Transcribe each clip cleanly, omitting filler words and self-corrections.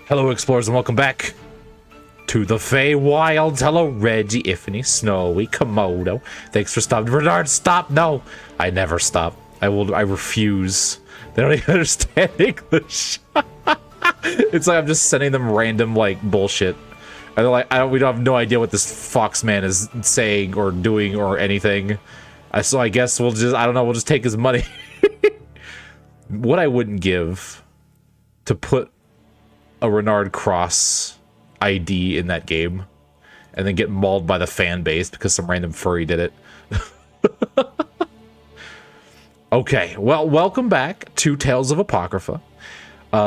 Hello, explorers, and welcome back to the Feywilds. Hello, Reggie, Ifany, Snowy, Komodo. Thanks for stopping. Bernard, stop! No! I never stop. I refuse. They don't even understand English. It's like I'm just sending them random, like, bullshit. And they're like, we don't have no idea what this fox man is saying or doing or anything. So I guess we'll just, I don't know, we'll just take his money. What I wouldn't give to put a Renard Cross ID in that game and then get mauled by the fan base because some random furry did it. Okay, well, welcome back to Tales of Apocrypha.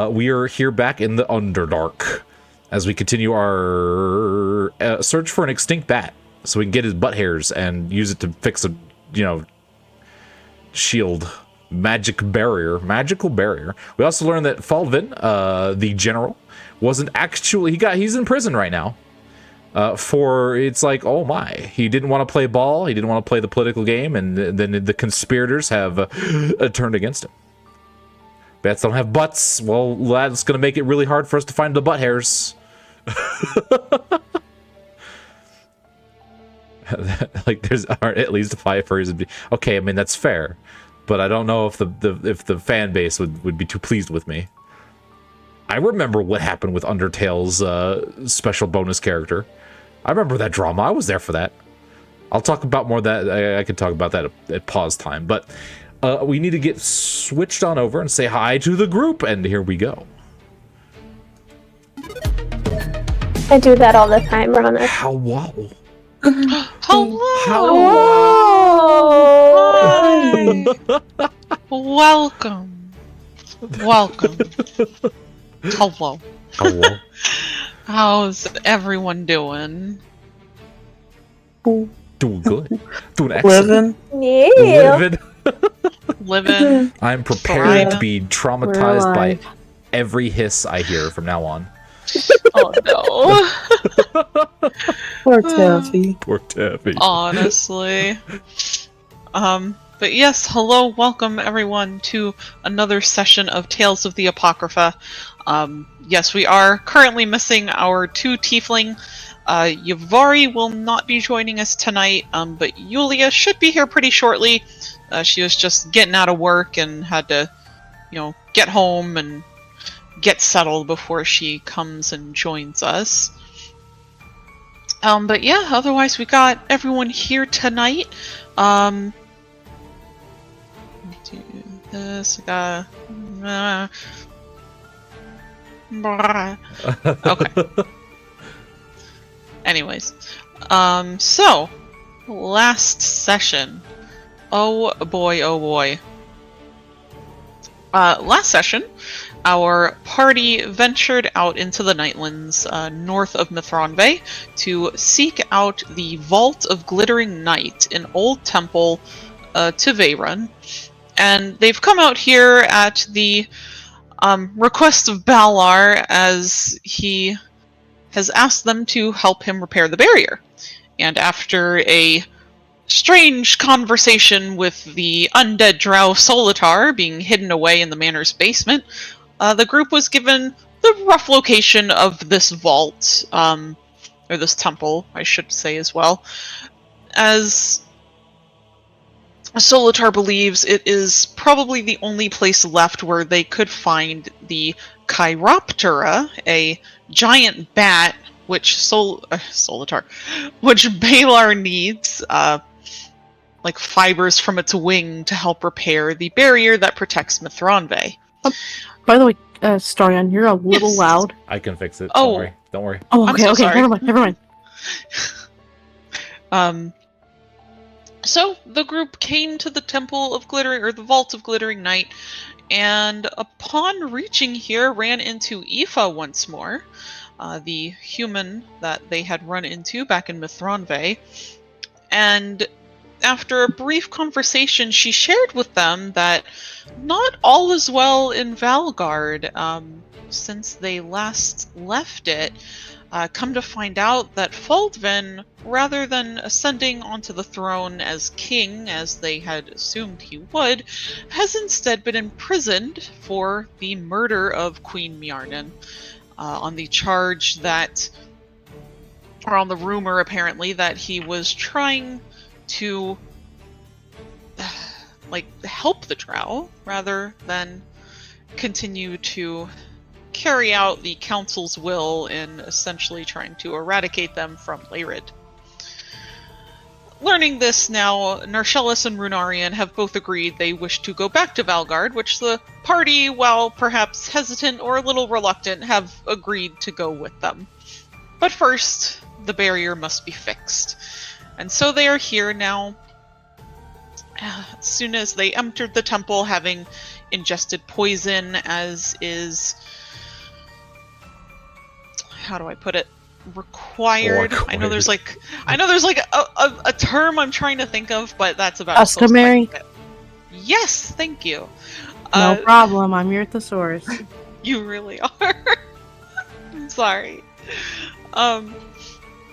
We are here back in the Underdark as we continue our search for an extinct bat so we can get his butt hairs and use it to fix a, shield. Magical barrier. We also learned that Faldvin, the general, wasn't actually, he's in prison right now. It's like, oh my, he didn't want to play ball, he didn't want to play the political game, and then the conspirators have turned against him. Bats don't have butts. Well, that's going to make it really hard for us to find the butt hairs. Like, aren't at least 5 furries. Okay, I mean, that's fair. But I don't know if the fan base would be too pleased with me. I remember what happened with Undertale's special bonus character. I remember that drama. I was there for that. I'll talk about more of that. I could talk about that at pause time. But we need to get switched on over and say hi to the group. And here we go. I do that all the time, Rana. Hello. Hello. Hi. Welcome. Hello. How's everyone doing? Doing good. Doing excellent. Yeah. Living. I'm prepared to be traumatized by every hiss I hear from now on. Oh no. Poor Taffy. Poor Taffy. Honestly. But yes, hello, welcome everyone to another session of Tales of the Apocrypha. Yes, we are currently missing our 2 tiefling. Yavari will not be joining us tonight, but Yulia should be here pretty shortly. She was just getting out of work and had to, get home and get settled before she comes and joins us. But yeah, otherwise we got everyone here tonight. Do this. Okay. Anyways, so last session. Oh boy. Last session, our party ventured out into the Nightlands north of Mithranve to seek out the Vault of Glittering Night, an old temple to Veyrun. And they've come out here at the request of Balar, as he has asked them to help him repair the barrier. And after a strange conversation with the undead drow Solitar being hidden away in the manor's basement, the group was given the rough location of this vault, or this temple, I should say as well, as Solitar believes it is probably the only place left where they could find the Chiroptera, a giant bat which Solitar, which Balar needs, like fibers from its wing to help repair the barrier that protects Mithranve. By the way, Starion, you're a little loud. I can fix it. Oh. Don't worry. Oh, I'm okay, so okay, sorry. never mind. So the group came to the Temple of Glittering, or the Vault of Glittering Night, and upon reaching here, ran into Aoife once more, the human that they had run into back in Mithranve. And after a brief conversation, she shared with them that not all is well in Valgard. Since they last left it, come to find out that Faldvin, rather than ascending onto the throne as king, as they had assumed he would, has instead been imprisoned for the murder of Queen Mjarnin. on the charge that, or on the rumor apparently, that he was trying to help the Drow rather than continue to carry out the council's will in essentially trying to eradicate them from Leyrid. Learning this now, Narcellis and Runarian have both agreed they wish to go back to Valgard, which the party, while perhaps hesitant or a little reluctant, have agreed to go with them. But first, the barrier must be fixed. And so they are here now. As soon as they entered the temple, having ingested poison, as is... how do I put it? Required. I know there's like a term I'm trying to think of, but that's about customary. As close as I can get. Yes, thank you. No problem. I'm your thesaurus. You really are. I'm sorry. But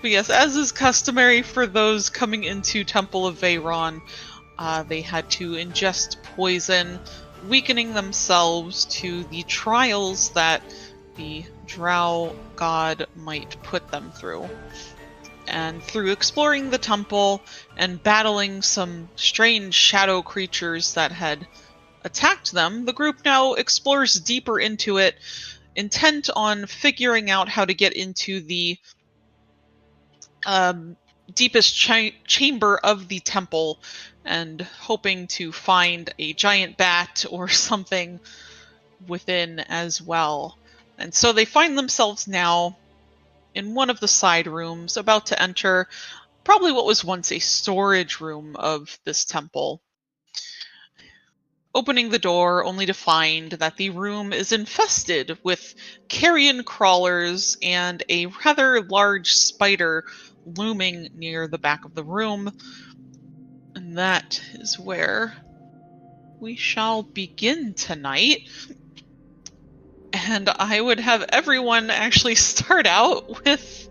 yes, as is customary for those coming into Temple of Veyron, they had to ingest poison, weakening themselves to the trials that the Drow god might put them through. And through exploring the temple and battling some strange shadow creatures that had attacked them, the group now explores deeper into it, intent on figuring out how to get into the deepest chamber of the temple, and hoping to find a giant bat or something within as well. And so they find themselves now in one of the side rooms, about to enter probably what was once a storage room of this temple. Opening the door only to find that the room is infested with carrion crawlers and a rather large spider looming near the back of the room. And that is where we shall begin tonight. And I would have everyone actually start out with,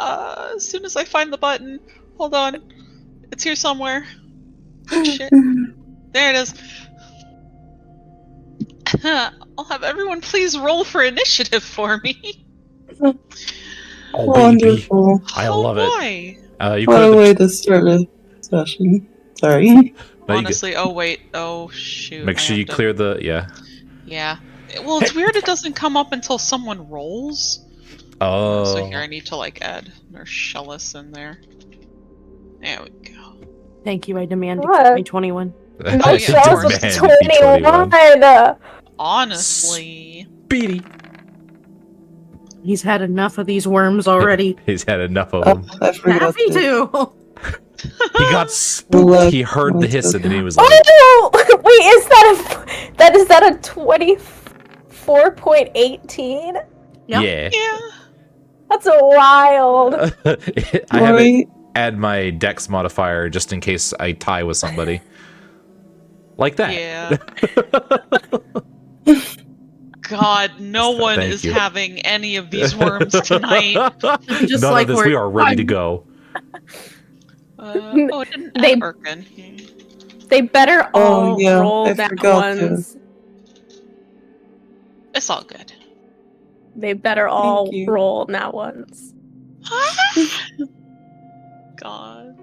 as soon as I find the button, hold on, it's here somewhere. Shit. There it is. I'll have everyone please roll for initiative for me. Oh, baby. Wonderful. I love it. Why? You What put a way to start a session. Sorry. Honestly, oh wait, oh shoot. Make sure you clear the, yeah. Yeah. Well, it's weird it doesn't come up until someone rolls. Oh. So here, I need to add Narcellis in there. There we go. Thank you. I demand to What? keep my 21. No, yeah, Charles was Demand to be 21. Honestly. Speedy. He's had enough of these worms already. He's had enough of them. I forgot Happy to. to. He got spooked. He heard the hiss and then he was like, Oh no! Wait, is that a 24.18? Yep. yeah. Yeah. That's a wild. I have it add my dex modifier just in case I tie with somebody. Like that. Yeah. God, no one Thank is you. having any of these worms tonight. Just None like of this. We are ready to go. Oh, it didn't They- add Birkin. They better all yeah, roll I that forgot to. ones. It's all good. They better all Thank you. roll that ones. God.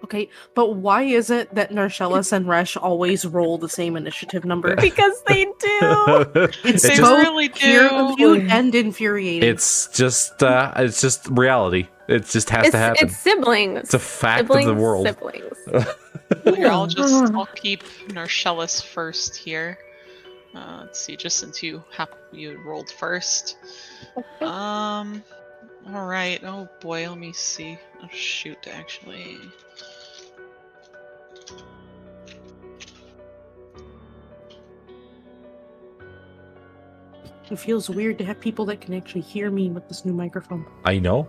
Okay, but why is it that Narcellis and Resh always roll the same initiative number? Because they do. It's They both really do. cute and infuriating. It's just reality. It just has to happen. It's siblings. It's a fact siblings, of the world. Siblings. Here, I'll keep Narcellis first here. Let's see, just since you rolled first. All right. Oh boy, let me see. Oh shoot, actually. It feels weird to have people that can actually hear me with this new microphone. I know.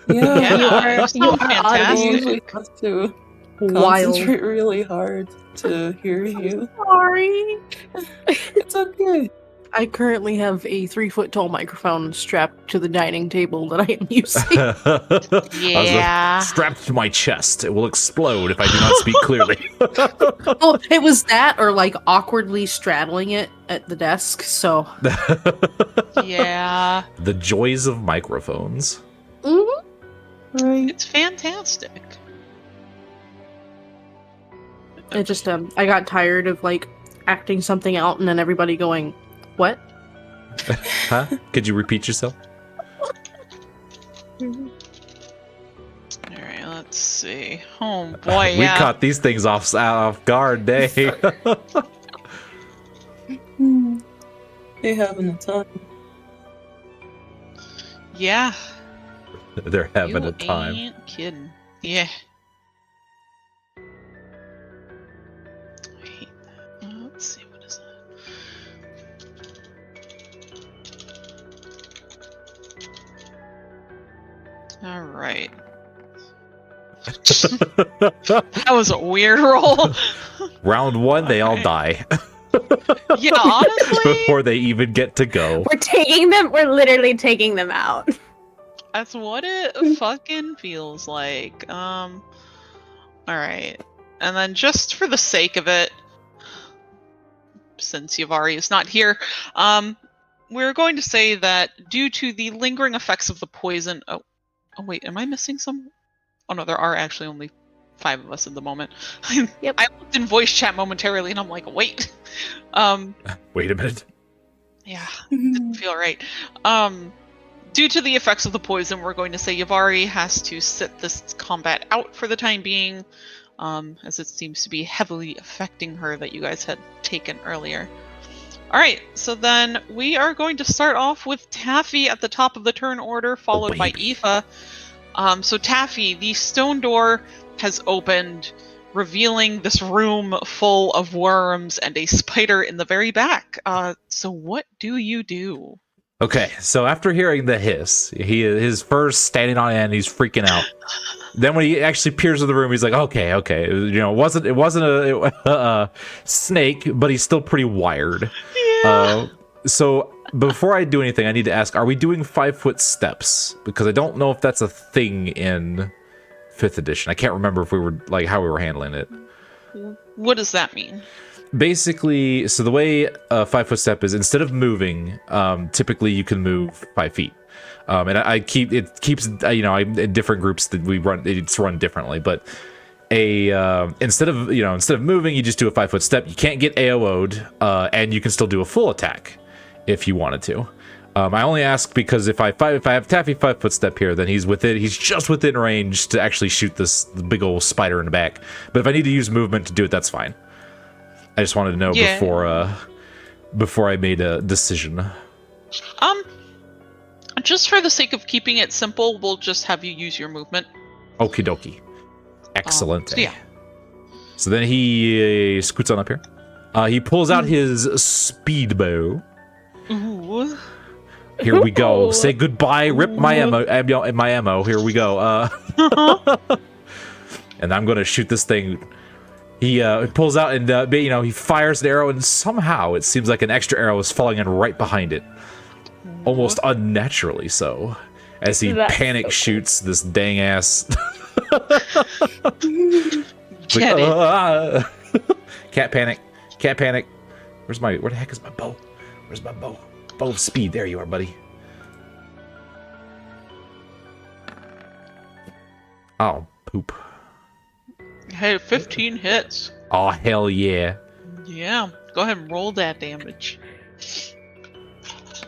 Yeah, you are I fantastic. usually have to Wild. concentrate really hard to hear you. Sorry. It's okay. I currently have a 3-foot tall microphone strapped to the dining table that I am using. Yeah. Strapped to my chest. It will explode if I do not speak clearly. Oh, it was that or like awkwardly straddling it at the desk, so. Yeah. The joys of microphones. Right. It's fantastic. It just, I got tired of like acting something out and then everybody going, what? Huh? Could you repeat yourself? Alright, let's see. Oh boy, We yeah. caught these things off guard day. They having a time. Yeah. They're having You a time. ain't kidding. Yeah. I hate that. Let's see, what is that? Alright. That was a weird roll. Round one, they all Alright. die Yeah, honestly, before they even get to go. We're literally taking them out. that's what it fucking feels like. Alright. And then just for the sake of it, since Yavari is not here, we're going to say that due to the lingering effects of the poison... Oh wait, am I missing some? Oh no, there are actually only 5 of us at the moment. Yep. I looked in voice chat momentarily and I'm like, wait. Wait a minute. Yeah, didn't feel right. Due to the effects of the poison, we're going to say Yavari has to sit this combat out for the time being, as it seems to be heavily affecting her that you guys had taken earlier. Alright, so then we are going to start off with Taffy at the top of the turn order, followed by baby. Aoife. So Taffy, the stone door has opened, revealing this room full of worms and a spider in the very back. So what do you do? Okay, so after hearing the hiss, his fur's standing on end. He's freaking out. Then when he actually peers in the room, he's like, "Okay, you know, it wasn't a snake, but he's still pretty wired." Yeah. So before I do anything, I need to ask: are we doing 5-foot steps? Because I don't know if that's a thing in 5th edition. I can't remember if we were like how we were handling it. What does that mean? Basically, so the way a 5-foot step is, instead of moving, typically you can move 5 feet. And it keeps you know, in different groups that we run, it's run differently. But instead of moving, you just do a 5-foot step. You can't get AO'd, and you can still do a full attack if you wanted to. I only ask because if I have Taffy 5-foot step here, then he's just within range to actually shoot this big old spider in the back. But if I need to use movement to do it, that's fine. I just wanted to know before I made a decision. Just for the sake of keeping it simple, we'll just have you use your movement. Okie dokie. Excellent. So yeah. So then he scoots on up here. He pulls out his speed bow. Ooh. Here we go. Say goodbye. Rip my ammo. Here we go. And I'm gonna shoot this thing. He pulls out and he fires an arrow, and somehow it seems like an extra arrow is falling in right behind it, almost unnaturally so, as he panic shoots this dang ass. Get it. Cat panic. Where the heck is my bow? Where's my bow? Bow of speed. There you are, buddy. Oh, poop. Hey, 15 hits. Oh, hell yeah. Yeah, go ahead and roll that damage.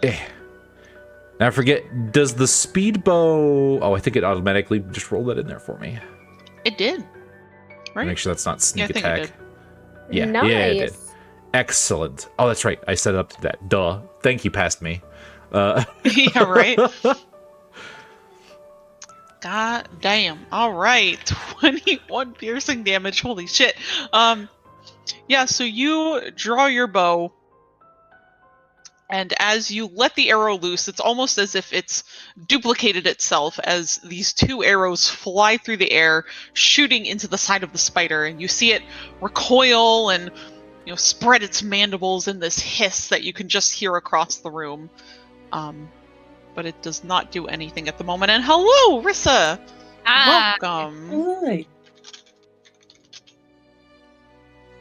Now I forget, does the speed bow... Oh, I think it automatically just rolled that in there for me. It did. Right? Make sure that's not sneak I think attack. it Yeah, Nice. yeah, it did. Excellent. Oh, that's right. I set it up to that. Duh. Thank you, past me. Yeah, right? God damn. Alright. 21 piercing damage. Holy shit. Yeah, so you draw your bow, and as you let the arrow loose, it's almost as if it's duplicated itself as these 2 arrows fly through the air, shooting into the side of the spider, and you see it recoil and spread its mandibles in this hiss that you can just hear across the room. But it does not do anything at the moment. And hello, Rissa! Welcome. Hi.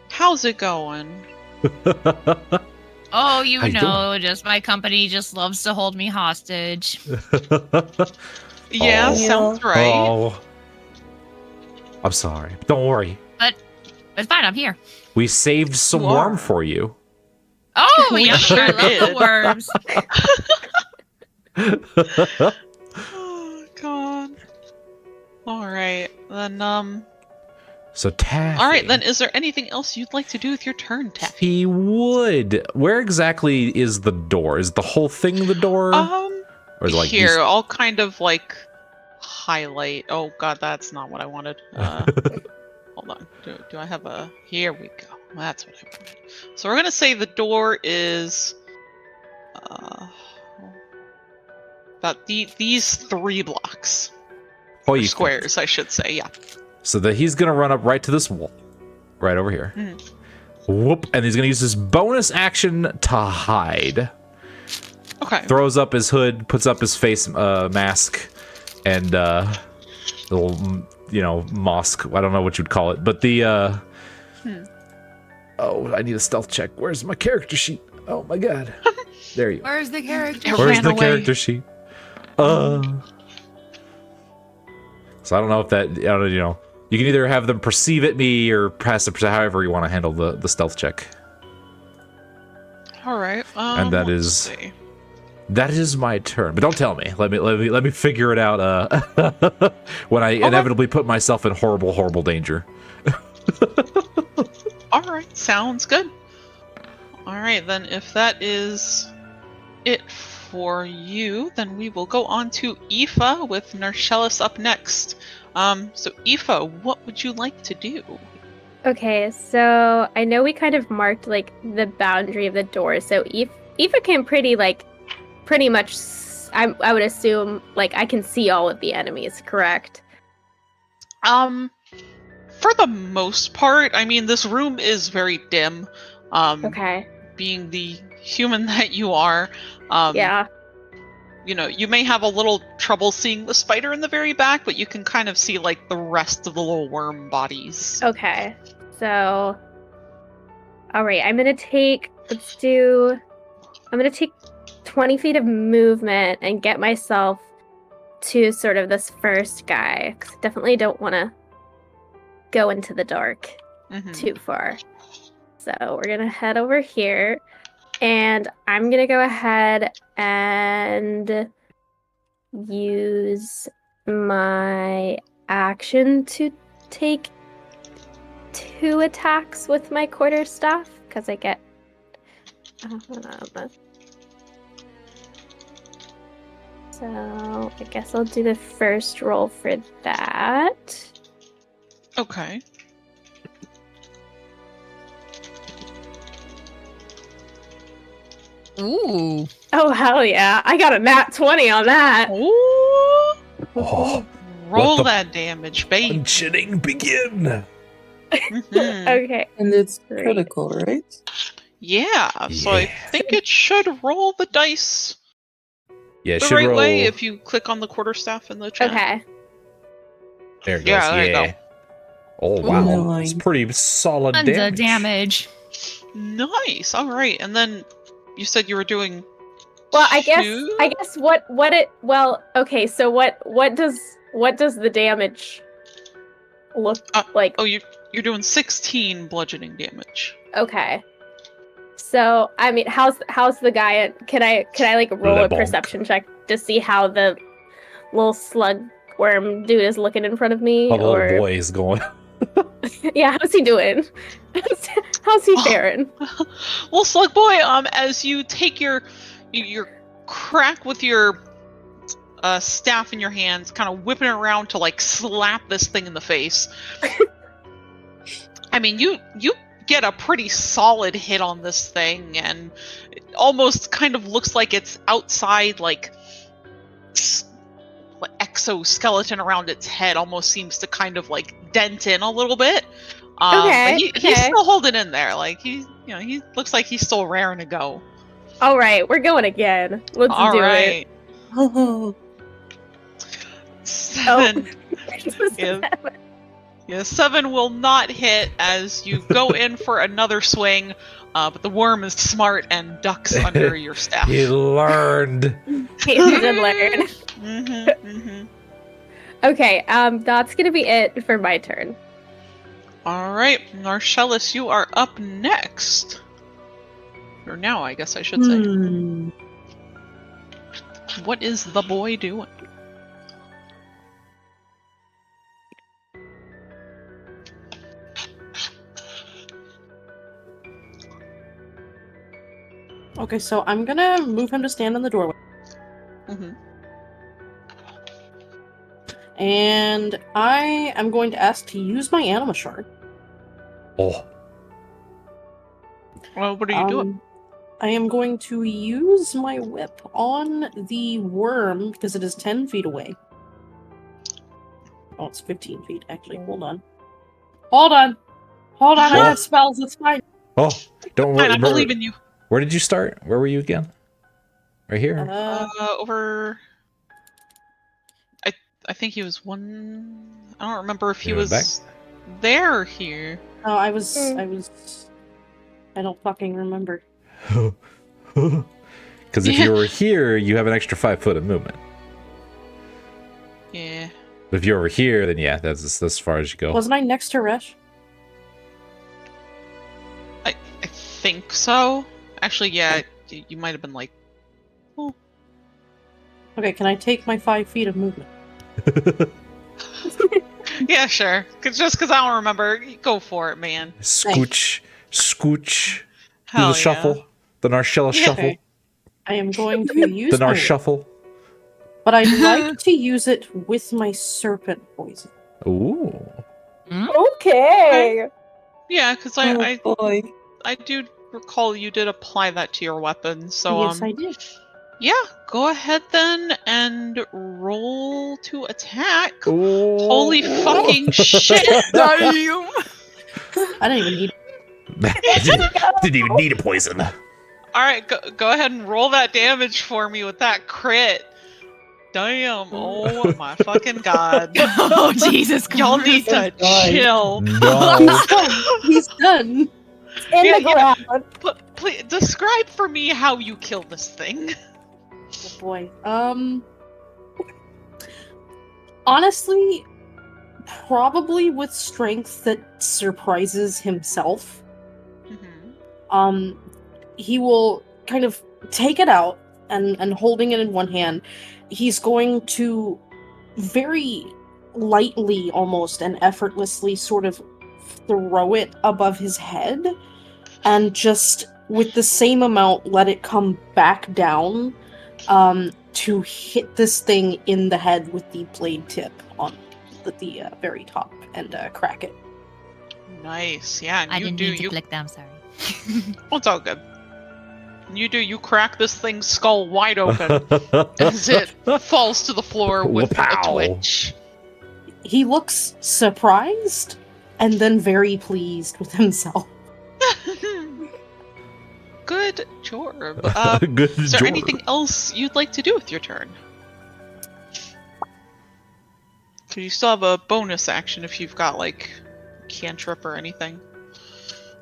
How's it going? Oh, you How you know, just my company just loves to hold me hostage. Yeah, Oh. sounds right. Oh. I'm sorry. Don't worry. But it's fine, I'm here. We saved some You worm are. for you. Oh, We yeah, sure I love did. the worms. Oh, God. Alright, then, So Taffy. Alright, then, is there anything else you'd like to do with your turn, Taffy? He would. Where exactly is the door? Is the whole thing the door? Or is it like Here, these- I'll kind of, like, highlight. Oh, God, that's not what I wanted. Hold on. Do I have a... Here we go. That's what I wanted. So we're gonna say the door is... about these 3 blocks. Oh, Or you squares, I should say, yeah. So that he's gonna run up right to this wall, right over here. Whoop! And he's gonna use his bonus action to hide. Okay. Throws up his hood, puts up his face mask, and little mosque. I don't know what you'd call it, but the oh, I need a stealth check. Where's my character sheet? Oh my god! There you. Where's the character? It Where's ran the away. character sheet? So I don't know if that, you can either have them perceive at me or pass it, however you want to handle the stealth check. All right. And that let's is- see. That is my turn, but don't tell me. Let me figure it out. When I inevitably put myself in horrible danger. All right, sounds good. All right, then if that is it for you, then we will go on to Aoife with Narcellis up next. So Aoife, what would you like to do? Okay, so I know we kind of marked like the boundary of the door. So Aoife can pretty much. I would assume like I can see all of the enemies. Correct? For the most part, I mean, this room is very dim. Okay. Being the human that you are, Yeah. You may have a little trouble seeing the spider in the very back, but you can kind of see like the rest of the little worm bodies. Okay. So, all right. I'm gonna take 20 feet of movement and get myself to sort of this first guy, because I definitely don't want to go into the dark Mhm. too far. So we're gonna head over here, and I'm gonna go ahead and use my action to take 2 attacks with my quarterstaff, because I get so I guess I'll do the first roll for that. Okay. Ooh. Oh hell yeah! I got a nat 20 on that. Ooh, Oh, roll the that damage, babe. functioning begin. Mhm. Okay. And it's Great. critical, right? Yeah, so I Yeah. think it should roll the dice Yeah, it the should right roll. way if you click on the quarterstaff in the chat. Okay. There it goes. Yeah, there you go. Oh Ooh. wow, it's pretty solid Tons of damage. damage. Nice. All right, and then you said you were doing. Well, I guess 2? what it well, okay, so what does the damage look like? Oh, you're doing 16 bludgeoning damage. Okay. So, I mean, how's the guy? Can I like roll a Lebonk. perception check to see how the little slug worm dude is looking in front of me? How the or little boy is going. yeah, how's he doing? How's he Oh. faring? Well, Slug Boy, as you take your crack with your staff in your hands, kind of whipping it around to like slap this thing in the face. I mean, you get a pretty solid hit on this thing, and it almost kind of looks like its outside like exoskeleton around its head almost seems to kind of like dent in a little bit. Okay, He's okay. still holding in there. Like he looks like he's still raring to go. All right, we're going again. Let's All do right. Oh, 7. it. Yeah. Yeah, 7 will not hit as you go in for another swing, but the worm is smart and ducks under your staff. He learned. He did learn. Okay, that's gonna be it for my turn. All right, Narcellus, you are up next. Or now, I guess I should say. What is the boy doing? Okay, so I'm gonna move him to stand in the doorway. Mhm. And I am going to ask to use my anima shard. Oh, Well, what are you doing? I am going to use my whip on the worm because it is 10 feet away. Oh, it's 15 feet, actually. Hold on. Hold on! Hold on, I Oh. have spells, it's fine. oh, don't Fine, worry. I believe in you. Where did you start? Where were you again? Right here. Over. I think he was one. I don't remember if he You went back? was there or here. Oh, I don't fucking remember. Because if you were here, you have an extra 5 foot of movement. Yeah. But if you're over here, then yeah, that's as far as you go. Wasn't I next to Resh? I think so. Actually, yeah, you might have been like. Oh. Okay, can I take my 5 feet of movement? Yeah, sure. Just because I don't remember. Go for it, man. Scooch, scooch. Do Hell the shuffle. The Narcellus Yeah. shuffle. I am going to use The my Nar whip, shuffle. but I'd like to use it with my serpent poison. Ooh. Okay. Yeah, because oh boy. I do recall you did apply that to your weapon. So Yes, I did. yeah, go ahead then and roll to attack. Ooh. Holy fucking shit! Damn! I didn't even need Didn't even need a poison. All right, go ahead and roll that damage for me with that crit. Damn! Oh my fucking god! Oh, Jesus Christ. Y'all need to God. chill. No. He's done. In Yeah, the yeah. ground. But please describe for me how you kill this thing. Oh boy. Honestly, probably with strength that surprises himself. He will kind of take it out and holding it in one hand, he's going to very lightly almost and effortlessly sort of throw it above his head and just with the same amount let it come back down to hit this thing in the head with the blade tip on the very top and crack it. Nice, yeah. And I you didn't do mean to you. click them, sorry. Oh, it's all good. You crack this thing's skull wide open as it falls to the floor with a Wapow. twitch. He looks surprised and then very pleased with himself. Good job. Good Is there job. anything else you'd like to do with your turn? So you still have a bonus action if you've got like cantrip or anything.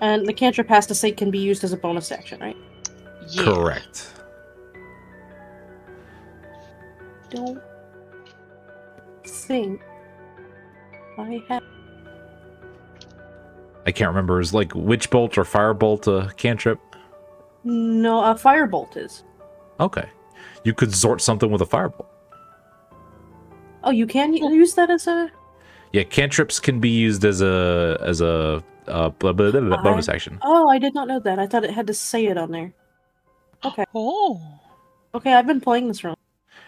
And the cantrip has to say can be used as a bonus action, right? Yeah. Correct. Don't think I have. I can't remember. Is like witch bolt or firebolt a cantrip? No, a firebolt is. Okay. You could sort something with a firebolt. Oh, you can use that as a. Yeah, cantrips can be used as a bonus action. Oh, I did not know that. I thought it had to say it on there. Okay. Oh. Okay, I've been playing this wrong.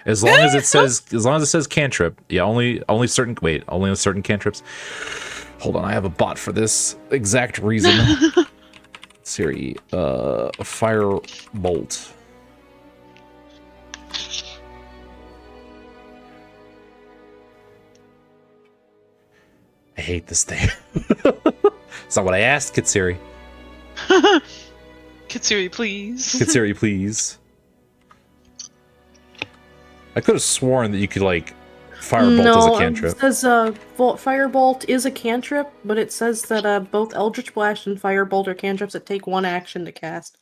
As long as it says cantrip. Yeah, only on certain cantrips. Hold on, I have a bot for this exact reason. Siri, firebolt. I hate this thing. That's not what I asked, Kitsiri. Kitsuri, please. Kitsiri, please. I could have sworn that you could, like, firebolt as a cantrip. It says Firebolt is a cantrip, but it says that both Eldritch Blast and Firebolt are cantrips that take 1 action to cast.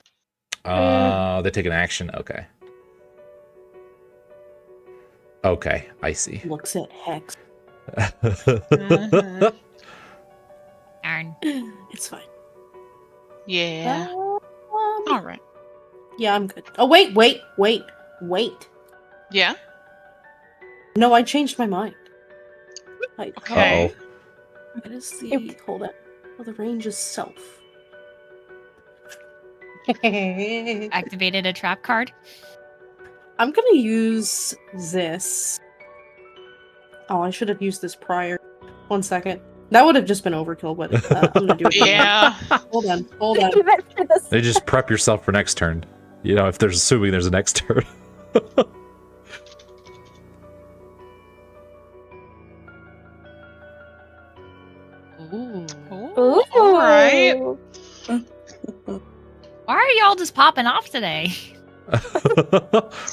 They take an action? Okay. Okay, I see. Looks at Hex. Mhm. Darn. It's fine. Yeah. All right. Yeah, I'm good. Oh, wait. Yeah. No, I changed my mind. Okay. Uh-oh. What is the... Hold on. Oh, the range is self. Activated a trap card. I'm gonna use this. Oh, I should have used this prior. 1 second. That would have just been overkill, but I'm gonna do it. Yeah. Hold on. You meant for this. They just prep yourself for next turn. You know, if there's assuming there's a next turn. Ooh. Ooh. All right. Why are y'all just popping off today?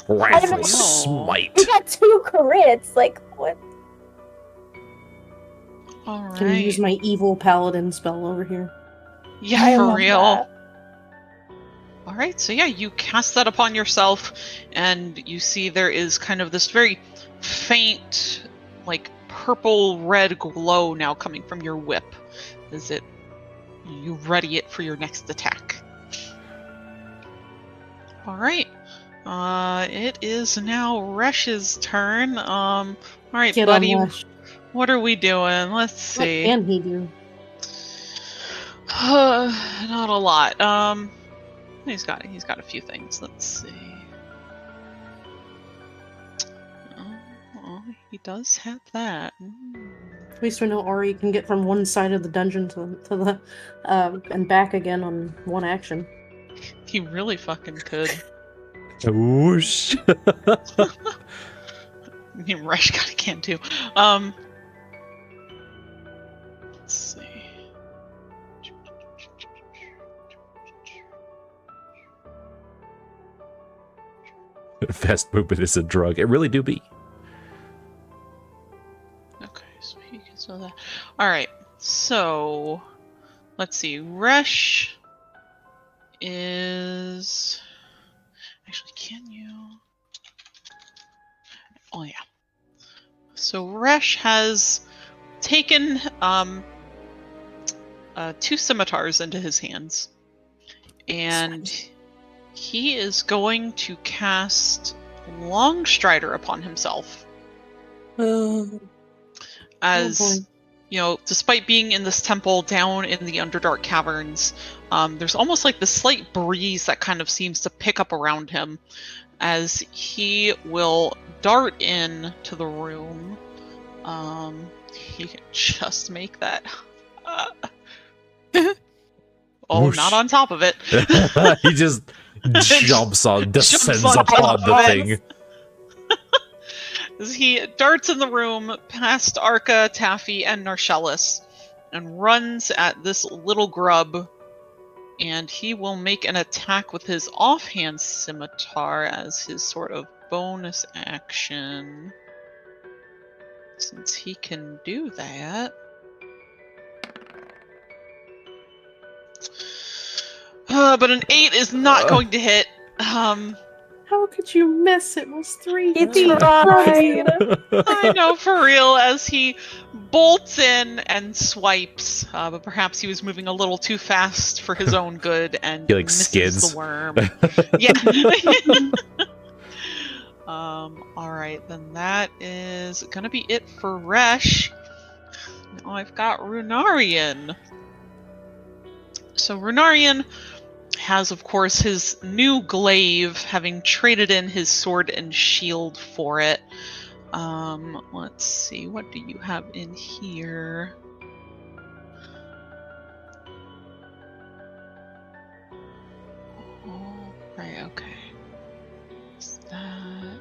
Wrathful know. smite. We got 2 crits. Like, what? All Can you use right. my evil paladin spell over here? Yeah, I for love real. that. All right, so yeah, you cast that upon yourself, and you see there is kind of this very faint, like purple-red glow now coming from your whip. Is it? You ready it for your next attack? All right. It is now Resh's turn. All right, Get buddy. on Lesh. What are we doing? Let's What see. can he do? Not a lot. He's got a few things. Let's see. Oh, he does have that. At least we know Ori can get from one side of the dungeon to the and back again on 1 action. He really fucking could. Whoosh. I mean, Resh kinda can too. Let's see. Fast movement is a drug. It really do be. Okay, so he can sell that. Alright, so let's see. Resh is actually, can you? Oh yeah. So Resh has taken 2 scimitars into his hands, and he is going to cast Longstrider upon himself. As boy. you know, despite being in this temple down in the Underdark Caverns, there's almost like this slight breeze that kind of seems to pick up around him as he will dart in to the room. He can just make that. Oh, Whoosh. not on top of it. He just jumps on, descends on upon top the of it. thing. As he darts in the room past Arca, Taffy, and Narcellis, and runs at this little grub, and he will make an attack with his offhand scimitar as his sort of bonus action. Since he can do that. But an 8 is not going to hit. How could you miss? It was 3 He feet. tried. I know, for real, as he bolts in and swipes, but perhaps he was moving a little too fast for his own good and He, like, misses skids. the worm. Yeah. Alright, then that is gonna be it for Resh. Now I've got Runarian. So Runarian has, of course, his new glaive, having traded in his sword and shield for it. Let's see, what do you have in here? Oh, right, okay. Is that...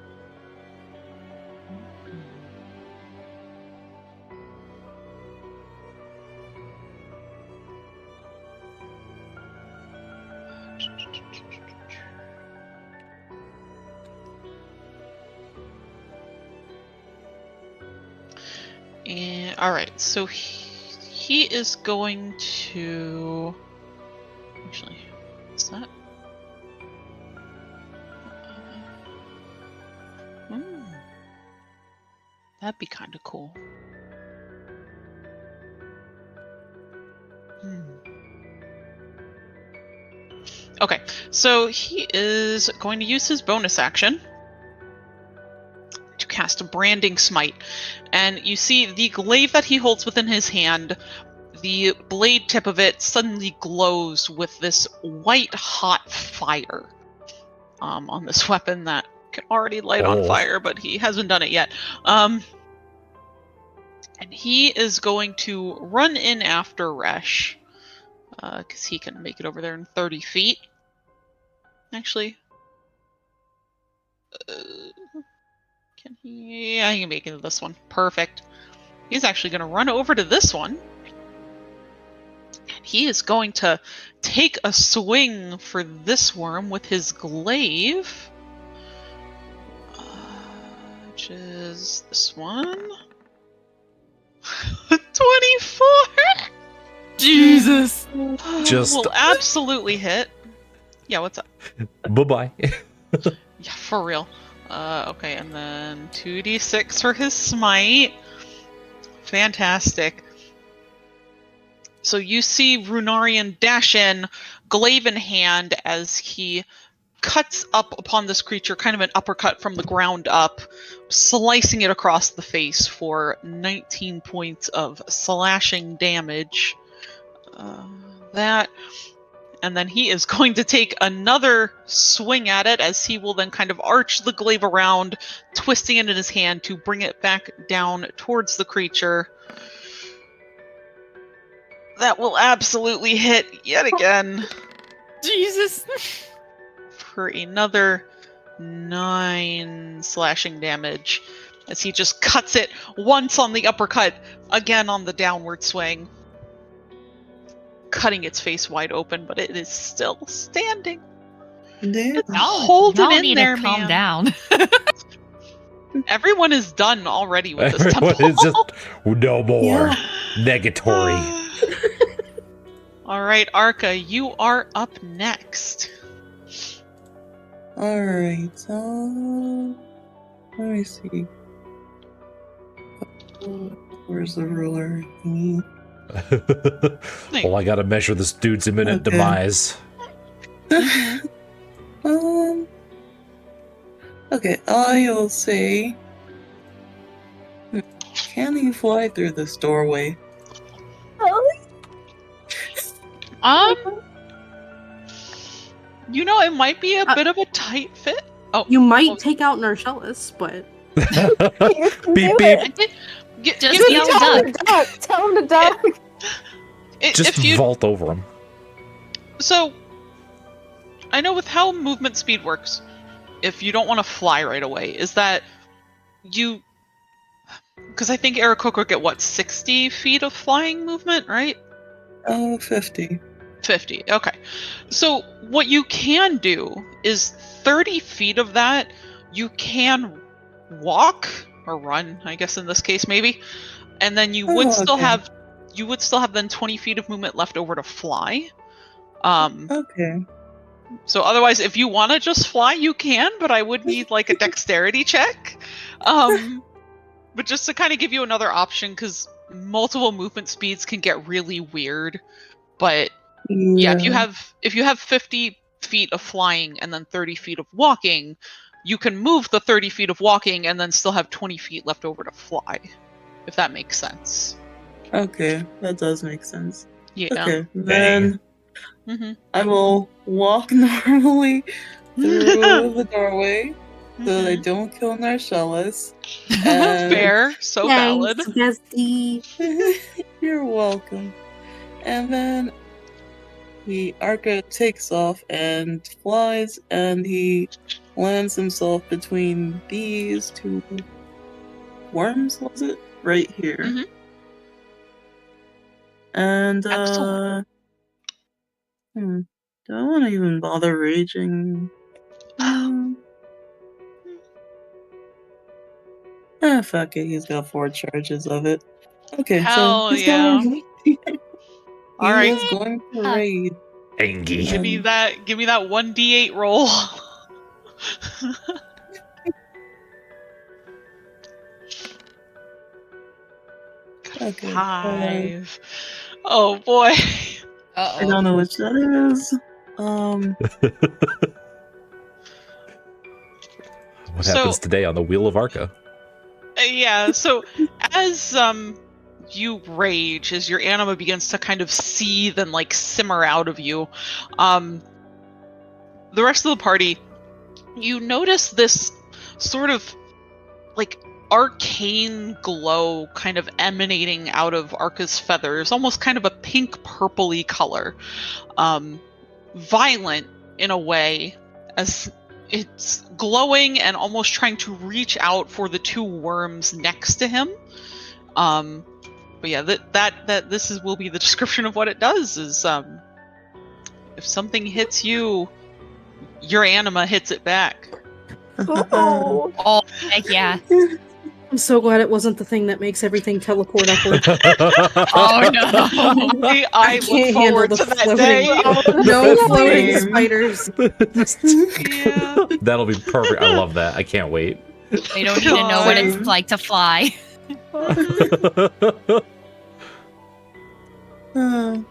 And alright, so he is going to... Actually, what's that? That'd be kind of cool. Okay, so he is going to use his bonus action to cast a branding smite. And you see the glaive that he holds within his hand, the blade tip of it suddenly glows with this white hot fire on this weapon that can already light on fire, but he hasn't done it yet. And he is going to run in after Resh, because he can make it over there in 30 feet. Actually, can he? Yeah, he can make it to this one. Perfect. He's actually going to run over to this one. And he is going to take a swing for this worm with his glaive. Which is this one. 24! Jesus! Just- will absolutely hit. Yeah, what's up? Bye-bye. Yeah, for real. Okay, and then 2d6 for his smite. Fantastic. So you see Runarian dash in, glaive in hand, as he cuts up upon this creature, kind of an uppercut from the ground up, slicing it across the face for 19 points of slashing damage. That. And then he is going to take another swing at it, as he will then kind of arch the glaive around, twisting it in his hand to bring it back down towards the creature. That will absolutely hit yet again. Jesus! For another 9 slashing damage, as he just cuts it once on the uppercut, again on the downward swing, cutting its face wide open, but it is still standing. Damn. It's holding y'all in need there, to calm man. down. Everyone is done already with this Everyone temple. is just no more Yeah. negatory. All right, Arca, you are up next. Alright, let me see. Where's the ruler thingy? Well, I gotta measure this dude's imminent Okay. demise. Okay, I'll say... Can he fly through this doorway? You know, it might be a bit of a tight fit. Oh, You might well, take out Narcellis, but Beep beep. Just give me yell time. duck. Tell him to duck. Just If you vault over him. So, I know with how movement speed works, if you don't want to fly right away, is that you... Because I think Aarakocra get, what, 60 feet of flying movement, right? 50. 50, okay. So, what you can do is 30 feet of that, you can walk, or run, I guess in this case, maybe, and then you would still Okay. have... You would still have then 20 feet of movement left over to fly. Okay. So otherwise, if you want to just fly, you can, but I would need like a dexterity check. But just to kind of give you another option, because multiple movement speeds can get really weird. But yeah, if you have 50 feet of flying and then 30 feet of walking, you can move the 30 feet of walking and then still have 20 feet left over to fly, if that makes sense. Okay, that does make sense. Yeah. Okay, then Mm-hmm. I will walk normally through the doorway so that I don't kill Narcellis. And Fair, so valid. Thanks, bestie. You're welcome. And then the Arca takes off and flies, and he lands himself between these two worms, was it? Right here. Mhm. And, Excellent. do I want to even bother raging? Fuck it, he's got 4 charges of it. Okay, Hell so he's yeah. going. All right. He is going to raid. Angie. Give me that 1d8 roll. Okay. 5. Oh boy. I don't know which that is. What So- happens today on the Wheel of Arca? Yeah, so as you rage, as your anima begins to kind of seethe and like simmer out of you, the rest of the party, you notice this sort of like arcane glow kind of emanating out of Arca's feathers, almost kind of a pink purpley color. Violent in a way, as it's glowing and almost trying to reach out for the 2 worms next to him. But yeah, that this will be the description of what it does. Is if something hits you, your anima hits it back. Oh. Oh, heck yeah. I'm so glad it wasn't the thing that makes everything teleport upward. Oh, no. I look can't handle forward the to that floating- day. No floating Same. spiders. Yeah. That'll be perfect. I love that. I can't wait. They don't need to know what it's God. like to fly. Uh, All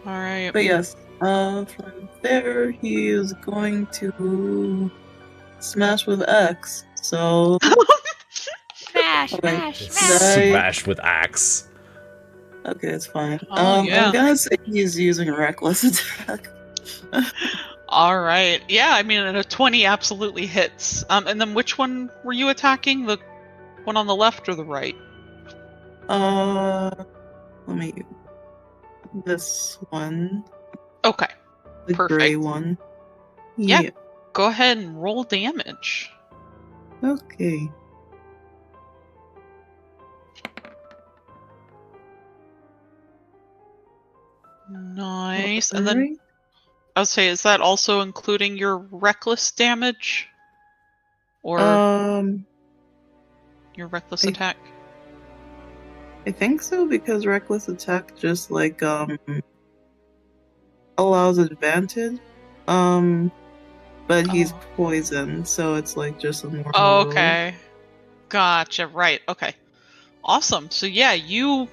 right. but yes, from there he is going to smash with X. So Smash, Alright. smash, smash. Smash with axe. okay, it's fine. Oh, yeah. I'm gonna say he's using a reckless attack. All right. Yeah, I mean, a 20 absolutely hits. And then which one were you attacking? The one on the left or the right? Let me. This one, Okay. the Perfect. gray one. Yeah. Go ahead and roll damage. Okay. Nice. And then Alright. I would say, is that also including your reckless damage? Or your reckless I- attack? I think so because reckless attack just like allows advantage. But he's Oh. poisoned, so it's like just a normal. Oh, roll. okay. Gotcha. Right. Okay. Awesome. So yeah, you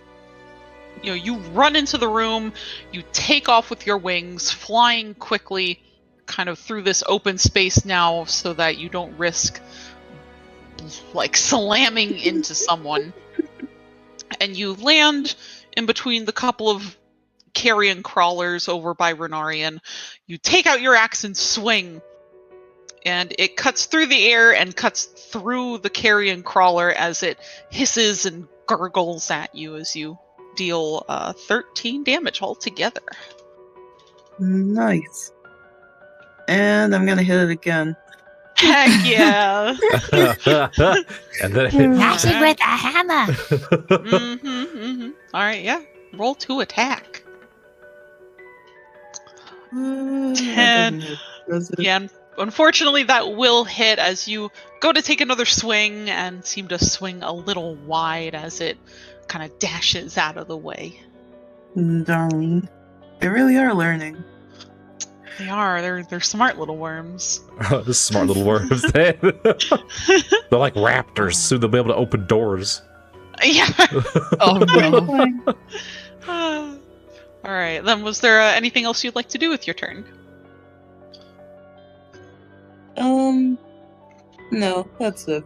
run into the room, you take off with your wings, flying quickly kind of through this open space now so that you don't risk like slamming into someone. And you land in between the couple of carrion crawlers over by Renarian. You take out your axe and swing, and it cuts through the air and cuts through the carrion crawler as it hisses and gurgles at you as you deal 13 damage altogether. Nice. And I'm gonna hit it again. Heck yeah! And then Smash it with a hammer. All right, yeah. Roll to attack. That doesn't hit, does it? Yeah, unfortunately, that will hit as you go to take another swing and seem to swing a little wide as it kind of dashes out of the way. Darn. They really are learning. They are. They're smart little worms. the smart little worms. They're like raptors, so they'll be able to open doors. Yeah. Oh, no. All right. Then, was there anything else you'd like to do with your turn? No, that's it.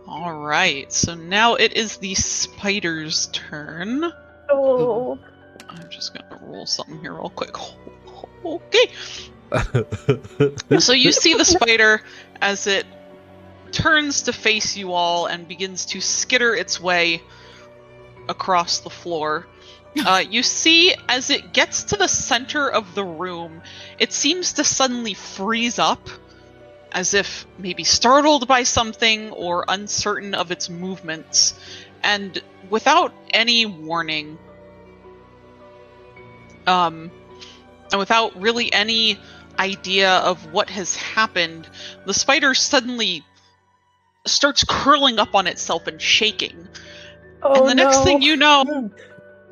All right. So now it is the spider's turn. Oh. I'm just gonna roll something here real quick. Okay. So you see the spider as it turns to face you all and begins to skitter its way across the floor. You see, as it gets to the center of the room, it seems to suddenly freeze up, as if maybe startled by something or uncertain of its movements. And without any warning, and without really any idea of what has happened, the spider suddenly starts curling up on itself and shaking. Oh and the next no. thing you know, Oh,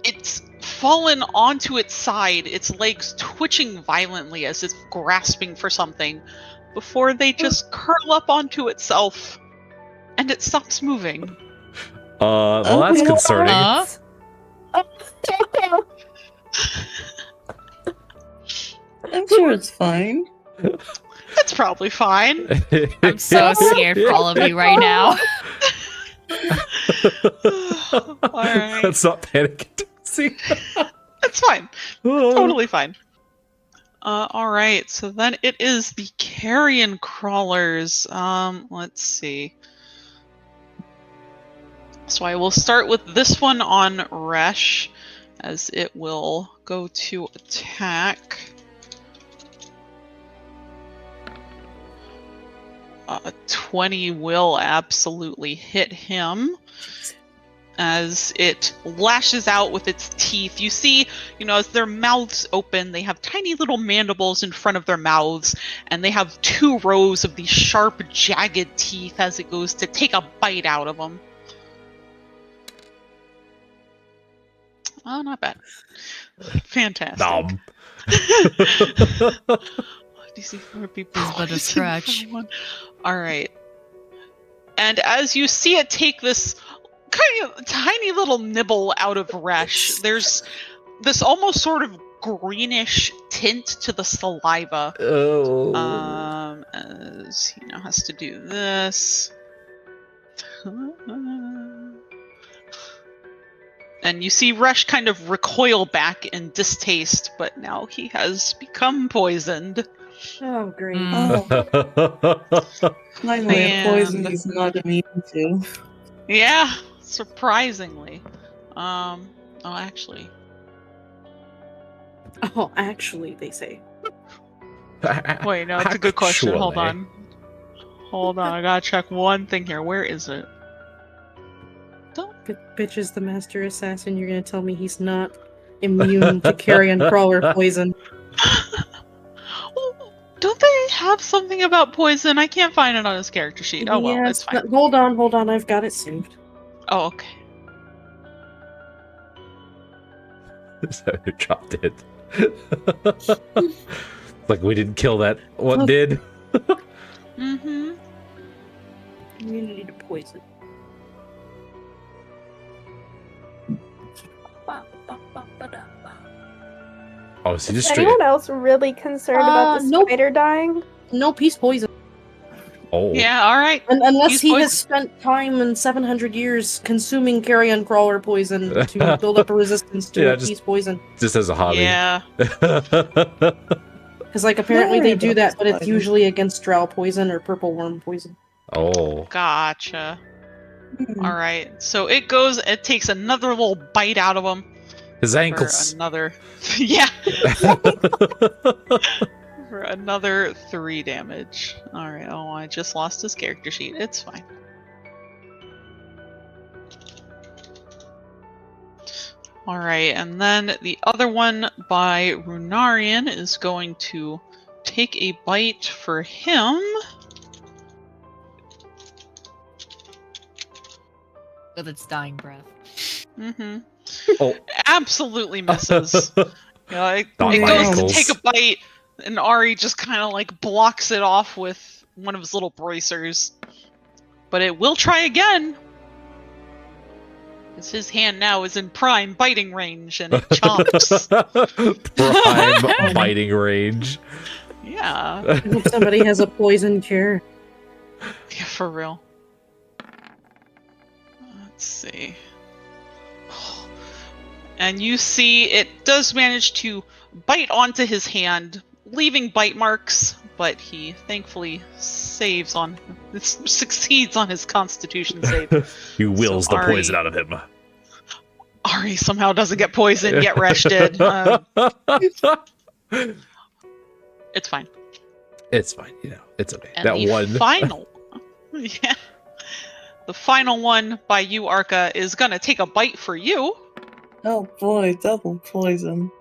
it's fallen onto its side, its legs twitching violently as if grasping for something, before they just curl up onto itself, and it stops moving. Well, that's Okay. concerning. I'm sure it's fine. It's probably fine. I'm so scared for all of you right now. Alright. That's not panic. See? It's fine. Totally fine. Alright, so then it is the carrion crawlers. Let's see. So I will start with this one on Resh, as it will go to attack. 20 will absolutely hit him as it lashes out with its teeth. You see, as their mouths open, they have tiny little mandibles in front of their mouths, and they have 2 rows of these sharp, jagged teeth as it goes to take a bite out of them. Oh, not bad. Fantastic. Nom. DC 4 be It's but a poison scratch. for 1. Alright. And as you see it take this kind of tiny little nibble out of Resh, there's this almost sort of greenish tint to the saliva. Oh. As he now has to do this. And you see Resh kind of recoil back in distaste, but now he has become poisoned. Oh, great. Oh, finally a poison And- he's not immune to. Yeah, surprisingly. Actually. Oh, actually, they say. Wait, no, it's a good question. Hold Actually. on. Hold on, I gotta check one thing here. Where is it? Bitch is the master assassin. You're gonna tell me he's not immune to carrion crawler poison. Oh, don't they have something about poison? I can't find it on his character sheet. Oh well, it's fine. Hold on. I've got it saved. Oh, okay. So who dropped it? Like we didn't kill that. What did? Mm-hmm. Immunity to poison. Oh, is he Is just straight? anyone else really concerned about the nope. spider dying? Nope, he's poisoned. Oh. Yeah, alright. Unless He's he has poisoned. spent time in 700 years consuming carrion crawler poison to build up a resistance to Yeah, it, just- he's poisoned. Just as a hobby. Yeah. Because, apparently they do that, but it's Spider. usually against drow poison or purple worm poison. Oh. Gotcha. Hmm. Alright. So it takes another little bite out of him. His For ankles. another. Yeah. For another 3 damage. Alright, oh, I just lost his character sheet. It's fine. Alright, and then the other one by Runarian is going to take a bite for him. With its dying breath. Mm-hmm. Oh. Absolutely misses. It Not goes my to ankles. take a bite, and Ari just kind of blocks it off with one of his little bracers. But it will try again. Because his hand now is in prime biting range, and it chomps. Prime biting range. Yeah. I hope somebody has a poison cure. Yeah, for real. Let's see. And you see it does manage to bite onto his hand, leaving bite marks, but he thankfully succeeds on his constitution save. He wills So the Ari- poison out of him. Ari somehow doesn't get poisoned, yet Resh did. It's fine. It's fine, it's okay. And That the one. final, yeah, the final one by you, Arca, is gonna take a bite for you. Oh boy, double poison.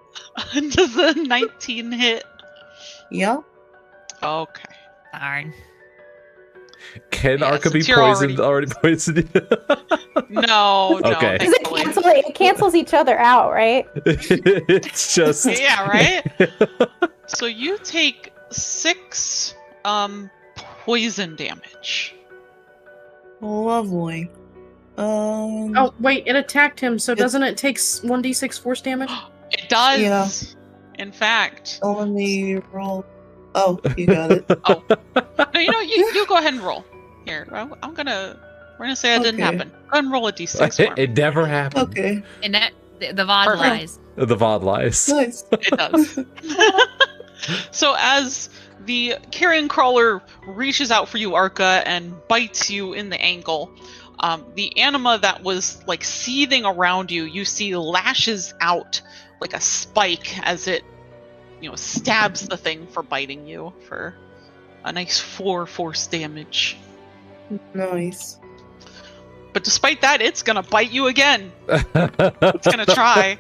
Does the 19 hit? Yeah. Okay. Darn. Can Yeah, Arca be since you're poisoned? Already poisoned? No, Okay. Because it cancels each other out, right? It's just. Yeah, right? So you take 6 poison damage. Lovely. Oh, wait, it attacked him, so doesn't it take 1d6 force damage? It does. Yeah. In fact. Let me roll. Oh, you got it. No, you go ahead and roll. Here, we're gonna say it didn't Okay. happen. Go ahead and roll a d6 for me. It never happened. Okay, And that, the VOD Perfect. lies. The VOD lies. nice. It does. So as the carrion crawler reaches out for you, Arca, and bites you in the ankle, the anima that was like seething around you, you see lashes out like a spike as it, stabs the thing for biting you for a nice 4 force damage. Nice. But despite that, it's gonna bite you again. It's gonna try.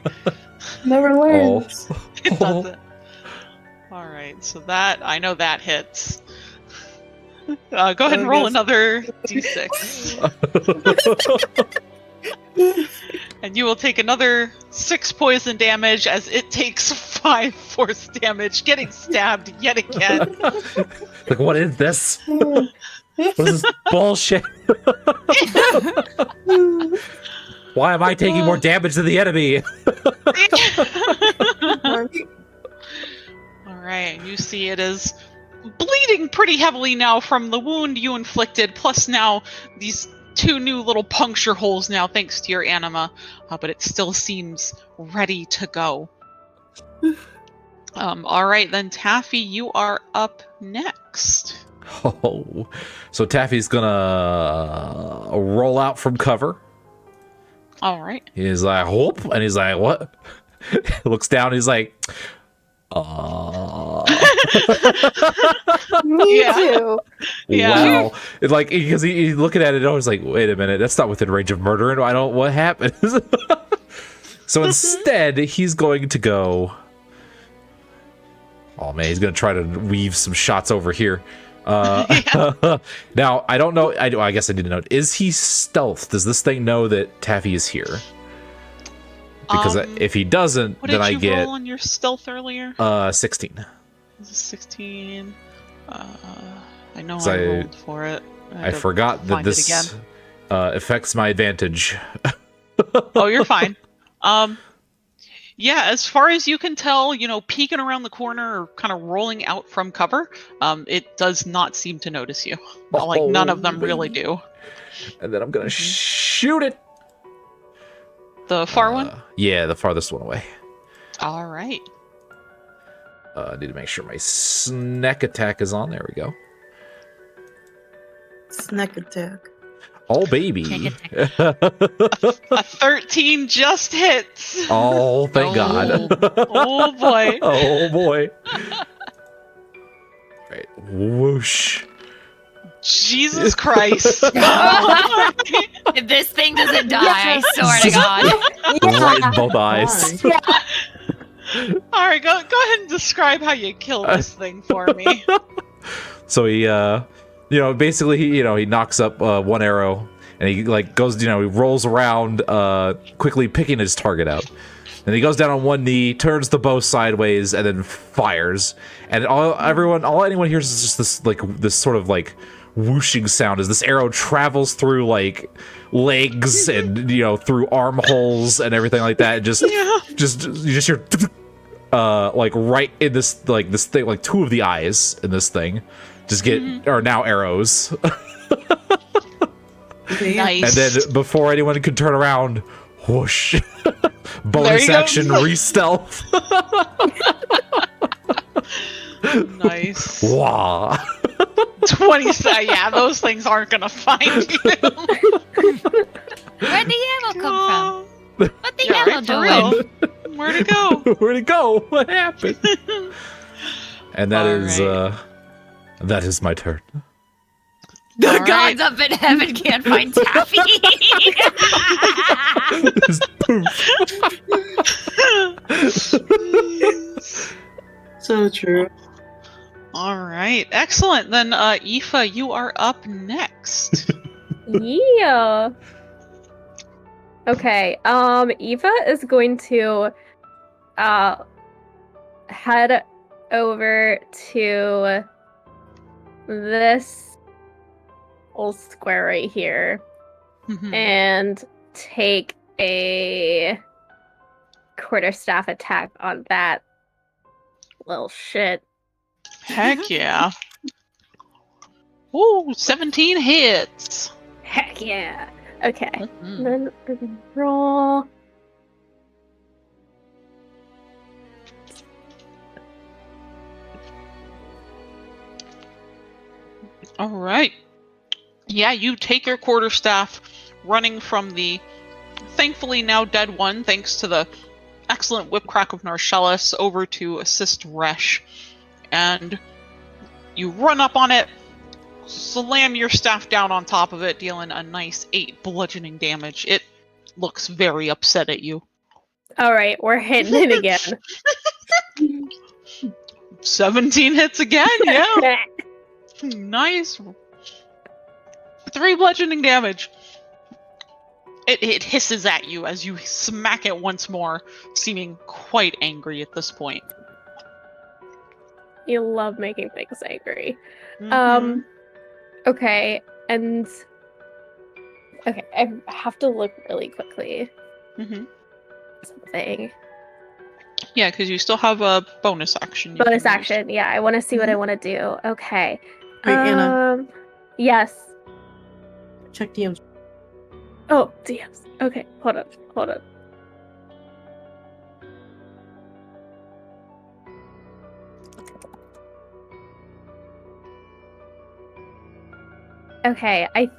Never learns. It doesn't. Alright, so I know that hits. Go ahead and roll Yes. another d6. And you will take another 6 poison damage as it takes 5 force damage, getting stabbed yet again. Like, what is this? What is this bullshit? Why am I taking more damage than the enemy? Alright, you see it is bleeding pretty heavily now from the wound you inflicted, plus now these 2 new little puncture holes now thanks to your anima, but it still seems ready to go. Alright then, Taffy, you are up next. Oh, so Taffy's gonna roll out from cover. Alright. He's like, whoop, and he's like, what? Looks down, he's like, Me Yeah. too. Yeah. wow. It's like, because he's looking at it, I was like, wait a minute, that's not within range of murder, and I don't, what happened? So instead, he's going to go, oh man, he's going to try to weave some shots over here. Now, I don't know, I guess I didn't know, is he stealth? Does this thing know that Taffy is here? Because if he doesn't, What then did I you get roll on your stealth earlier? 16. This is 16. I know So I I- rolled for it. I forgot that find it this affects my advantage. Oh, you're fine. Yeah, as far as you can tell, peeking around the corner or kind of rolling out from cover, it does not seem to notice you. Like, none of them really do. And then I'm gonna shoot it. The far one? Yeah, the farthest one away. All right. I need to make sure my snack attack is on. There we go. Snack attack. Oh, baby. Snack A 13 just hits. Oh, thank God. Oh, boy. Oh, boy. Right. Whoosh. Jesus Christ. If this thing doesn't die, I swear to God. Right in both eyes. All right, go ahead and describe how you kill this thing for me. So he, basically, he knocks up one arrow, and he goes, he rolls around, quickly picking his target out. Then he goes down on one knee, turns the bow sideways, and then fires. And all anyone hears is just this sort of whooshing sound as this arrow travels through legs and through armholes and everything like that. Just you just hear right in this this thing, 2 of the eyes in this thing just are now arrows. Nice. And then before anyone can turn around, whoosh. Bonus There you go. action re-stealth. Nice. Wah. 20. Yeah, those things aren't gonna find you. Where'd the ammo come from? What the Yeah, ammo right, for doing? real. Where'd it go? Where'd it go? What happened? And that All is my turn. The All gods up in heaven can't find Taffy. Just poof. So true. All right, excellent. Then, Aoife, you are up next. Yeah. Okay. Eva is going to head over to this little square right here Mhm. and take a quarterstaff attack on that little shit. Heck yeah. Ooh, 17 hits. Heck yeah. Okay. Mhm. Then we're gonna roll. All right. Yeah, you take your quarterstaff, running from the thankfully now dead one, thanks to the excellent whip crack of Narcellus, over to assist Resh. And you run up on it, slam your staff down on top of it, dealing a nice 8 bludgeoning damage. It looks very upset at you. All right, we're hitting it again. 17 hits again, yeah. Nice. 3 bludgeoning damage. It hisses at you as you smack it once more, seeming quite angry at this point. You love making things angry. Mhm. Okay, and okay, I have to look really quickly. Mhm. Something. Yeah, because you still have a bonus action. You Bonus can use. action. Yeah, I want to see what I want to do. Okay. Wait, Anna, Yes. check DMs. Oh, DMs. Okay, hold on. Okay, I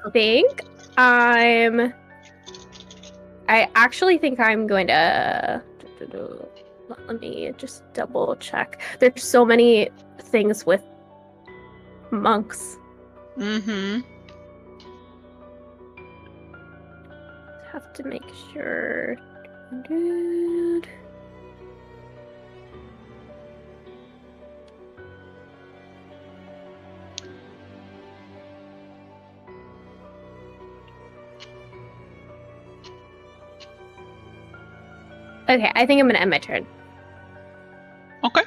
actually think I'm going to. Let me just double check. There's so many things with monks. Mm-hmm. Have to make sure. Dude. Okay, I think I'm gonna end my turn. Okay.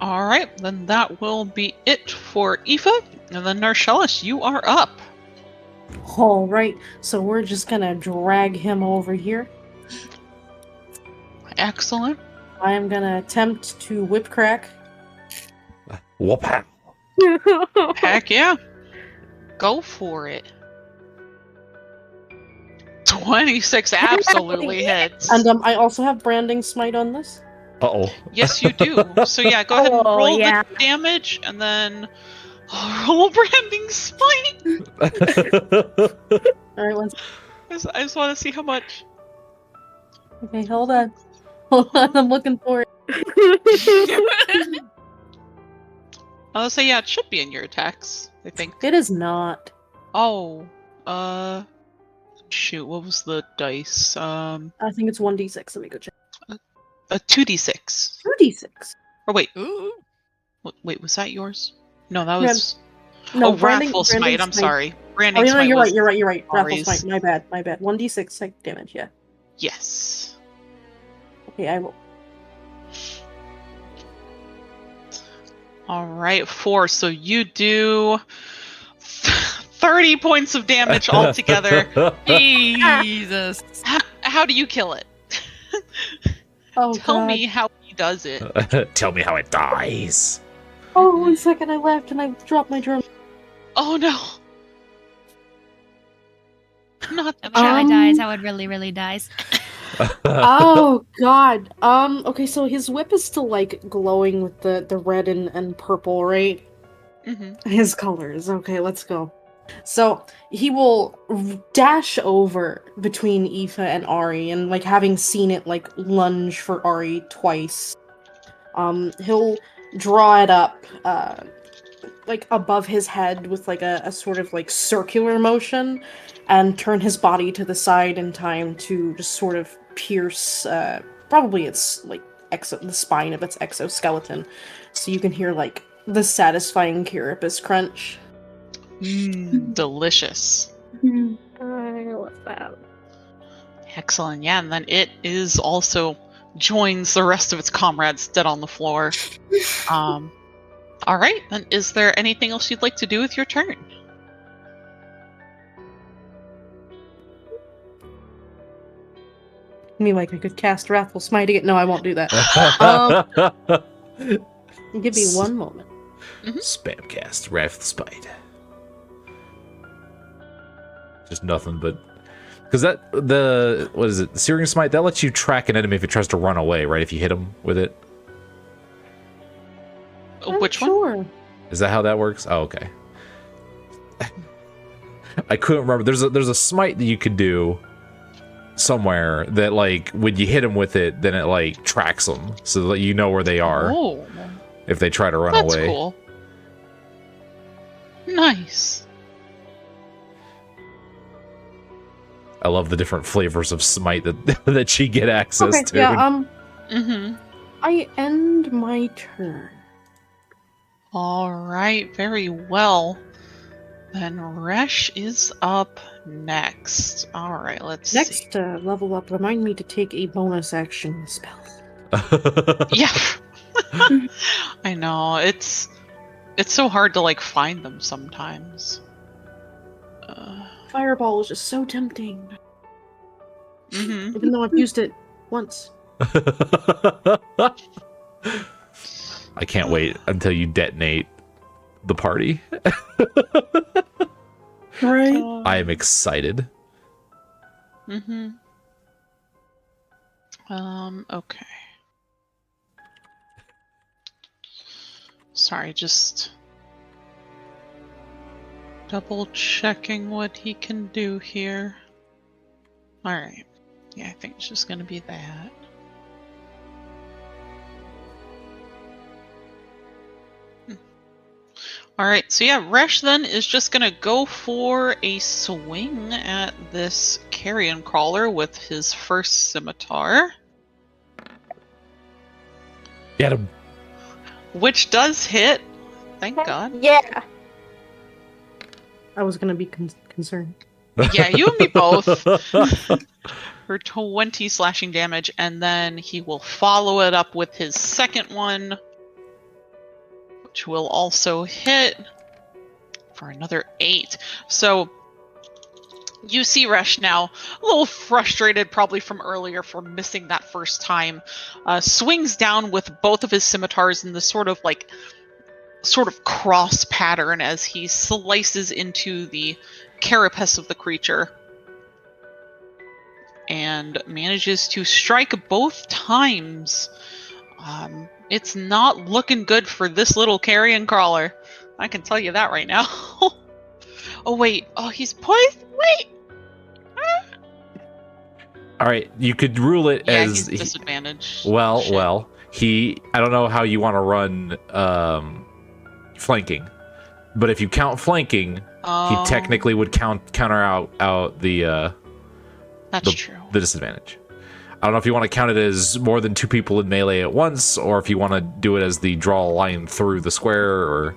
All right, then that will be it for Aoife, and then Narcellus, you are up. All right, so we're just gonna drag him over here. Excellent. I am gonna attempt to whip crack. Whoop-ha. Heck yeah. Go for it. 26 absolutely hits. And I also have branding smite on this. Uh-oh. Yes, you do. So yeah, go ahead and Oh, roll yeah. the damage, and then roll branding smite. All right, I just want to see how much. okay, hold on. Hold on, I'm looking for it. I'll say yeah, it should be in your attacks. I think. It is not. Oh, shoot, what was the dice? I think it's 1d6. Let me go check. A 2d6. 2d6. Or wait, Ooh. wait, was that yours? No, that was. No, Wrathful Smite. I'm sorry. Branding Oh, no, Smite you're was. right. You're right. Wrathful Ari's. smite. My bad. 1d6 psychic damage. Yeah. Yes. Okay, I will. All right, 4. So you do 30 points of damage altogether. Jesus. How do you kill it? Oh, Tell God. me how he does it. Tell me how it dies. Oh, 1 second. I left and I dropped my drum. Oh no. Not I wish how it dies, Um, how it really, really dies. Oh, God. Okay, so his whip is still, like, glowing with the red and purple, right? Mm-hmm. His colors. Okay, let's go. So he will dash over between Aoife and Ari, and like having seen it like lunge for Ari twice, he'll draw it up like above his head with like a sort of like circular motion, and turn his body to the side in time to just sort of pierce probably its like the spine of its exoskeleton, So you can hear like the satisfying carapace crunch. Delicious. I love that. Excellent. Yeah, and then it is also joins the rest of its comrades dead on the floor. All right. Then, is there anything else you'd like to do with your turn? I mean, like I could cast Wrathful Smite again. No, I won't do that. Give me one moment. Spamcast, Wrath Spite. Just nothing but because what is it? The Searing Smite that lets you track an enemy if it tries to run away, right? If you hit him with it. Which one? Sure. Is that how that works? Oh, okay. I couldn't remember. There's a smite that you could do somewhere that like when you hit them with it, then it like tracks them so that you know where they are if they try to run That's away. Cool. Nice. I love the different flavors of smite that she get access to. Yeah. Mm-hmm. I end my turn. All right. Very well. Then Resh is up next. All right. Let's see. Next level up, remind me to take a bonus action spell. Yeah. I know. It's so hard to like find them sometimes. Fireball is just so tempting. Mm-hmm. Even though I've used it once. I can't wait until you detonate the party. Right? I am excited. Mm-hmm. Okay. Sorry, just double checking what he can do here. Alright. Yeah, I think it's just gonna be that. Alright, so yeah, Resh then is just gonna go for a swing at this carrion crawler with his first scimitar. Get him. Which does hit. Thank God. Yeah. I was gonna be concerned. Yeah, you and me both. For 20 slashing damage, and then he will follow it up with his second one, which will also hit for another 8. So you see Resh now, a little frustrated probably from earlier for missing that first time, swings down with both of his scimitars in this sort of cross pattern as he slices into the carapace of the creature and manages to strike both times. It's not looking good for this little carrion crawler. I can tell you that right now. Oh wait, he's poisoned. Wait. All right, you could rule it as he's disadvantaged. Well, I don't know how you want to run flanking, but if you count flanking, he technically would counter out the That's true. The disadvantage. I don't know if you want to count it as more than 2 people in melee at once, or if you want to do it as the draw a line through the square, or...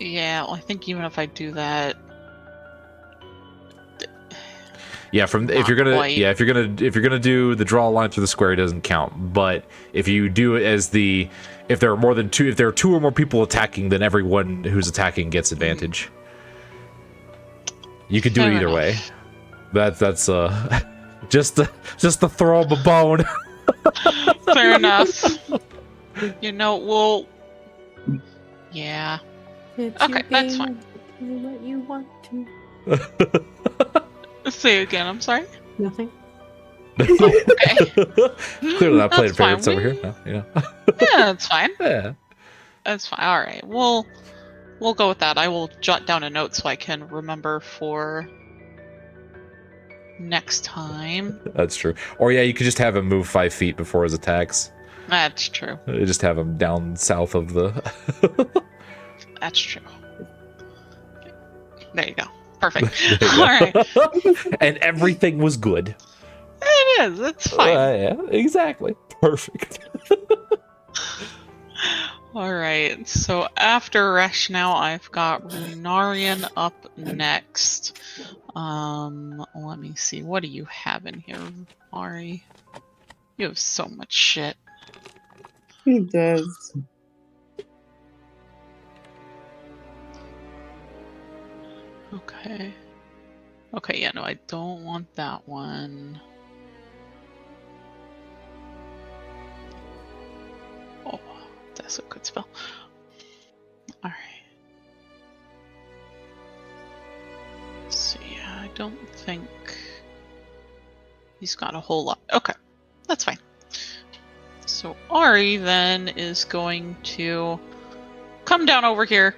Yeah, well, I think even if I do that... Yeah, if you're gonna do the draw a line through the square, it doesn't count. But if you do it as if there are more than 2, if there are 2 or more people attacking, then everyone who's attacking gets advantage. You could do it either way. That's just to throw him a bone. Fair enough. Yeah. It's Okay, your that's game, fine. do what you want to. Say again, I'm sorry? Nothing. Okay. Clearly not playing That's fine. favorites over here. No, Yeah, that's fine. Yeah. That's fine. Alright, we'll go with that. I will jot down a note so I can remember for next time. That's true. Or yeah, you could just have him move 5 feet before his attacks. That's true. Just have him down south of the... That's true. There you go. Perfect. There you go. Alright. And everything was good. It is. It's fine. Yeah, exactly. Perfect. Alright, so after Resh now, I've got Runarian up next. Let me see. What do you have in here, Ari? You have so much shit. He does. Okay. Okay, yeah, no, I don't want that one. Oh, that's a good spell. Alright. So yeah, I don't think he's got a whole lot. Okay, that's fine. So Ari then is going to come down over here,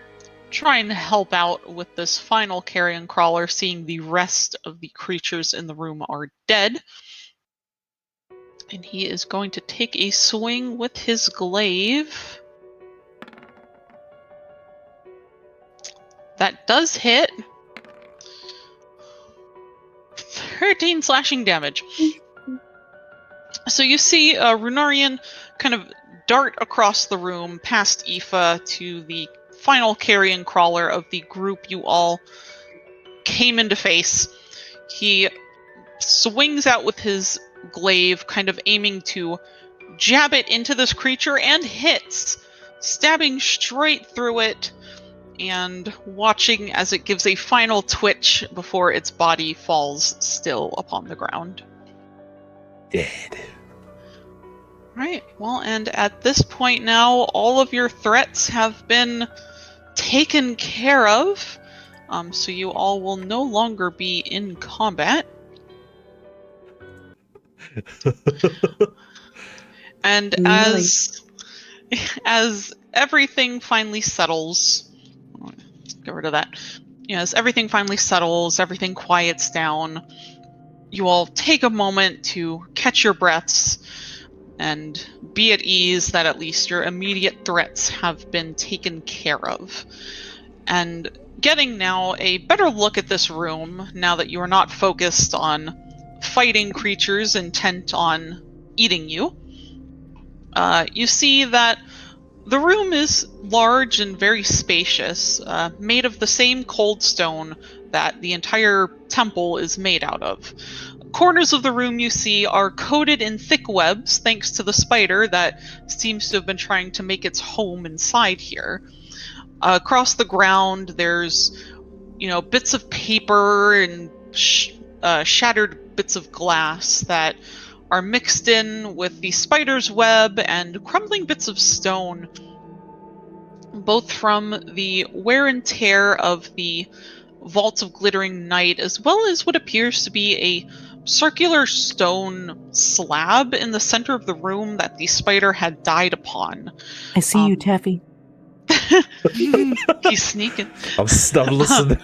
try and help out with this final carrion crawler, seeing the rest of the creatures in the room are dead. And he is going to take a swing with his glaive. That does hit. 13 slashing damage. So you see Runarian kind of dart across the room past Aoife to the final carrion crawler of the group you all came into face. He swings out with his glaive, kind of aiming to jab it into this creature, and hits, stabbing straight through it and watching as it gives a final twitch before its body falls still upon the ground. Dead. Right, well, and at this point now, all of your threats have been taken care of, so you all will no longer be in combat. And Nice. as everything finally settles, get rid of that. Yeah, as everything finally settles, everything quiets down, you all take a moment to catch your breaths and be at ease that at least your immediate threats have been taken care of. And getting now a better look at this room, now that you are not focused on fighting creatures intent on eating you, you see that the room is large and very spacious, made of the same cold stone that the entire temple is made out of. Corners of the room you see are coated in thick webs thanks to the spider that seems to have been trying to make its home inside here. Across the ground there's, bits of paper and shattered bits of glass that are mixed in with the spider's web and crumbling bits of stone, both from the wear and tear of the vaults of glittering night, as well as what appears to be a circular stone slab in the center of the room that the spider had died upon. I see you, Taffy. He's sneaking. I'm listening.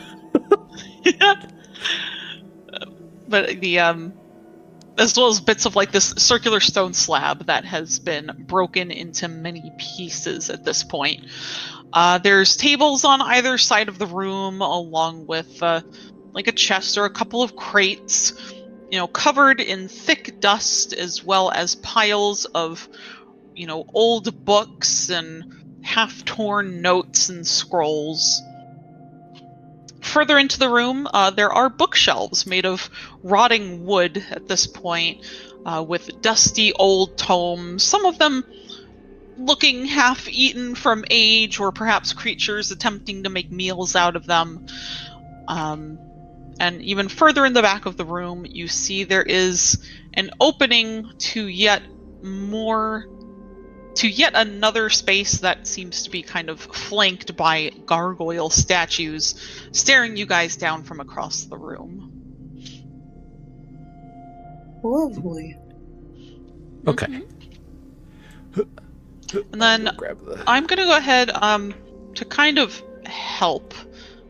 But the as well as bits of like this circular stone slab that has been broken into many pieces at this point. There's tables on either side of the room, along with like a chest or a couple of crates, covered in thick dust, as well as piles of, old books and half-torn notes and scrolls. Further into the room, there are bookshelves made of rotting wood at this point, with dusty old tomes, some of them looking half-eaten from age, or perhaps creatures attempting to make meals out of them. And even further in the back of the room, you see there is an opening to yet another space that seems to be kind of flanked by gargoyle statues staring you guys down from across the room. Lovely. Okay. And then Grab the... I'm going to go ahead to kind of help.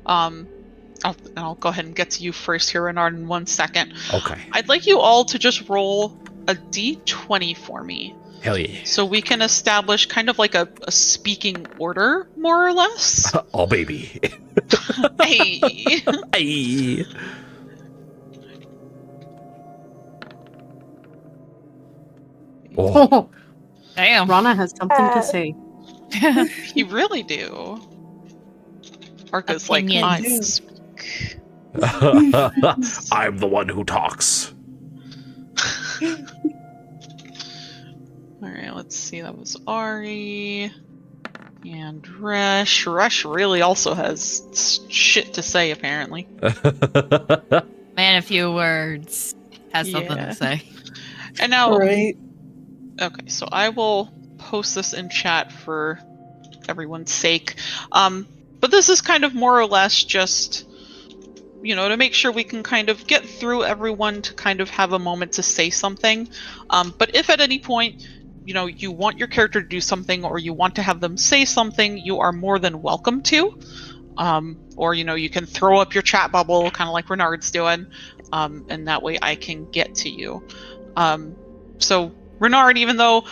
I'll go ahead and get to you first here, Renard, in 1 second. Okay. I'd like you all to just roll a d20 for me. Hell yeah. So we can establish kind of like a speaking order, more or less. Oh, baby. Hey. Hey. Oh. Oh, Damn. Rana has something to say. You really do. Arca's like, Opinions. I'm the one who talks. Alright, let's see. That was Ari. And Resh. Resh really also has shit to say, apparently. Man, a few words. Has something Yeah. to say. And now, Right. okay, so I will post this in chat for everyone's sake. But this is kind of more or less just, to make sure we can kind of get through everyone to kind of have a moment to say something. But if at any point, you want your character to do something or you want to have them say something, you are more than welcome to. Or, you can throw up your chat bubble, kind of like Renard's doing, and that way I can get to you. So, Renard, even though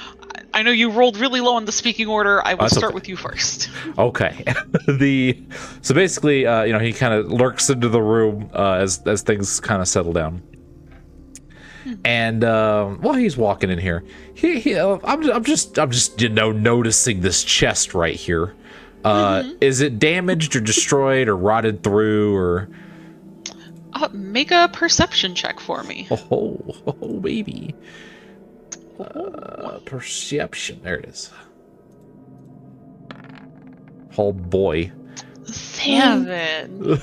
I know you rolled really low on the speaking order, I will That's start okay. with you first. Okay. So basically, he kind of lurks into the room as things kind of settle down. And while he's walking in here, I'm just noticing this chest right here. Is it damaged or destroyed or rotted through or? Make a perception check for me. Oh, baby. Perception. There it is. Oh boy. 7.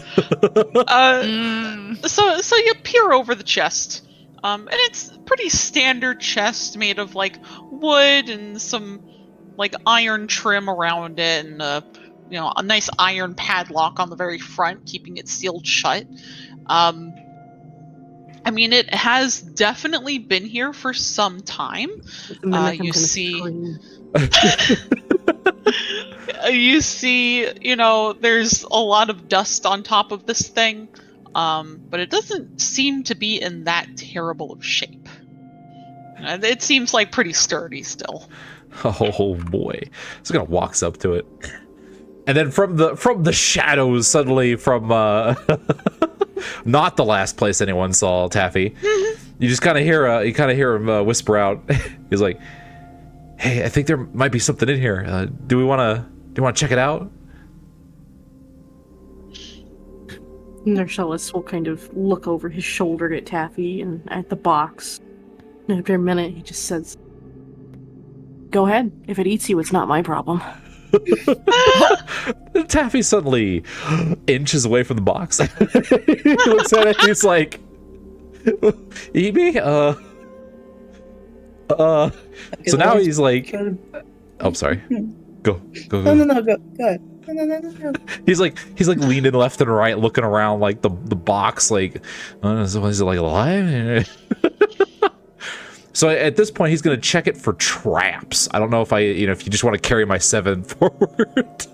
Mm. So you peer over the chest, and it's a pretty standard chest made of like wood and some like iron trim around it, and a nice iron padlock on the very front, keeping it sealed shut. I mean, it has definitely been here for some time. You see. You see, there's a lot of dust on top of this thing, but it doesn't seem to be in that terrible of shape. It seems like pretty sturdy still. Oh boy. So gonna walks up to it. And then from the shadows, suddenly from not the last place anyone saw Taffy, you just kind of hear him whisper out. He's like, "Hey, I think there might be something in here. Do you want to check it out?" Narcellus will kind of look over his shoulder at Taffy and at the box. And after a minute, he just says, "Go ahead. If it eats you, it's not my problem." Taffy suddenly inches away from the box. He looks at it. He's like, "Eat me?" So now he's like, "Oh, sorry. Go. No, go ahead. No. He's like leaning left and right, looking around like the box, like, is it like alive? So at this point, he's gonna check it for traps. I don't know if if you just want to carry my 7 forward.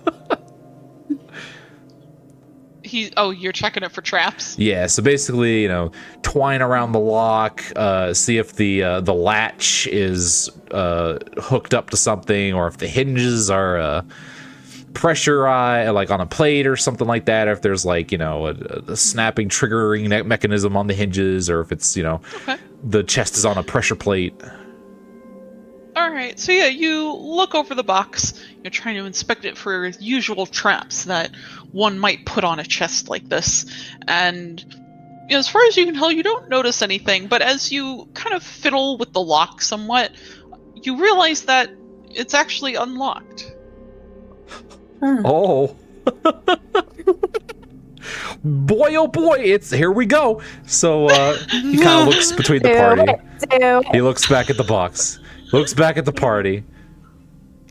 You're checking it for traps? Yeah. So basically, twine around the lock, see if the latch is hooked up to something, or if the hinges are pressurized, like on a plate or something like that. Or if there's like a snapping triggering mechanism on the hinges, or if it's Okay. the chest is on a pressure plate. Alright, so yeah, you look over the box, you're trying to inspect it for usual traps that one might put on a chest like this, and as far as you can tell, you don't notice anything, but as you kind of fiddle with the lock somewhat, you realize that it's actually unlocked. Oh. Boy, oh boy, here we go. So he kind of looks between the party. He looks back at the box, looks back at the party,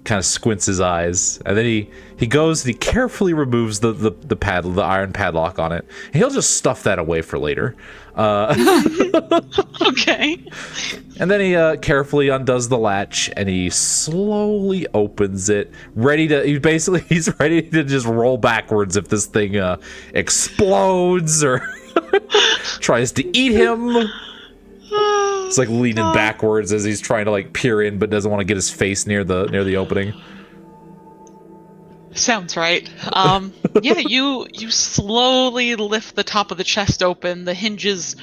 kind of squints his eyes, and then he goes and he carefully removes the iron padlock on it. And he'll just stuff that away for later. Okay. And then he carefully undoes the latch and he slowly opens it, he's ready to just roll backwards if this thing explodes or tries to eat him. It's like leaning backwards as he's trying to like peer in, but doesn't want to get his face near the opening. Sounds right. Yeah, you slowly lift the top of the chest open, the hinges,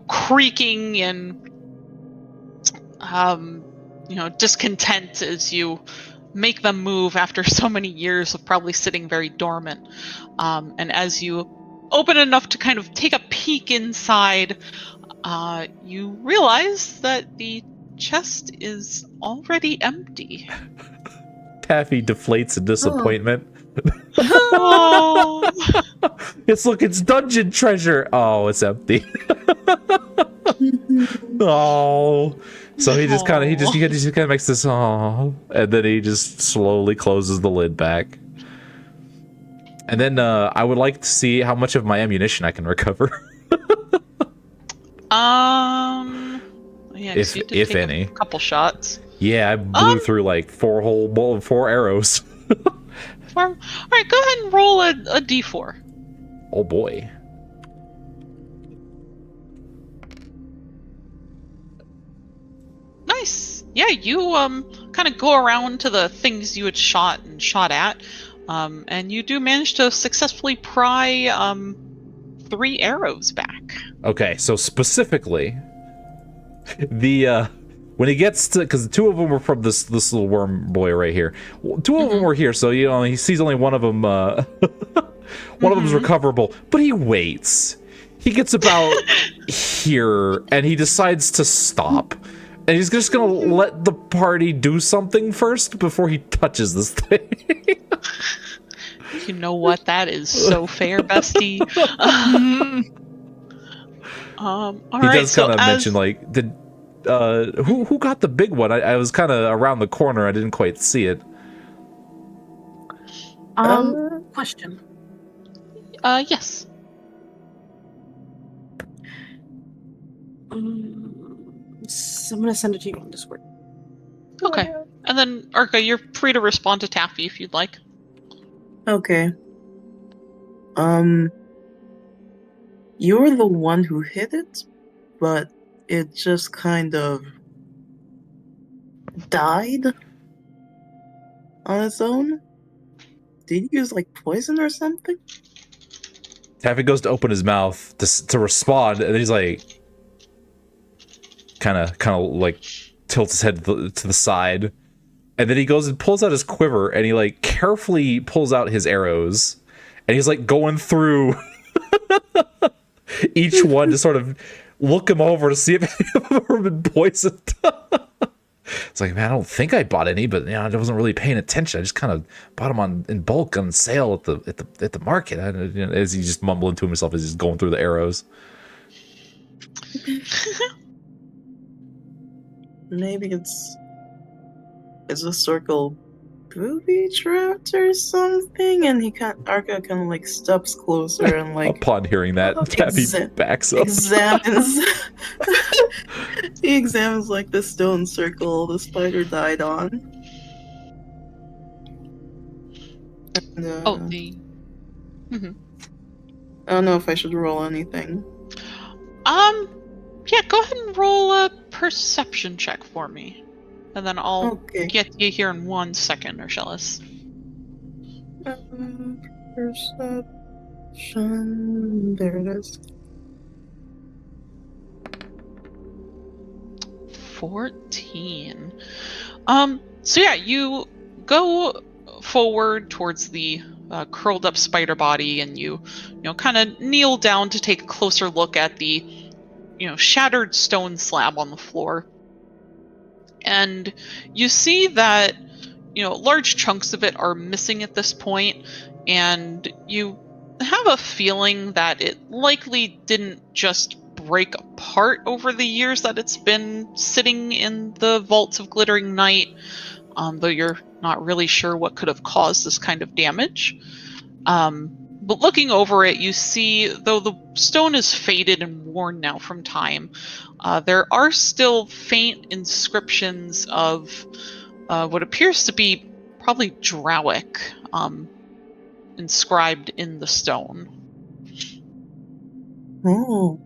creaking and discontent as you make them move after so many years of probably sitting very dormant. And as you open enough to kind of take a peek inside, you realize that the chest is already empty. Taffy deflates in disappointment. Oh. It's dungeon treasure. Oh, it's empty. Oh, so he just kind of makes this oh, and then he just slowly closes the lid back. And then I would like to see how much of my ammunition I can recover. Yeah, if you did take any, a couple shots. Yeah, I blew through like 4 arrows. All right, go ahead and roll a d4. Oh boy. Nice. Yeah, you kind of go around to the things you had shot at, and you do manage to successfully pry 3 arrows back. Okay, so specifically, the when he gets to, because 2 of them were from this little worm boy right here. 2 of them were here, so he sees only one of them. One of them's recoverable, but he waits. He gets about here, and he decides to stop. And he's just gonna let the party do something first before he touches this thing. You know what? That is so fair, bestie. All he right, does kind of mention like, did who got the big one? I was kind of around the corner. I didn't quite see it. Question. Yes. So I'm gonna send it to you on Discord. Okay. And then, Arca, you're free to respond to Taffy if you'd like. Okay. You're the one who hit it, but it just kind of died on its own? Did you use like poison or something? Taffy goes to open his mouth to respond, and then he's like, kind of like tilts his head to the side, and then he goes and pulls out his quiver, and he like carefully pulls out his arrows, and he's like going through each one to sort of look him over to see if any of them have been poisoned. It's like, man, I don't think I bought any, but I wasn't really paying attention. I just kind of bought them in bulk on sale at the market. As he's just mumbling to himself as he's going through the arrows. Maybe it's a circle booby trapped or something, and Arca kind of like steps closer and like upon hearing that, Taffy backs up. He examines like the stone circle the spider died on. And, I don't know if I should roll anything. Yeah, go ahead and roll a perception check for me. And then I'll get you here in 1 second, Urshilus. Perception. There it is. 14. So yeah, you go forward towards the curled up spider body, and you kind of kneel down to take a closer look at the shattered stone slab on the floor. And you see that large chunks of it are missing at this point, and you have a feeling that it likely didn't just break apart over the years that it's been sitting in the vaults of Glittering Night, though you're not really sure what could have caused this kind of damage. But looking over it, you see, though the stone is faded and worn now from time, there are still faint inscriptions of what appears to be probably Drowic inscribed in the stone. Oh,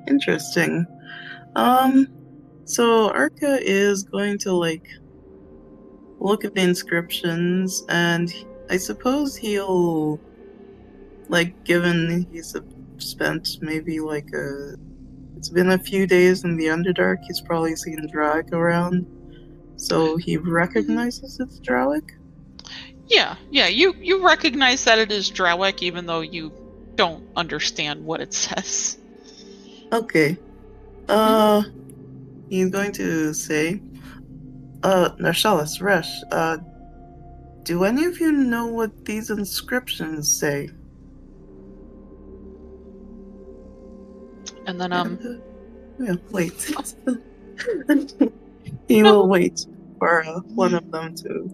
interesting. So Arca is going to look at the inscriptions, and I suppose he'll given he's spent maybe it's been a few days in the Underdark, he's probably seen Drowic around. So he recognizes it's Drowick? Yeah, you recognize that it is Drowick, even though you don't understand what it says. Okay. He's going to say, Narsalis, Resh, do any of you know what these inscriptions say? And then, Yeah, wait. He will wait for one of them to.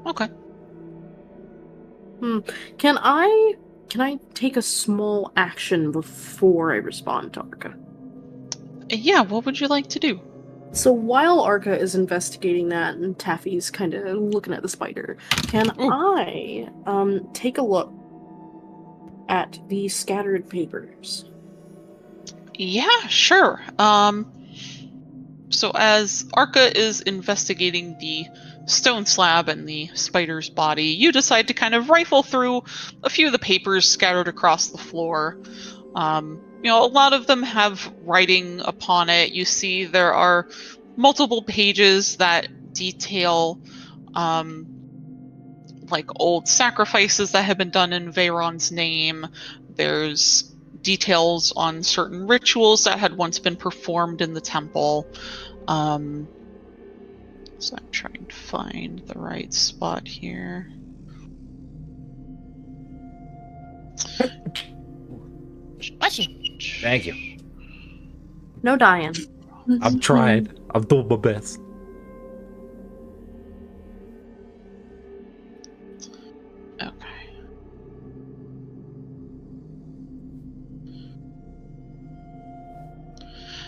okay. Can I take a small action before I respond to Arca? Yeah, what would you like to do? So while Arca is investigating that and Taffy's kind of looking at the spider, can I take a look at the scattered papers? Yeah, sure. So as Arca is investigating the stone slab and the spider's body, you decide to kind of rifle through a few of the papers scattered across the floor. A lot of them have writing upon it. You see there are multiple pages that detail like old sacrifices that have been done in Veyron's name. There's details on certain rituals that had once been performed in the temple. So I'm trying to find the right spot here. Bless you. Thank you. No dying. I'm trying. I'm doing my best. Okay.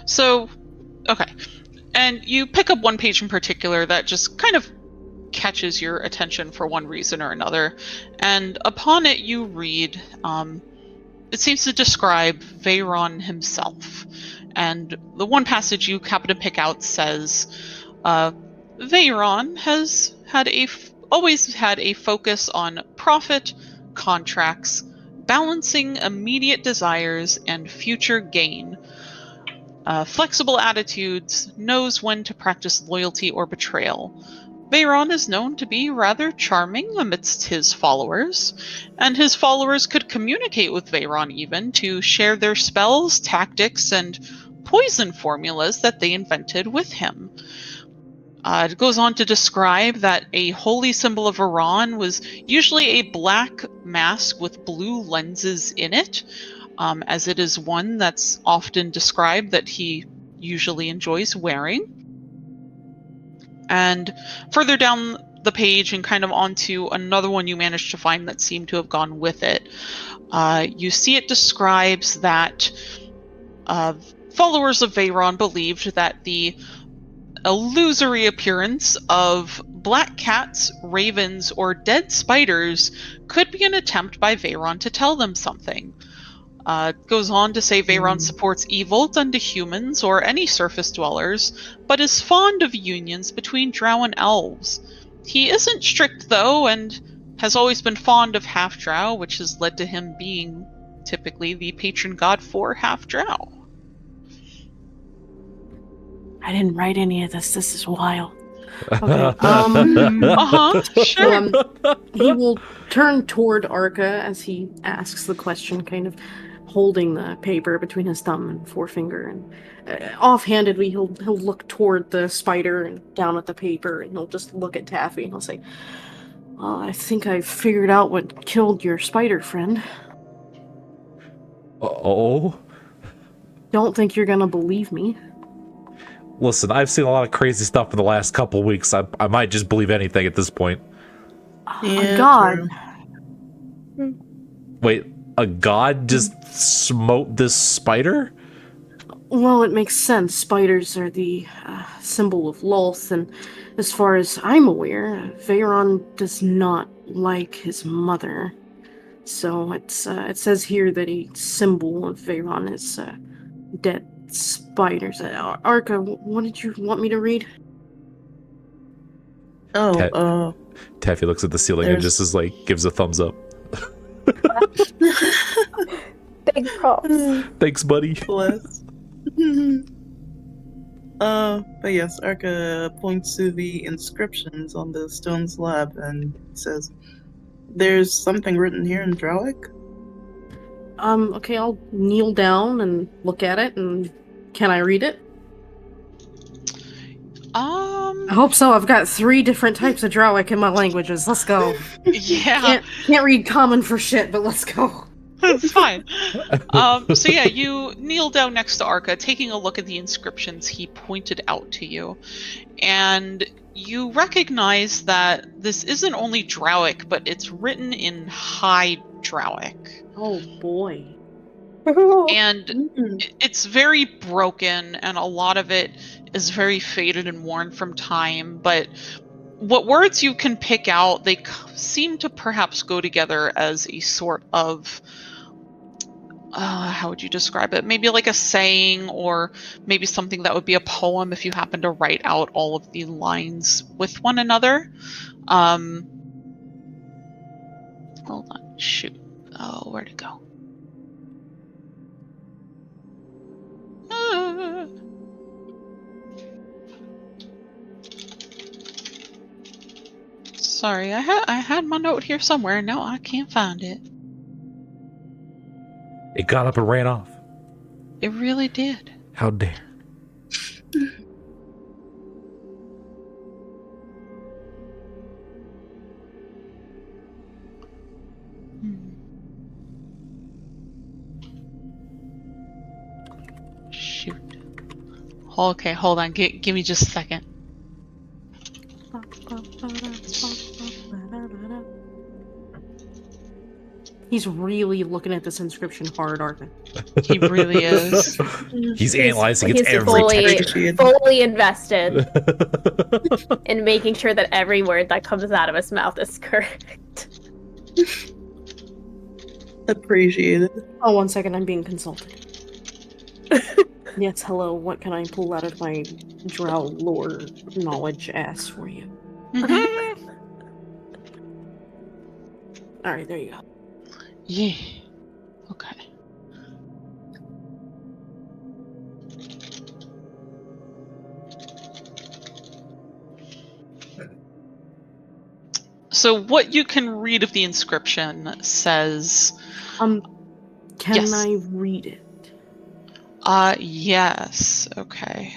So, okay. And you pick up one page in particular that just kind of catches your attention for one reason or another. And upon it, you read, it seems to describe Veyron himself. And the one passage you happen to pick out says, Veyron has always had a focus on profit, contracts, balancing immediate desires and future gain. Flexible attitudes, knows when to practice loyalty or betrayal. Veyron is known to be rather charming amidst his followers, and his followers could communicate with Veyron even to share their spells, tactics, and poison formulas that they invented with him. It goes on to describe that a holy symbol of Iran was usually a black mask with blue lenses in it, as it is one that's often described that he usually enjoys wearing. And further down the page and kind of onto another one you managed to find that seemed to have gone with it, you see it describes that followers of Veyron believed that the illusory appearance of black cats, ravens, or dead spiders could be an attempt by Veyron to tell them something. It goes on to say Veyron supports evil done to humans or any surface dwellers, but is fond of unions between drow and elves. He isn't strict, though, and has always been fond of half-drow, which has led to him being typically the patron god for half-drow. I didn't write any of this. This is wild. Okay. Sure. He will turn toward Arca as he asks the question, kind of holding the paper between his thumb and forefinger, and offhandedly he'll look toward the spider and down at the paper, and he'll just look at Taffy and he'll say, "Well, I think I've figured out what killed your spider friend. Oh. Don't think you're gonna believe me." Listen, I've seen a lot of crazy stuff in the last couple of weeks. I might just believe anything at this point. A god. True. Wait, a god just smote this spider? Well, it makes sense. Spiders are the symbol of Lolth, and as far as I'm aware, Veyron does not like his mother. So it says here that a symbol of Veyron is dead spiders. Arca, what did you want me to read? Taffy looks at the ceiling and just is like, gives a thumbs up. Big props. Thanks, buddy. Bless. But yes, Arca points to the inscriptions on the stone slab and says, "There's something written here in Drowic." Okay, I'll kneel down and look at it, and can I read it? I hope so. I've got 3 different types of Drowic in my languages. Let's go. Yeah, Can't read common for shit, but let's go. that's fine. So yeah, you kneel down next to Arca, taking a look at the inscriptions he pointed out to you, and you recognize that this isn't only Drowic, but it's written in High Drowic. Oh boy. And Mm. it's very broken, and a lot of it is very faded and worn from time, but what words you can pick out, they seem to perhaps go together as a sort of how would you describe it? Maybe like a saying, or maybe something that would be a poem if you happen to write out all of the lines with one another. Hold on, shoot. Oh, where'd it go? Ah. Sorry, I had my note here somewhere. No, I can't find it. It got up and ran off. It really did. How dare. Shoot. Okay, hold on. Give me just a second. He's really looking at this inscription hard, Arca. He really is. He's analyzing its he's every fully, texture. fully invested in making sure that every word that comes out of his mouth is correct. Appreciated. Oh, 1 second, I'm being consulted. Yes, hello, what can I pull out of my drow lore knowledge ass for you? Alright, there you go. Yeah. Okay. So what you can read of the inscription says... Can Yes. I read it? Yes. Okay.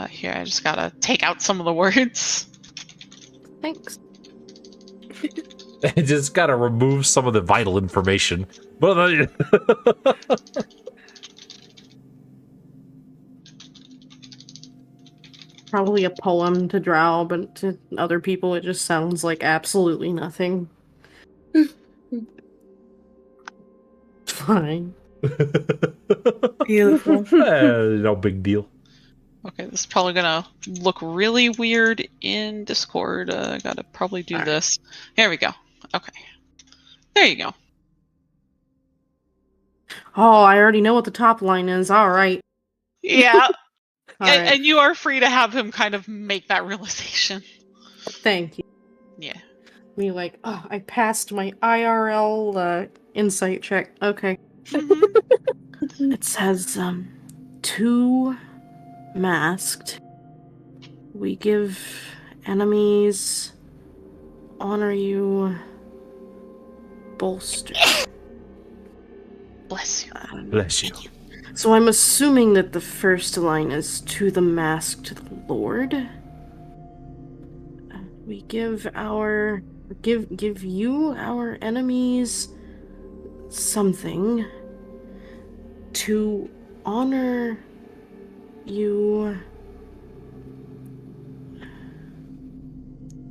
Here, I just gotta take out some of the words. Thanks. I just gotta remove some of the vital information. But Probably a poem to drow, but to other people it just sounds like absolutely nothing. Fine. Beautiful. No big deal. Okay, this is probably gonna look really weird in Discord. I gotta probably do All right. this. Here we go. Okay. There you go. Oh, I already know what the top line is. Alright. Yeah. Alright. And you are free to have him kind of make that realization. Thank you. Yeah. Me like, oh, I passed my IRL insight check. Okay. It says, 2 masked. We give enemies honor you bolster. Bless you. Bless you. So I'm assuming that the first line is to the masked lord. We give you our enemies something to honor you.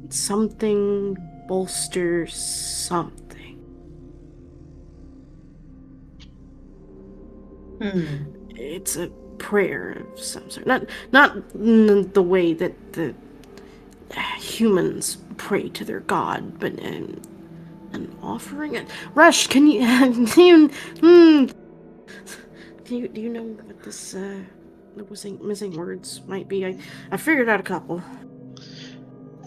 Something bolster something. It's a prayer of some sort. Not the way that the humans pray to their god, but an offering. Rush, can you do you know what this the missing words might be? I figured out a couple.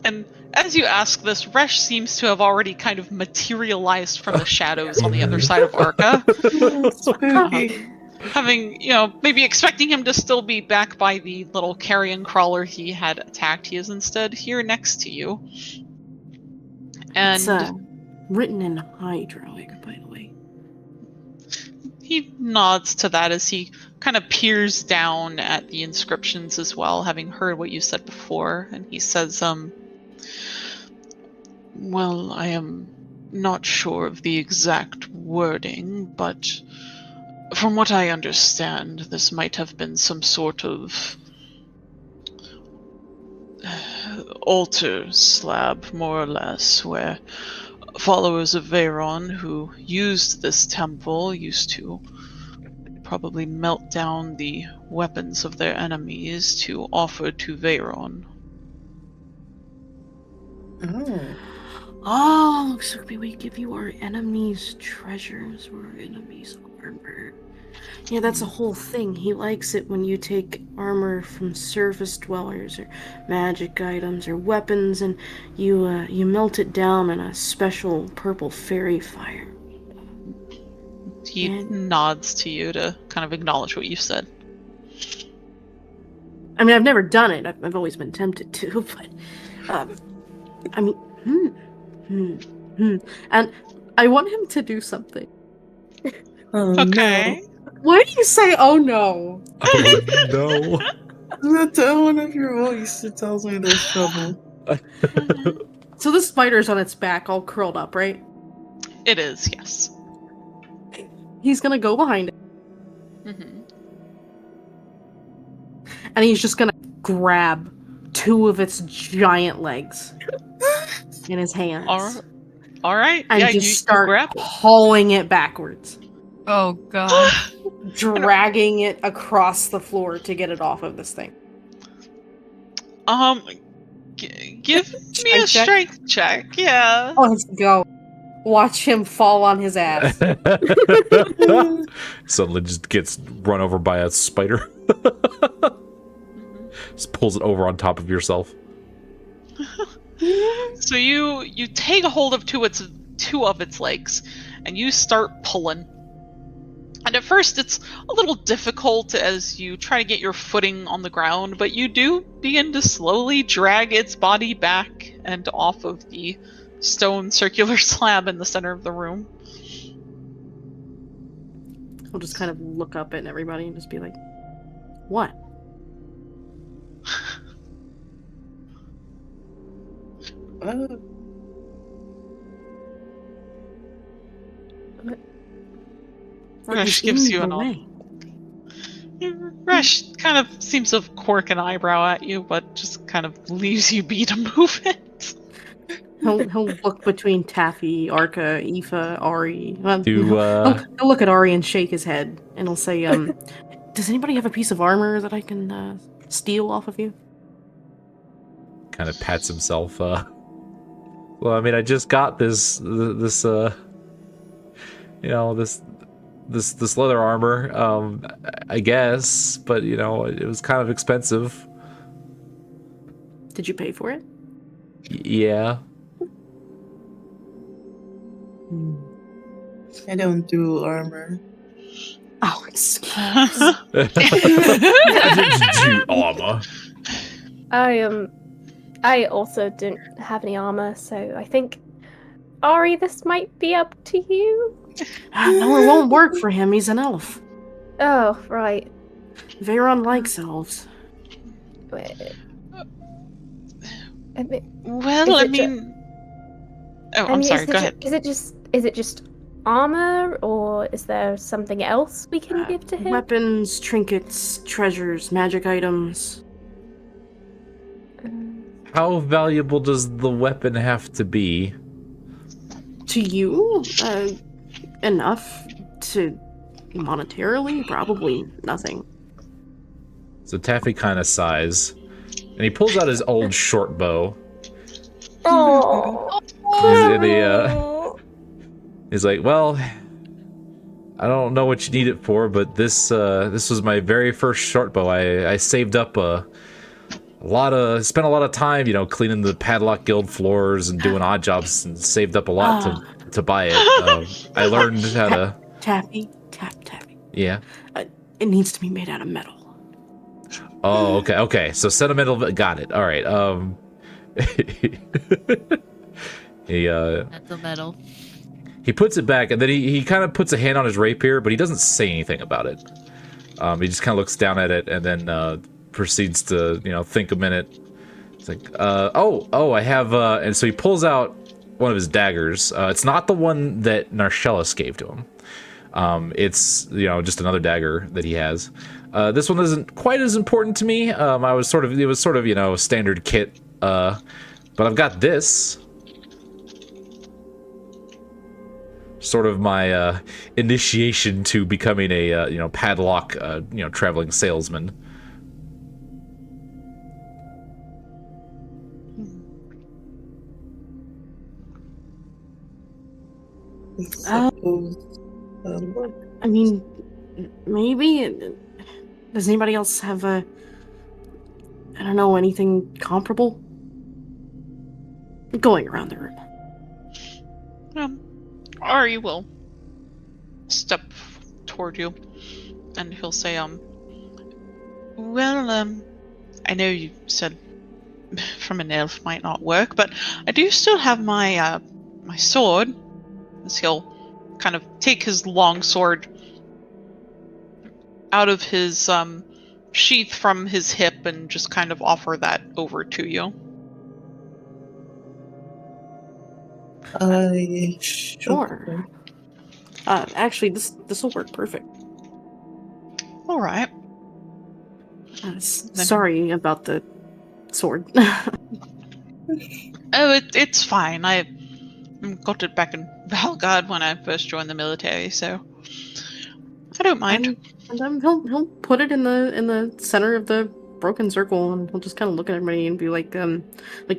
And as you ask this, Resh seems to have already kind of materialized from the shadows on the other side of Arca. Spooky. Having, maybe expecting him to still be back by the little carrion crawler he had attacked, he is instead here next to you. And It's written in Hydraulic, by the way. he nods to that as he kind of peers down at the inscriptions as well, having heard what you said before, and he says, well, I am not sure of the exact wording, but from what I understand, this might have been some sort of altar slab, more or less, where followers of Veyron who used this temple used to probably melt down the weapons of their enemies to offer to Veyron. Oh. Oh, so we give you our enemies' treasures or our enemies' armor. Yeah, that's a whole thing. He likes it when you take armor from surface dwellers or magic items or weapons and you melt it down in a special purple fairy fire. He And- nods to you to kind of acknowledge what you said. I mean, I've never done it. I've always been tempted to, but I mean, and I want him to do something. Oh Okay. Why do you say, "Oh no"? Oh no. no. The tone of your voice, it tells me there's trouble. So the spider's on its back, all curled up, right? It is, yes. He's gonna go behind it, Mm-hmm. and he's just gonna grab two of its giant legs in his hands, All right. and yeah, just you start grab it. hauling it backwards, Oh god. dragging it across the floor to get it off of this thing. Give me a Strength check? strength check. Yeah. Let's go. Watch him fall on his ass. Suddenly just gets run over by a spider. Just pulls it over on top of yourself. So you take a hold of two of its legs, and you start pulling. And at first, it's a little difficult as you try to get your footing on the ground, but you do begin to slowly drag its body back and off of the stone circular slab in the center of the room. He'll just kind of look up at everybody and just be like, "What?" Resh gives you an Resh kind of seems to quirk an eyebrow at you, but just kind of leaves you be to move it. He'll look between Taffy, Arca, Aoife, Ari. Do, He'll look at Ari and shake his head, and he'll say, "Does anybody have a piece of armor that I can steal off of you?" Kind of pats himself. Well, I mean, I just got this leather armor. I guess, but it was kind of expensive. Did you pay for it? Yeah. I don't do armor. Oh, excuse. I didn't do armor. I also didn't have any armor, so I think Ari, this might be up to you. No, it won't work for him. He's an elf. Oh, right. Veyron likes elves. Wait. Well, I mean... Oh, I'm sorry, go ahead. Is it just armor, or is there something else we can give to him? Weapons, trinkets, treasures, magic items. How valuable does the weapon have to be? To you, enough to monetarily, probably nothing. So Taffy kind of sighs, and he pulls out his old short bow. Oh. He's like, well, I don't know what you need it for, but this was my very first short bow. I saved up a spent a lot of time, cleaning the Padlock Guild floors and doing odd jobs, and saved up a lot to buy it. I learned how to. Tappy. Yeah. It needs to be made out of metal. Oh, okay. So sentimental. Got it. All right. Metal. He puts it back, and then he kind of puts a hand on his rapier, but he doesn't say anything about it. He just kind of looks down at it, and then proceeds to think a minute. It's like, I have, and so he pulls out one of his daggers. It's not the one that Narcellus gave to him. It's just another dagger that he has. This one isn't quite as important to me. It was sort of standard kit. But I've got this. Sort of my initiation to becoming a padlock traveling salesman. I mean, maybe. Does anybody else have anything comparable? Going around the room. Ari will step toward you, and he'll say, well, I know you said from an elf might not work, but I do still have my sword. As he'll kind of take his long sword out of his sheath from his hip and just kind of offer that over to you. Sure. Actually, this will work perfect. All right. Sorry about the sword. It's fine. I got it back in Valgard when I first joined the military, so I don't mind. And he'll put it in the center of the broken circle, and he'll just kind of look at everybody and be like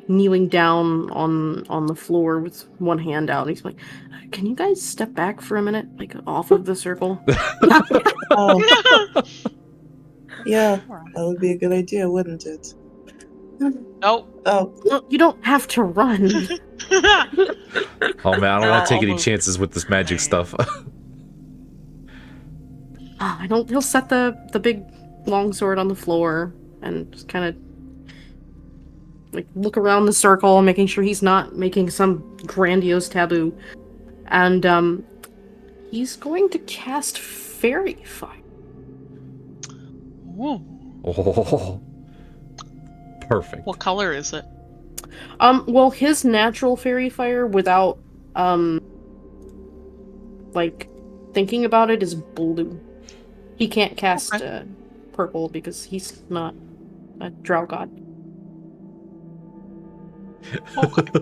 kneeling down on the floor with one hand out. And he's like, "Can you guys step back for a minute, like off of the circle?" Yeah, that would be a good idea, wouldn't it? Nope. Oh. Well, you don't have to run. Oh man, I don't want to take any chances with this magic stuff. He'll set the big long sword on the floor and just kind of like look around the circle, making sure he's not making some grandiose taboo. And he's going to cast Fairy Fire. Ooh. Oh, perfect. What color is it? Well, his natural Fairy Fire without thinking about it is blue. He can't cast purple because he's not a drow god. Okay.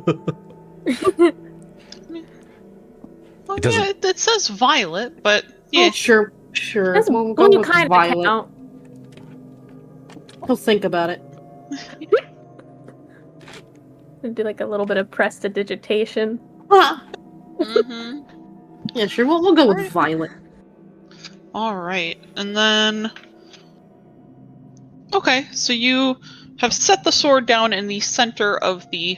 Well, it says violet, but yeah. Oh, sure. That's We'll blue go with kind violet. of count. He'll think about it. Do like a little bit of prestidigitation. Mm-hmm. Yeah, sure. We'll go with violet. All right, and then okay, so you have set the sword down in the center of the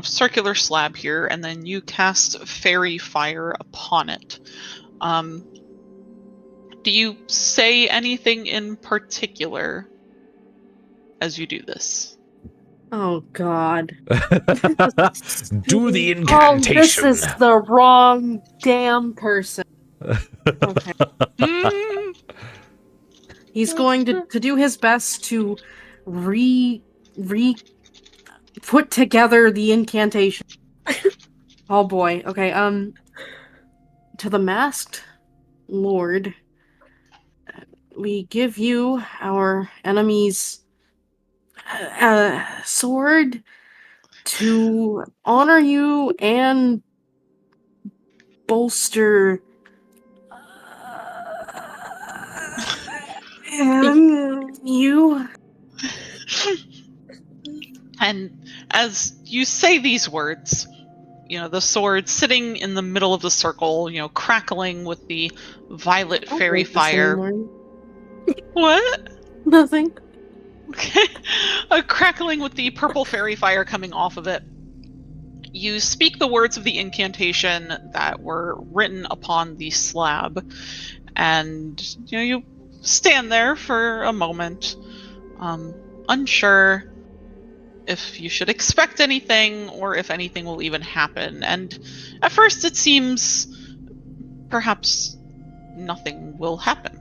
circular slab here, and then you cast Fairy Fire upon it. Do you say anything in particular as you do this? Oh God. Do the incantation. Oh, this is the wrong damn person. Okay. He's going to do his best to put together the incantation. Oh boy. Okay. To the masked lord, we give you our enemy's sword to honor you and bolster you. And as you say these words, the sword sitting in the middle of the circle, crackling with the violet fairy fire. What? Nothing. Okay. crackling with the purple fairy fire coming off of it. You speak the words of the incantation that were written upon the slab, and you stand there for a moment, unsure if you should expect anything or if anything will even happen. And at first it seems perhaps nothing will happen.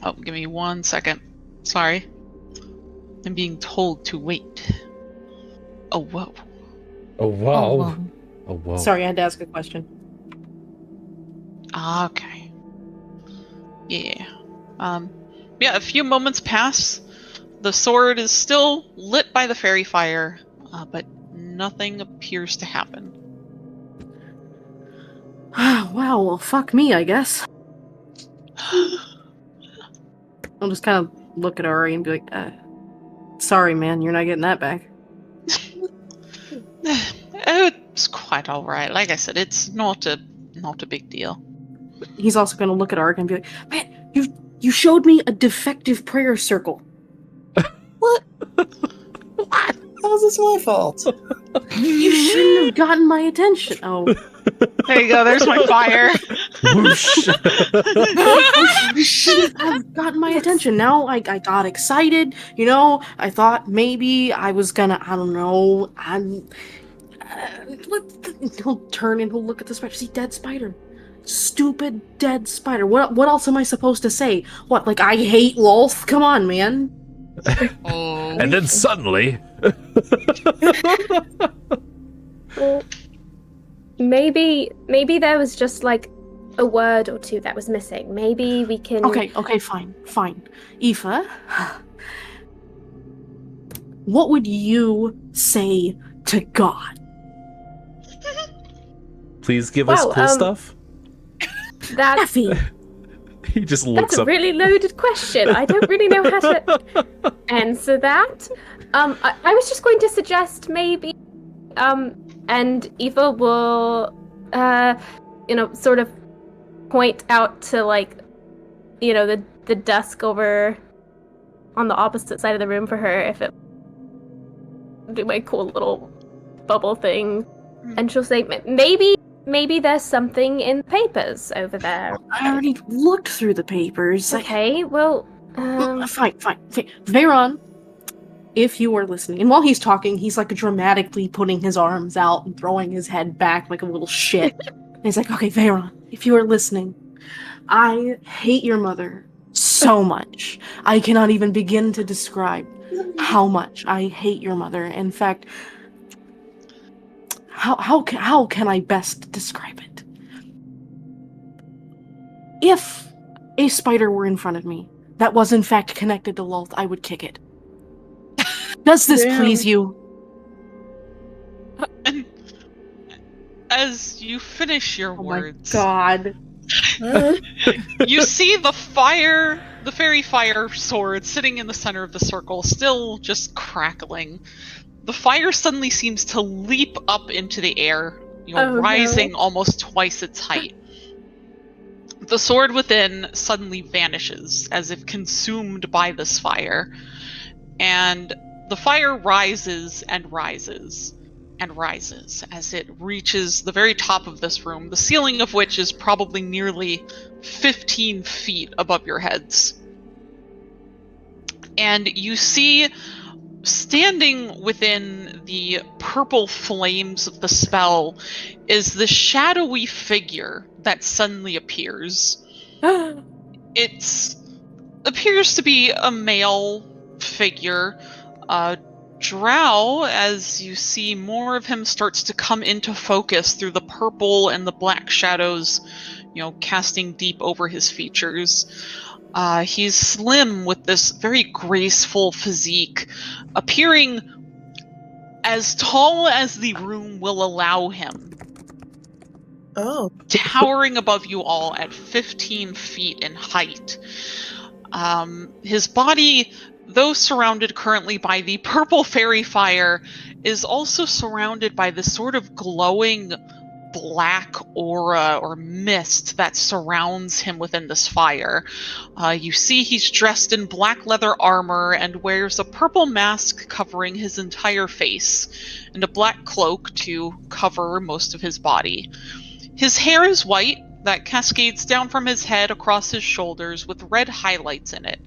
Oh, give me 1 second. Sorry. I'm being told to wait. Oh, whoa. Oh, whoa. Oh, whoa. Oh, whoa. Sorry, I had to ask a question. Okay. Yeah. Yeah, a few moments pass. The sword is still lit by the fairy fire, but nothing appears to happen. Wow, well, fuck me, I guess. I'll just kind of look at Ari and be like, sorry, man, you're not getting that back. It's quite alright. Like I said, it's not a big deal. He's also gonna look at Ark and be like, man, you showed me a defective prayer circle. What? How's this my fault? You shouldn't have gotten my attention. Oh. There you go, there's my fire. Whoosh. You shouldn't have gotten my attention. Now I got excited, I thought maybe I was gonna, I don't know, he'll turn and he'll look at the spider. See, dead spider. Stupid dead spider. What else am I supposed to say? What, like I hate Lolth? Come on, man. Oh. And then suddenly... Well, maybe there was just like a word or two that was missing. Maybe we can. Okay, fine. Aoife, what would you say to God? Please give us Wow, cool stuff. That's Effie. He just looks a up. really loaded question. I don't really know how to answer that. I was just going to suggest maybe, and Eva will, sort of point out to the desk over on the opposite side of the room for her. If it do my cool little bubble thing, and she'll say maybe there's something in the papers over there. I already looked through the papers. Okay, well, Fine. Veyron, if you are listening, and while he's talking, he's like dramatically putting his arms out and throwing his head back like a little shit. And he's like, okay, Veyron, if you are listening, I hate your mother so much. I cannot even begin to describe how much I hate your mother. In fact, how can I best describe it? If a spider were in front of me that was in fact connected to Lolth, I would kick it. Does this Damn. please you? And as you finish your Oh words, my god. you see the fairy fire sword sitting in the center of the circle, still just crackling. The fire suddenly seems to leap up into the air, rising almost twice its height. The sword within suddenly vanishes, as if consumed by this fire. And the fire rises and rises and rises as it reaches the very top of this room, the ceiling of which is probably nearly 15 feet above your heads. And you see, standing within the purple flames of the spell, is the shadowy figure that suddenly appears. It appears to be a male figure. Drow, as you see more of him starts to come into focus through the purple and the black shadows, casting deep over his features. He's slim with this very graceful physique, appearing as tall as the room will allow him. Oh. Towering above you all at 15 feet in height. His body, though surrounded currently by the purple fairy fire, is also surrounded by this sort of glowing black aura or mist that surrounds him within this fire. You see he's dressed in black leather armor and wears a purple mask covering his entire face, and a black cloak to cover most of his body. His hair is white, that cascades down from his head across his shoulders with red highlights in it.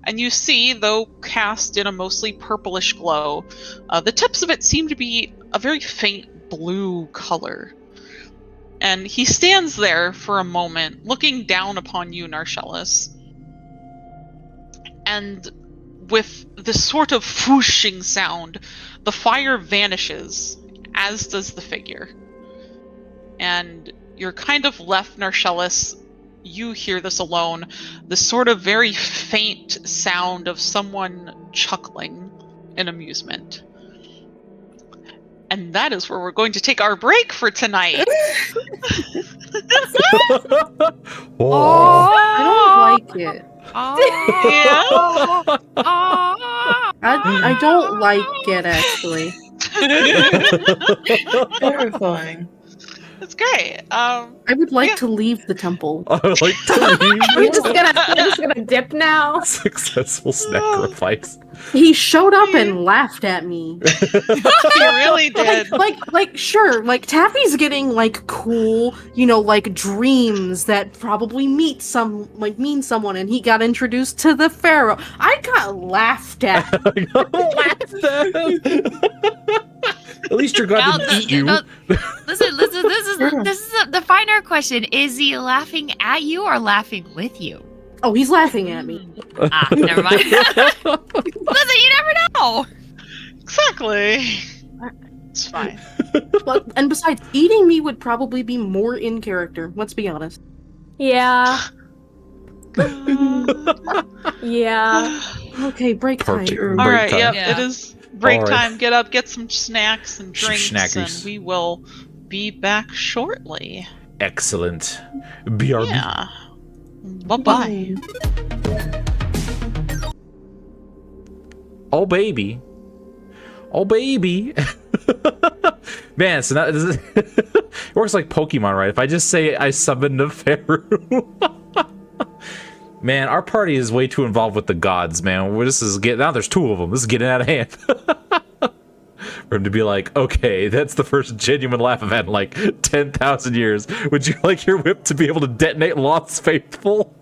And you see, though cast in a mostly purplish glow, the tips of it seem to be a very faint blue color. And he stands there for a moment, looking down upon you, Narcellus. And with this sort of whooshing sound, the fire vanishes, as does the figure. And you're kind of left, Narcellus. You hear this alone, this sort of very faint sound of someone chuckling in amusement. And that is where we're going to take our break for tonight. Oh. I don't like it. Oh. I don't like it, actually. Terrifying. It's great. I would like Yeah. to leave the temple. I would like to leave. We're just gonna dip now. Successful sacrifice. He showed up and laughed at me. He really did. Sure, like Taffy's getting like cool, like dreams that probably mean someone, and he got introduced to the pharaoh. I got laughed at. At least your god didn't eat you. Listen. This is the finer question: is he laughing at you or laughing with you? Oh, he's laughing at me. Never mind. Listen, you never know. Exactly. It's fine. And besides, eating me would probably be more in character. Let's be honest. Yeah. Yeah. Okay, break time. Perfect. All Break right, time. yep, Yeah. it is break All right. time. Get up, get some snacks and drinks, Schnackers. and we will be back shortly. Excellent. BRB. Yeah. Bye-bye. Oh baby. Oh baby. Man, so now it works like Pokemon, right? If I just say I summoned a Pharaoh. Man, our party is way too involved with the gods, man. Now there's two of them. This is getting out of hand. For him to be like, okay, that's the first genuine laugh I've had in like 10,000 years. Would you like your whip to be able to detonate Lost Faithful?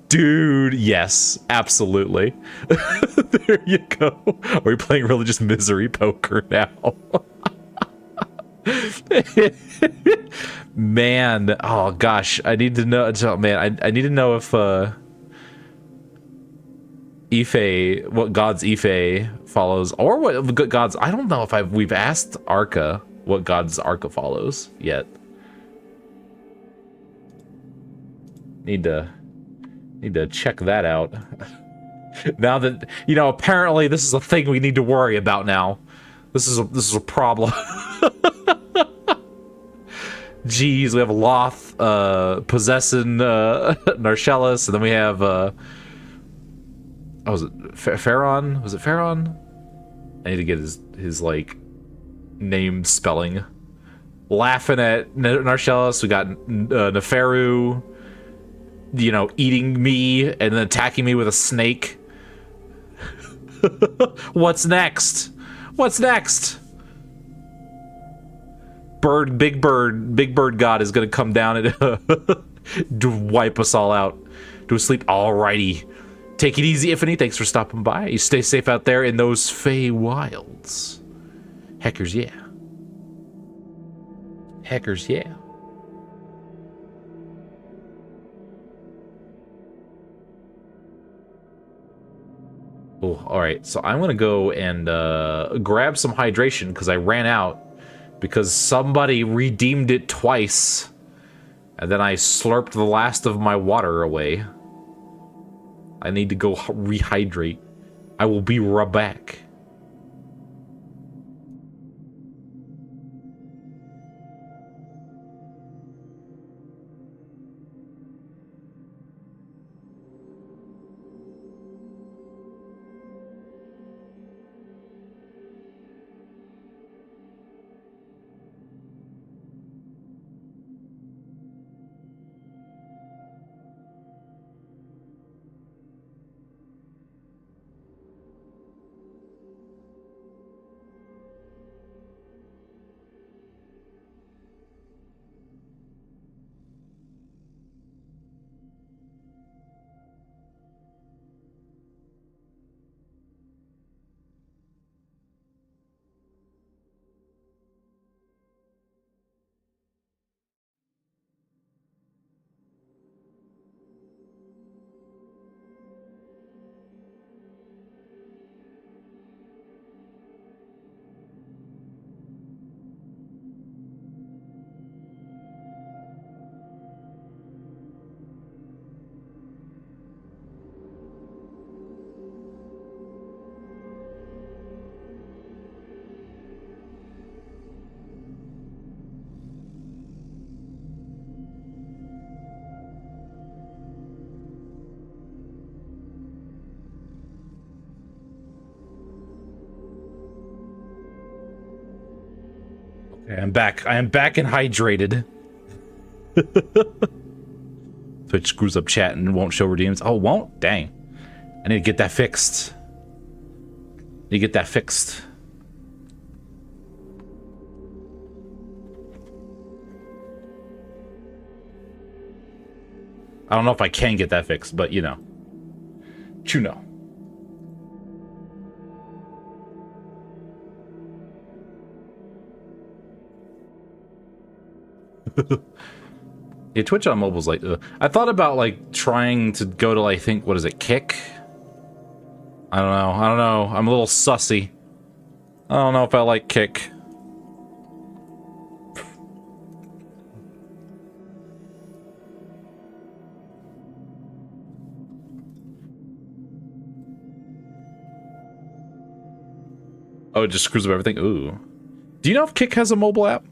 Dude, yes, absolutely. There you go. Are we playing religious misery poker now? Man, oh gosh, I need to know. Oh, man, I need to know if Ife, what gods Ife follows, or what gods. I don't know if we've asked Arca what gods Arca follows yet. Need to check that out. Now that apparently this is a thing we need to worry about now. This is a problem. Jeez, we have Loth possessing Narcellus, and then we have was it Pharaon? Was it Pharaon? I need to get his like name spelling. Laughing at Narcellus. We got Neferu, eating me and then attacking me with a snake. What's next? What's next? Big bird god is gonna come down and to wipe us all out. To sleep. Alrighty. Take it easy, Ifany. Thanks for stopping by. You stay safe out there in those Fey wilds. Heckers, yeah. Heckers, yeah. Oh, alright. So I'm gonna go and grab some hydration because I ran out. Because somebody redeemed it twice. And then I slurped the last of my water away. I need to go rehydrate. I will be right back. Okay, I'm back. I am back and hydrated. Twitch screws up chat and won't show redeems. Oh, won't? Dang. I need to get that fixed. Need to get that fixed. I don't know if I can get that fixed, but you know. You know. Yeah, Twitch on mobile's like, I thought about like trying to go to, I think, what is it, Kick? I don't know. I'm a little sussy. I don't know if I like Kick. Oh, it just screws up everything? Ooh. Do you know if Kick has a mobile app?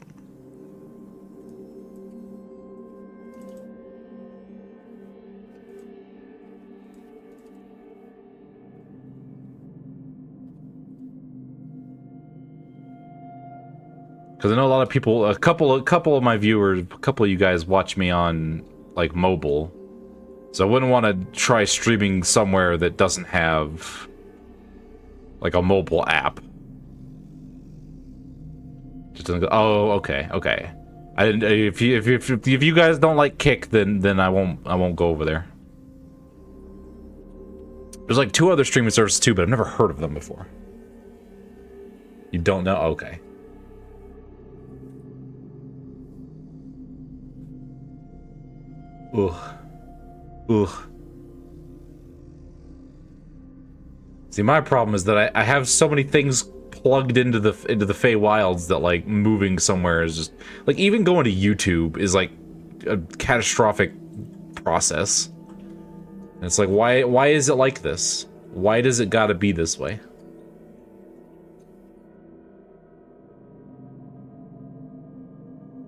Because I know a lot of people, a couple of my viewers, a couple of you guys watch me on, like, mobile. So I wouldn't want to try streaming somewhere that doesn't have, like, a mobile app. Just doesn't go, oh, okay. I didn't. If you guys don't like Kick, then I won't go over there. There's like 2 other streaming services too, but I've never heard of them before. You don't know? Okay. Ugh. See, my problem is that I have so many things plugged into the Feywilds that, like, moving somewhere is just, like, even going to YouTube is like a catastrophic process. And it's like, why is it like this? Why does it gotta be this way?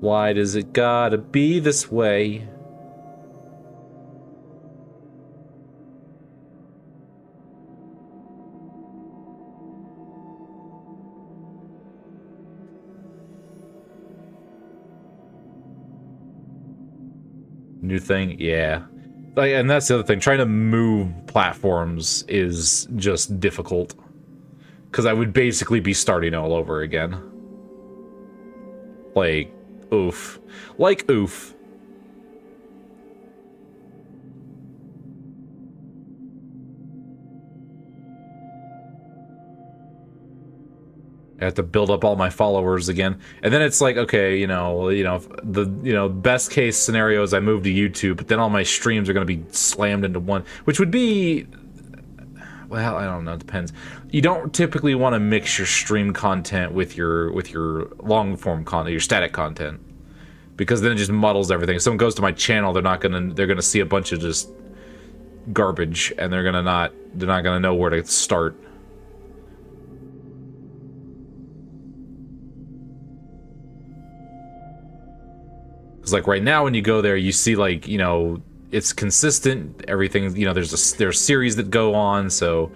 Why does it gotta be this way? New thing, yeah. Like, and that's the other thing. Trying to move platforms is just difficult. Because I would basically be starting all over again. Like, oof. Like, oof. I have to build up all my followers again, and then it's like, okay, the best case scenario is I move to YouTube, but then all my streams are going to be slammed into one, which would be, well, I don't know, it depends. You don't typically want to mix your stream content with your long form content, your static content, because then it just muddles everything. If someone goes to my channel, they're gonna see a bunch of just garbage, and they're not gonna know where to start. Because, like, right now when you go there, you see, like, it's consistent, everything, there's series that go on, so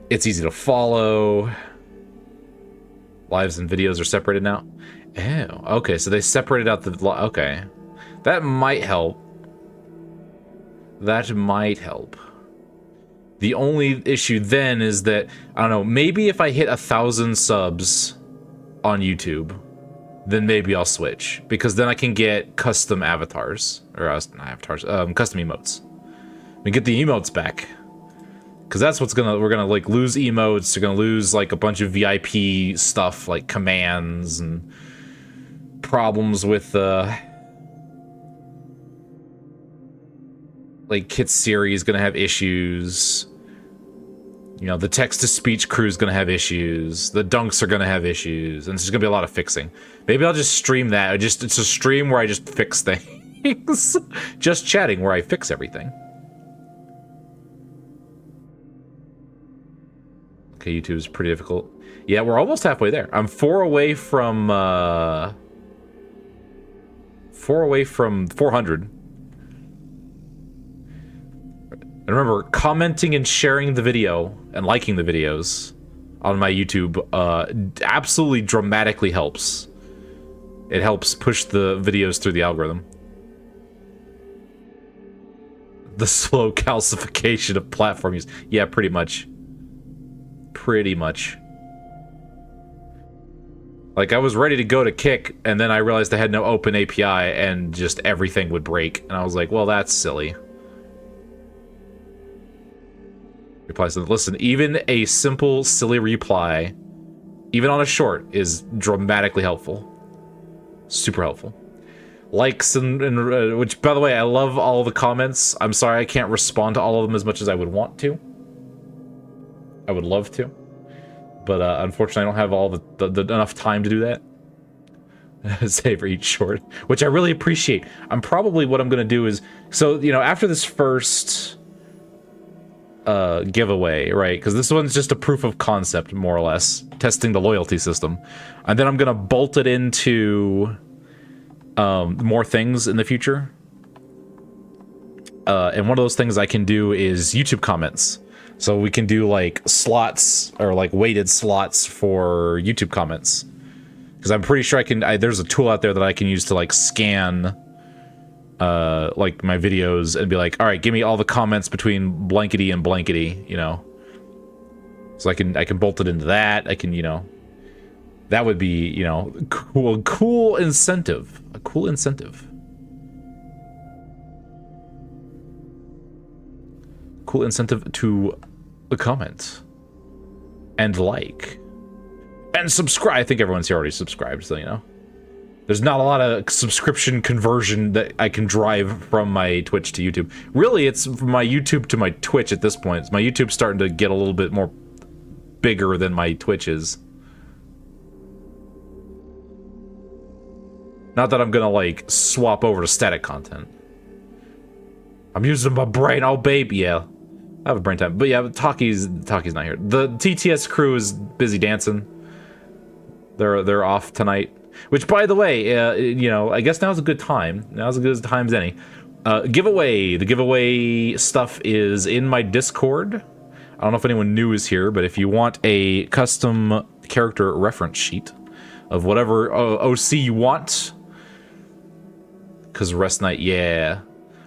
it's easy to follow. Lives and videos are separated now. Oh, okay, so they separated out okay. That might help. That might help. The only issue then is that, I don't know, maybe if I hit 1,000 subs on YouTube, then maybe I'll switch, because then I can get custom avatars, or not avatars, custom emotes. We get the emotes back, because that's what's we're gonna like lose emotes. We're gonna lose like a bunch of VIP stuff, like commands and problems with like Kit Siri is gonna have issues. The text-to-speech crew is going to have issues. The dunks are going to have issues. And there's going to be a lot of fixing. Maybe I'll just stream that. It's a stream where I just fix things. Just chatting where I fix everything. Okay, YouTube is pretty difficult. Yeah, we're almost halfway there. I'm 4 away from 400. And remember, commenting and sharing the video and liking the videos on my YouTube absolutely dramatically helps. It helps push the videos through the algorithm. The slow calcification of platform use. Yeah, pretty much. Pretty much. Like, I was ready to go to Kick, and then I realized I had no open API, and just everything would break. And I was like, well, that's silly. Reply said, listen, even a simple, silly reply, even on a short, is dramatically helpful. Super helpful. Likes and which, by the way, I love all the comments. I'm sorry I can't respond to all of them as much as I would want to. I would love to. But unfortunately, I don't have all the enough time to do that. Save for each short, which I really appreciate. What I'm going to do is, so, you know, after this first giveaway, right? Because this one's just a proof of concept, more or less, testing the loyalty system. And then I'm going to bolt it into more things in the future. And one of those things I can do is YouTube comments. So we can do like slots or like weighted slots for YouTube comments. Because I'm pretty sure there's a tool out there that I can use to like scan like my videos and be like, all right, give me all the comments between blankety and blankety, you know. So I can bolt it into that. I can, you know, that would be, you know, cool incentive. A cool incentive. Cool incentive to comment and like and subscribe. I think everyone's here already subscribed, so you know. There's not a lot of subscription conversion that I can drive from my Twitch to YouTube. Really, it's from my YouTube to my Twitch at this point. My YouTube's starting to get a little bit more bigger than my Twitch is. Not that I'm gonna like swap over to static content. I'm using my brain, oh baby, yeah. I have a brain time, but yeah, Taki's not here. The TTS crew is busy dancing. They're off tonight. Which, by the way, you know, I guess now's a good time. Now's as good a time as any. Giveaway. The giveaway stuff is in my Discord. I don't know if anyone new is here, but if you want a custom character reference sheet of whatever OC you want, because rest night, yeah.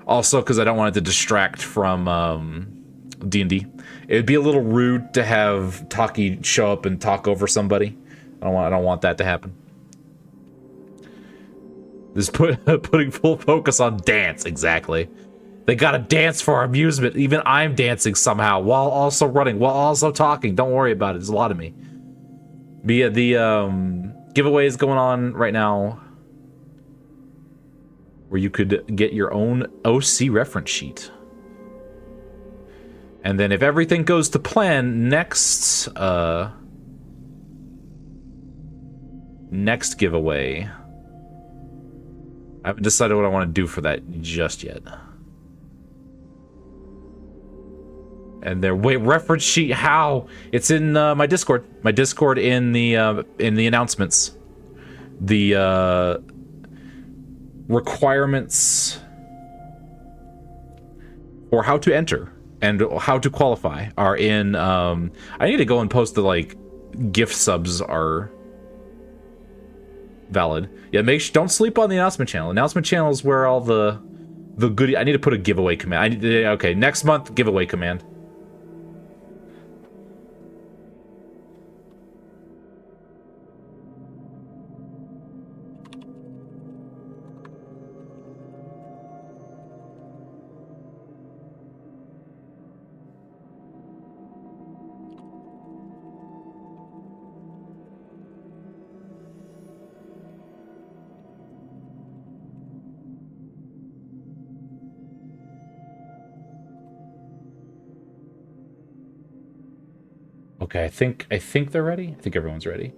Also, because I don't want it to distract from D&D. It'd be a little rude to have Taki show up and talk over somebody. I don't want that to happen. This putting full focus on dance, exactly. They gotta dance for our amusement. Even I'm dancing somehow while also running, while also talking. Don't worry about it. There's a lot of me. But yeah, the giveaway is going on right now, where you could get your own OC reference sheet. And then if everything goes to plan, next giveaway, I haven't decided what I want to do for that just yet. And there, wait, reference sheet, how? It's in my Discord. My Discord in the announcements. The requirements for how to enter and how to qualify are in. I need to go and post the like gift subs are valid. Yeah, don't sleep on the announcement channel. Announcement channel is where all the goodie. I need to put a giveaway command. Okay, next month giveaway command. Okay, I think they're ready. I think everyone's ready.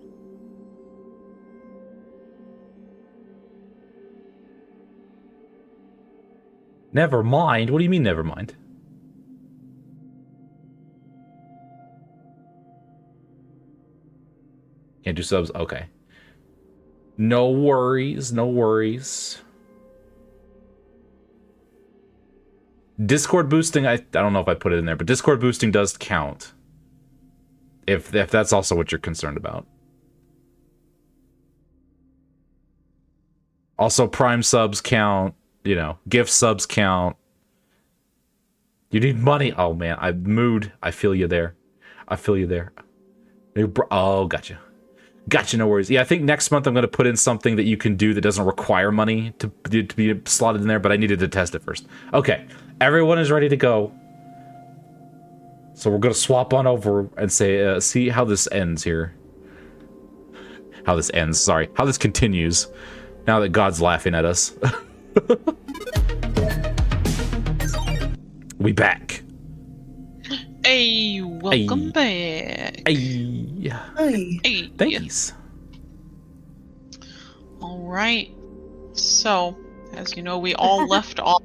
Never mind? What do you mean, never mind? Can't do subs? Okay. No worries, no worries. Discord boosting, I don't know if I put it in there, but Discord boosting does count. If that's also what you're concerned about. Also, Prime subs count. You know, gift subs count. You need money. Oh man, I feel you there. I feel you there. Oh, gotcha. Gotcha, no worries. Yeah, I think next month I'm going to put in something that you can do that doesn't require money to be slotted in there, but I needed to test it first. Okay, everyone is ready to go. So we're going to swap on over and say, see how this ends here. How this ends, sorry. How this continues, now that God's laughing at us. We back. Hey, welcome back. Hey. Hi. Hey. Thanks. All right. So, as you know, we all left off.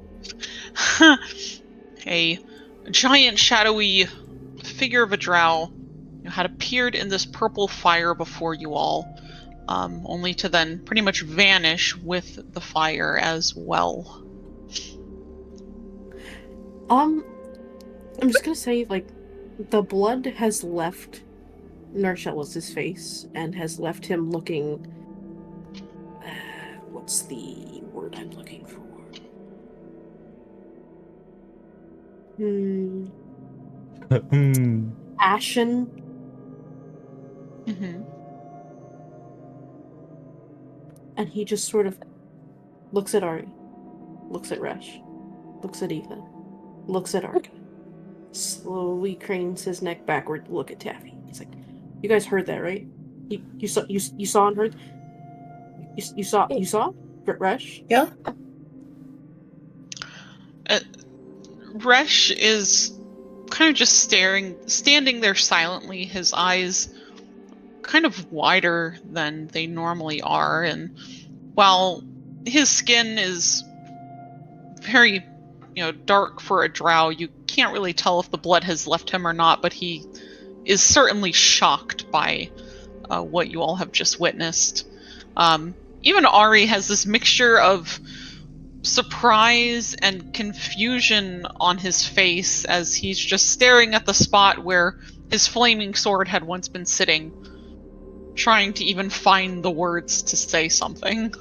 A giant shadowy figure of a drow had appeared in this purple fire before you all, only to then pretty much vanish with the fire as well. I'm just gonna say, like, the blood has left Narshellis' face and has left him looking. What's the word I'm looking for? Ashen. Mm-hmm. And he just sort of looks at Ari, looks at Resh, looks at Ethan, looks at Arca, slowly cranes his neck backward to look at Taffy. He's like, "You guys heard that, right? You saw and heard. You saw Resh? Yeah? Resh is kind of just standing there silently, his eyes kind of wider than they normally are, and while his skin is very, dark for a drow, you can't really tell if the blood has left him or not, but he is certainly shocked by what you all have just witnessed. Even Ari has this mixture of surprise and confusion on his face as he's just staring at the spot where his flaming sword had once been sitting, trying to even find the words to say something.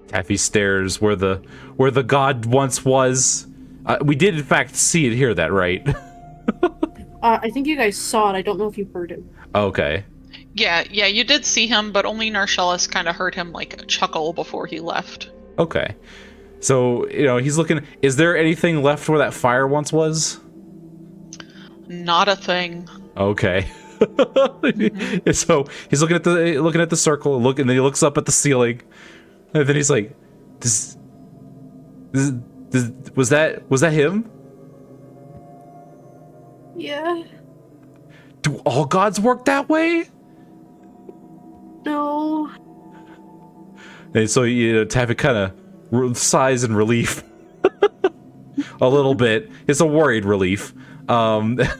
Taffy stares where the god once was. We did in fact see it, hear that, right? I think you guys saw it. I don't know if you heard it. Okay. Yeah, you did see him, but only Narshellis kind of heard him like chuckle before he left. Okay. So, he's looking. Is there anything left where that fire once was? Not a thing. Okay. So he's looking at the circle, and then he looks up at the ceiling, and then he's like, was that him? Yeah. Do all gods work that way? No. And so, Taffy kind of sighs in relief. A little bit. It's a worried relief. Like,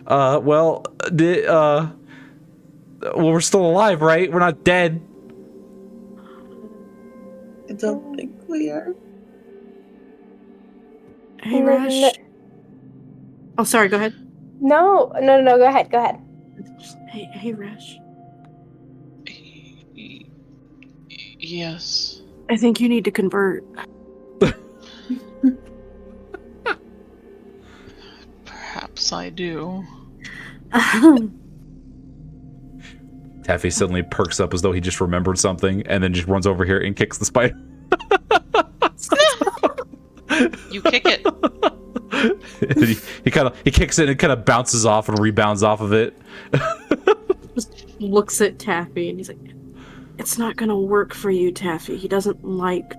well, we're still alive, right? We're not dead. I don't think we are. Hey, Resh. Oh, sorry. Go ahead. No. Go ahead. Hey, Resh. Yes. I think you need to convert. Perhaps I do. Taffy suddenly perks up as though he just remembered something, and then just runs over here and kicks the spider. You kick it. he kicks it and it kind of bounces off and rebounds off of it. Just looks at Taffy and he's like, "It's not gonna work for you, Taffy. He doesn't like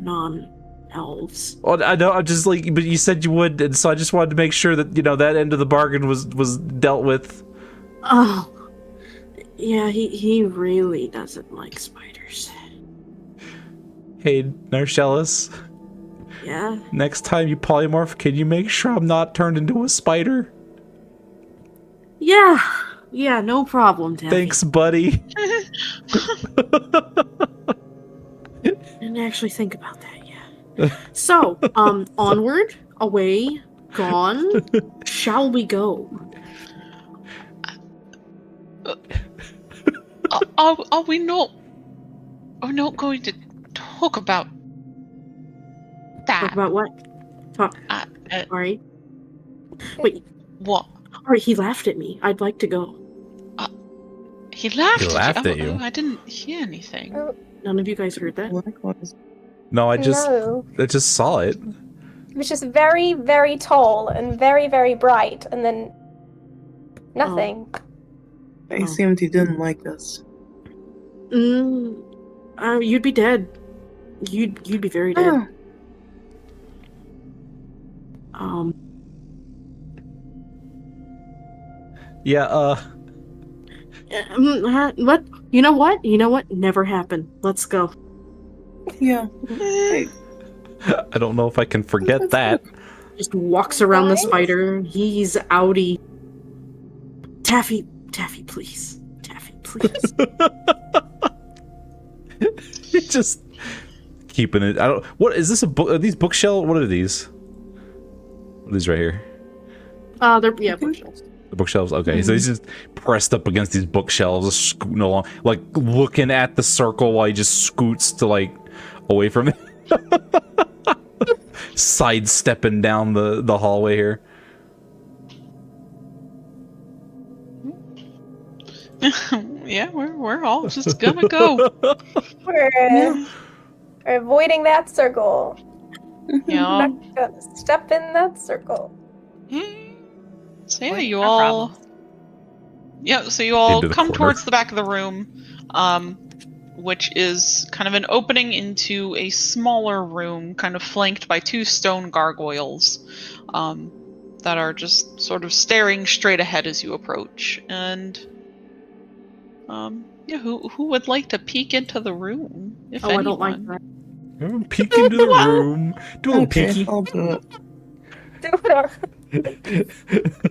non-elves." Well, I know. I'm just like, but you said you would, and so I just wanted to make sure that that end of the bargain was dealt with. Oh, yeah. He really doesn't like spiders. Hey, Narshellis. Yeah. Next time you polymorph, can you make sure I'm not turned into a spider? Yeah, no problem, Taffy. Thanks, buddy. Didn't actually think about that yet. So, onward, away, gone. Shall we go? Are we not? Are not going to talk about that? Talk about what? Talk. Ari. Wait. What? Ari, he laughed at me. I'd like to go. He laughed, He laughed at you? I didn't hear anything. None of you guys heard that? Likewise. No, I just No. saw it. It was just very, very tall and very, very bright, and then nothing. I assumed he didn't like us. You'd be dead. You'd be very dead. Yeah, What? You know what? You know what? Never happened. Let's go. Yeah. I don't know if I can forget that. Just walks around the Guys? spider. He's outie. Taffy, please. Taffy, please. Just keeping it. I don't. What is this? A book? Are these bookshelves? What are these? What are these right here? They're bookshelves. The bookshelves. Okay, so he's just pressed up against these bookshelves, just scooting along, like looking at the circle while he just scoots to like away from it, sidestepping down the hallway here. Yeah, we're all just gonna go. We're avoiding that circle. Yeah. Not gonna step in that circle. So yeah, Avoiding you our all. problems. Yeah, so you all Into the come corner. towards the back of the room, which is kind of an opening into a smaller room, kind of flanked by two stone gargoyles, that are just sort of staring straight ahead as you approach. And yeah, who would like to peek into the room? If anyone. I don't like that. Peek into the room. Do a little Okay, peeky. I'll do it. Do it all.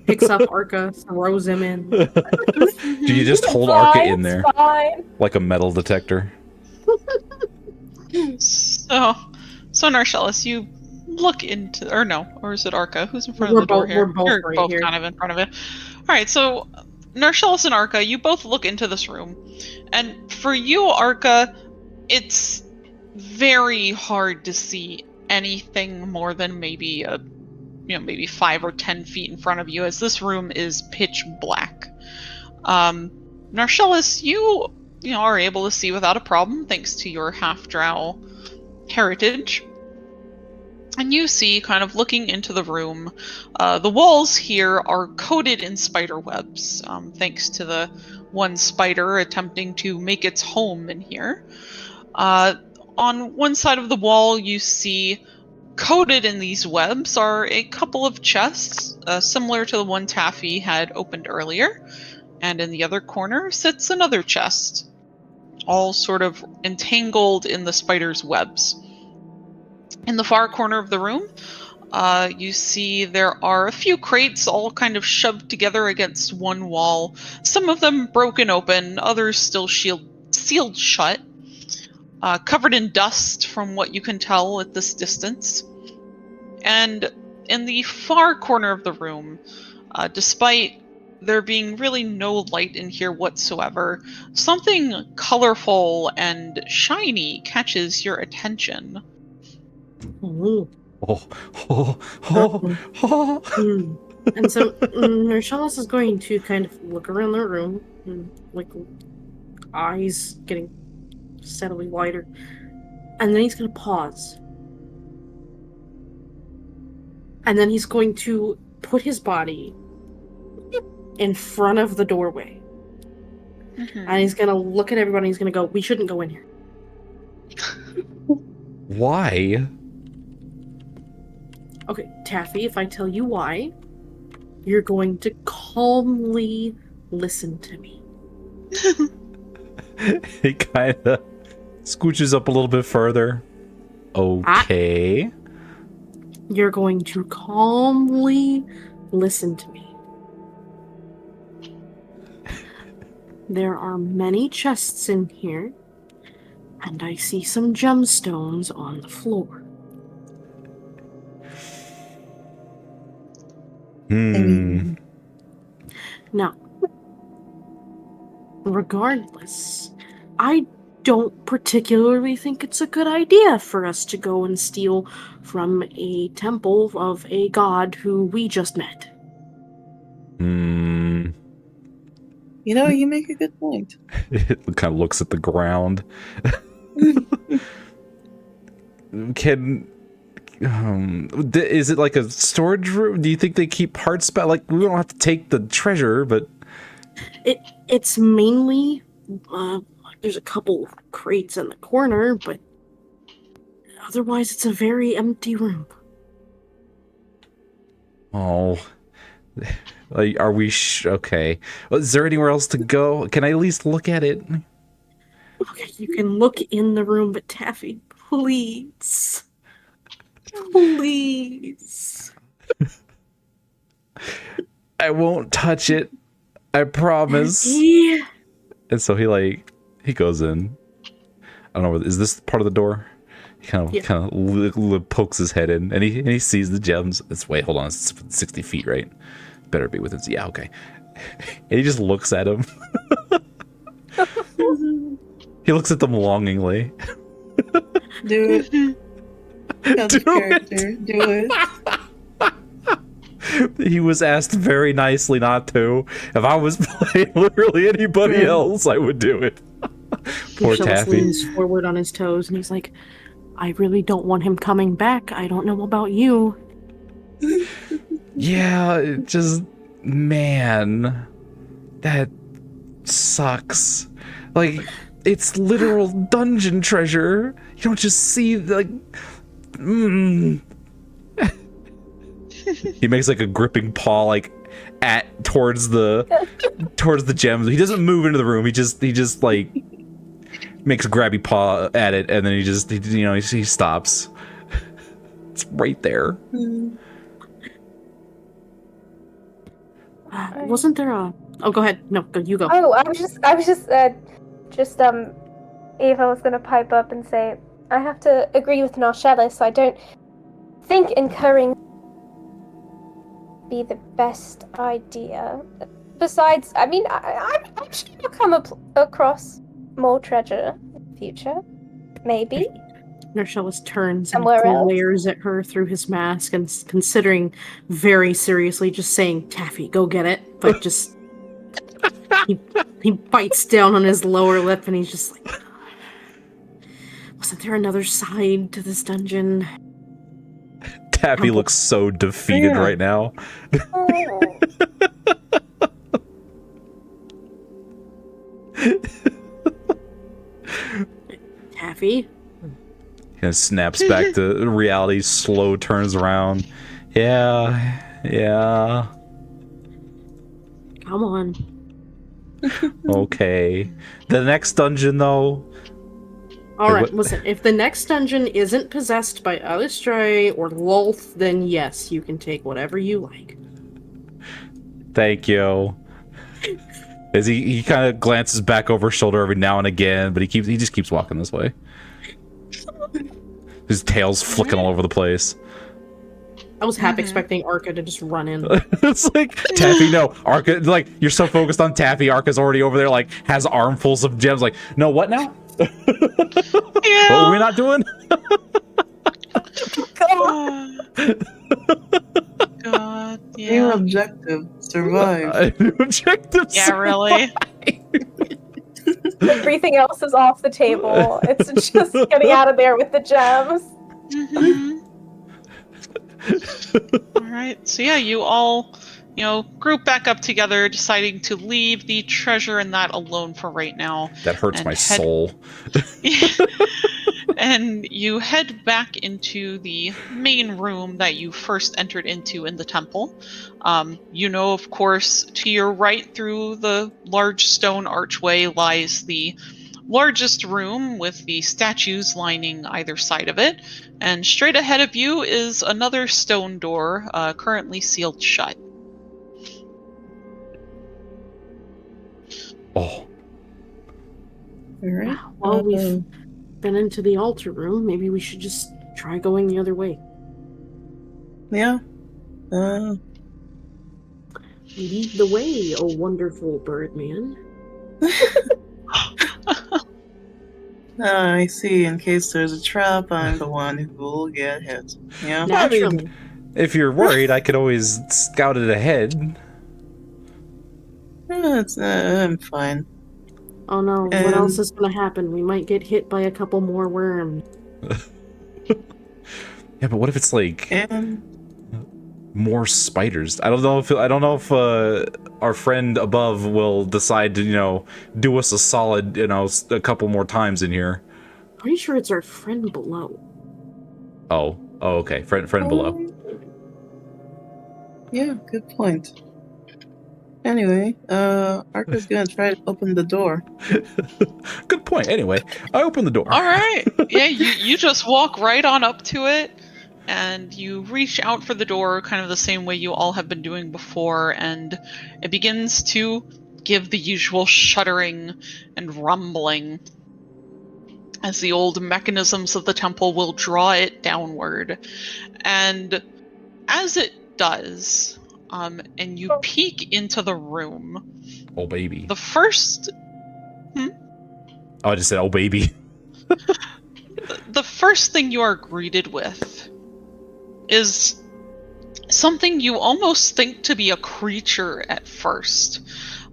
Picks up Arca, throws him in. Do you just hold It's Arca fine, in there It's fine. like a metal detector? So Narcellus, you look into, or is it Arca? Who's in front We're of the door both- here? we're both You're right both here. kind of in front of it. All right, so Narcellus and Arca, you both look into this room, and for you, Arca, it's very hard to see anything more than maybe maybe 5 or 10 feet in front of you, as this room is pitch black. Narcellus, you are able to see without a problem thanks to your half-drow heritage. And you see, kind of looking into the room, the walls here are coated in spider webs, thanks to the one spider attempting to make its home in here. On one side of the wall, you see coated in these webs are a couple of chests, similar to the one Taffy had opened earlier. And in the other corner sits another chest, all sort of entangled in the spider's webs. In the far corner of the room, you see there are a few crates all kind of shoved together against one wall. Some of them broken open, others still sealed shut, covered in dust from what you can tell at this distance. And in the far corner of the room, despite there being really no light in here whatsoever, something colorful and shiny catches your attention. Ooh. Oh. And so Marcellus is going to kind of look around the room, and, like, eyes getting steadily wider, and then he's going to pause. And then he's going to put his body in front of the doorway. Mm-hmm. And he's going to look at everybody and he's going to go, "We shouldn't go in here." Why? Okay, Taffy, if I tell you why, you're going to calmly listen to me. He kind of scooches up a little bit further. Okay. You're going to calmly listen to me. There are many chests in here, and I see some gemstones on the floor. Now, regardless, I don't particularly think it's a good idea for us to go and steal from a temple of a god who we just met. Hmm. You know, you make a good point. It kind of looks at the ground. Can is it like a storage room? Do you think they keep parts back? Like, we don't have to take the treasure, but It's mainly there's a couple crates in the corner, but otherwise it's a very empty room. oh, like, are we okay? Well, is there anywhere else to go? Can I at least look at it? Okay, you can look in the room, but Taffy, please. Please. I won't touch it. I promise. Yeah. And so he goes in. I don't know. Is this part of the door? He kind of pokes his head in, and he sees the gems. Hold on, it's 60 feet, right? Better be within. Yeah, okay. And he just looks at him. He looks at them longingly. Do it. That's character. Do it. He was asked very nicely not to. If I was playing literally anybody else, I would do it. Poor Michelle Taffy. leans forward on his toes, and he's like, I really don't want him coming back. I don't know about you. Yeah, it just, man, that sucks. Like, it's literal dungeon treasure. You don't just see, like, He makes like a gripping paw, like towards the gems. He doesn't move into the room. He just like makes a grabby paw at it, and then he stops. It's right there. Wasn't there a? Oh, go ahead. No, you go. Oh, I was just Eva was gonna pipe up and say, I have to agree with Narchellis. I don't think incurring be the best idea. Besides, I mean, I'm sure we'll come across more treasure in the future. Maybe. Narchellis turns Somewhere and else. glares at her through his mask and considering very seriously just saying, Taffy, go get it. But just he bites down on his lower lip and he's just like, wasn't there another side to this dungeon? Taffy looks so defeated right now. Oh. Taffy? Kind of snaps back to reality, slow turns around. Yeah. Come on. Okay. The next dungeon, though. Alright, listen, if the next dungeon isn't possessed by Alistray or Lolth, then yes, you can take whatever you like. Thank you. As he kind of glances back over his shoulder every now and again, but he just keeps walking this way. His tail's flicking all over the place. I was half expecting Arca to just run in. It's like, Taffy, no. Arca, like, you're so focused on Taffy, Arca's already over there, like, has armfuls of gems. Like, no, what now? Yeah. What were we not doing? God, Your yeah. objective, survive. Objective. Yeah, really. Everything else is off the table. It's just getting out of there with the gems. Mm-hmm. All right. So yeah, you all, group back up together, deciding to leave the treasure and that alone for right now. That hurts and my soul. And you head back into the main room that you first entered into in the temple. Of course, to your right through the large stone archway lies the largest room with the statues lining either side of it. And straight ahead of you is another stone door, currently sealed shut. Oh. Alright. Well, we've been into the altar room. Maybe we should just try going the other way. Yeah. Lead the way, oh wonderful bird man. I see. In case there's a trap, I'm the one who will get hit. Yeah. Naturally. I mean, if you're worried, I could always scout it ahead. I'm fine. Oh no, what And- else is gonna happen? We might get hit by a couple more worms. Yeah, but what if it's like And more spiders? I don't know if our friend above will decide to do us a solid a couple more times in here. Pretty sure it's our friend below. Oh, okay, friend below. Yeah, good point. Anyway, Arca's gonna try to open the door. Good point. Anyway, I open the door. All right. Yeah, you just walk right on up to it, and you reach out for the door kind of the same way you all have been doing before, and it begins to give the usual shuddering and rumbling as the old mechanisms of the temple will draw it downward. And as it does, and you peek into the room, Oh baby. the first Oh, I just said oh baby. the first thing you are greeted with is something you almost think to be a creature at first.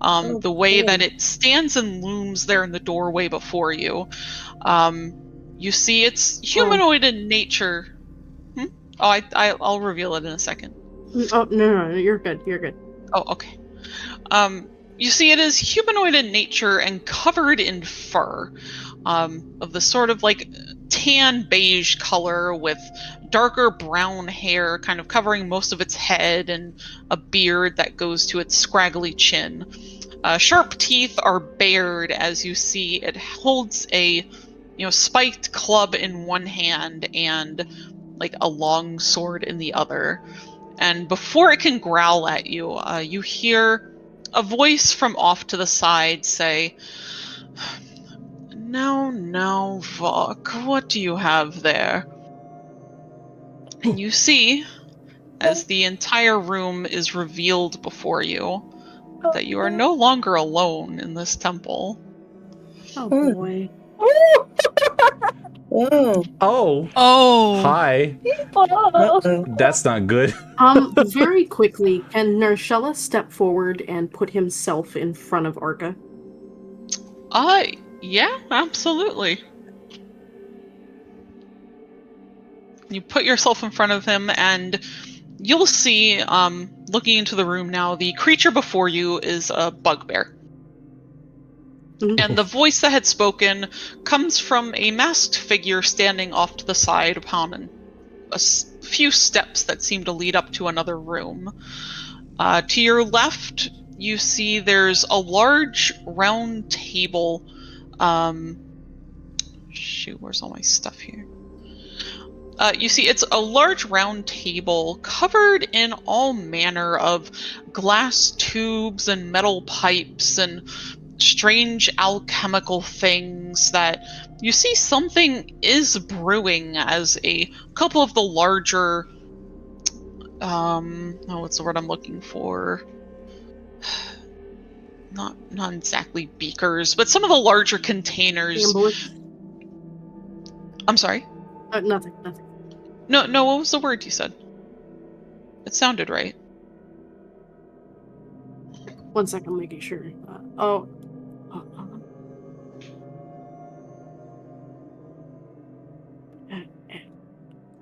The way that it stands and looms there in the doorway before you. You see it's humanoid in nature. Oh, I'll reveal it in a second. Oh, no, you're good, you're good. Oh, okay. You see it is humanoid in nature and covered in fur, of the sort of like tan beige color with darker brown hair kind of covering most of its head and a beard that goes to its scraggly chin. Sharp teeth are bared as you see it holds a spiked club in one hand and like a long sword in the other. And before it can growl at you, you hear a voice from off to the side say, Now, Vok, what do you have there? And you see, as the entire room is revealed before you, that you are no longer alone in this temple. Oh boy. Whoa. Oh. Hi. Uh-oh. That's not good. Very quickly, can Narshella step forward and put himself in front of Arca? Yeah, absolutely. You put yourself in front of him, and you'll see, looking into the room now, the creature before you is a bugbear. And the voice that had spoken comes from a masked figure standing off to the side upon a few steps that seem to lead up to another room. To your left, you see there's a large round table. Where's all my stuff here? You see it's a large round table covered in all manner of glass tubes and metal pipes and strange alchemical things that you see something is brewing as a couple of the larger what's the word I'm looking for? Not exactly beakers, but some of the larger containers. I'm sorry? Nothing. No, what was the word you said? It sounded right. 1 second, making sure. Hold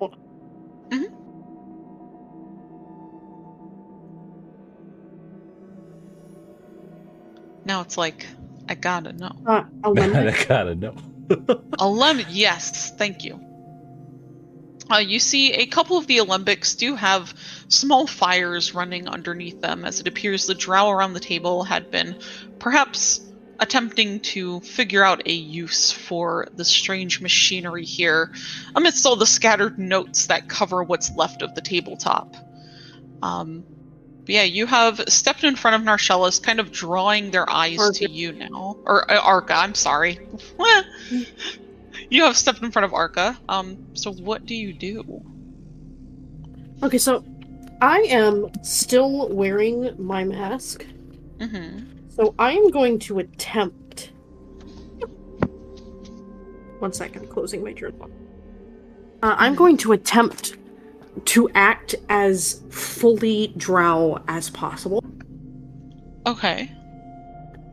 on. Mm-hmm. Now it's like, I gotta know. I gotta know. Alembic, yes, thank you. You see a couple of the alembics do have small fires running underneath them, as it appears the drow around the table had been perhaps attempting to figure out a use for the strange machinery here, amidst all the scattered notes that cover what's left of the tabletop. But yeah, you have stepped in front of Narshella's, kind of drawing their eyes Arca. to you now. Or Arca, I'm sorry. You have stepped in front of Arca. So what do you do? Okay, so I am still wearing my mask. Mm-hmm. So I am going to attempt 1 second, closing my journal. I'm going to attempt to act as fully drow as possible. Okay.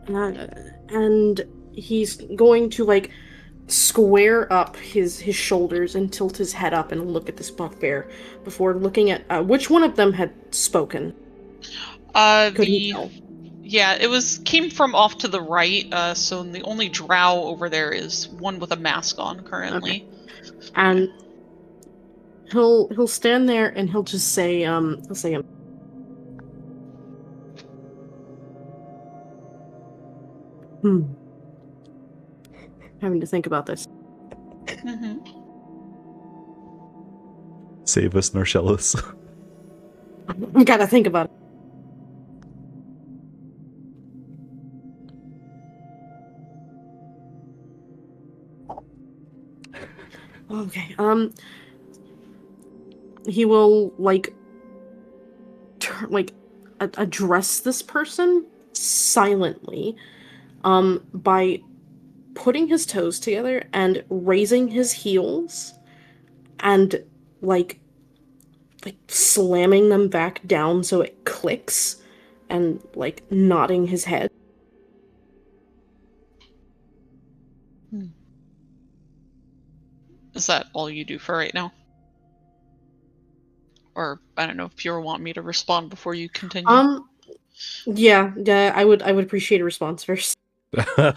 And he's going to, like, square up his shoulders and tilt his head up and look at this bugbear before looking at which one of them had spoken. Could he tell? Yeah, it came from off to the right. So the only drow over there is one with a mask on currently. Okay. And he'll stand there and he'll just say having to think about this. Mm-hmm. Save us, Narcellus. I gotta think about it. Okay. He will address this person silently, by putting his toes together and raising his heels, and like slamming them back down so it clicks, and like nodding his head. Is that all you do for right now? Or I don't know if you want me to respond before you continue. Yeah, I would appreciate a response first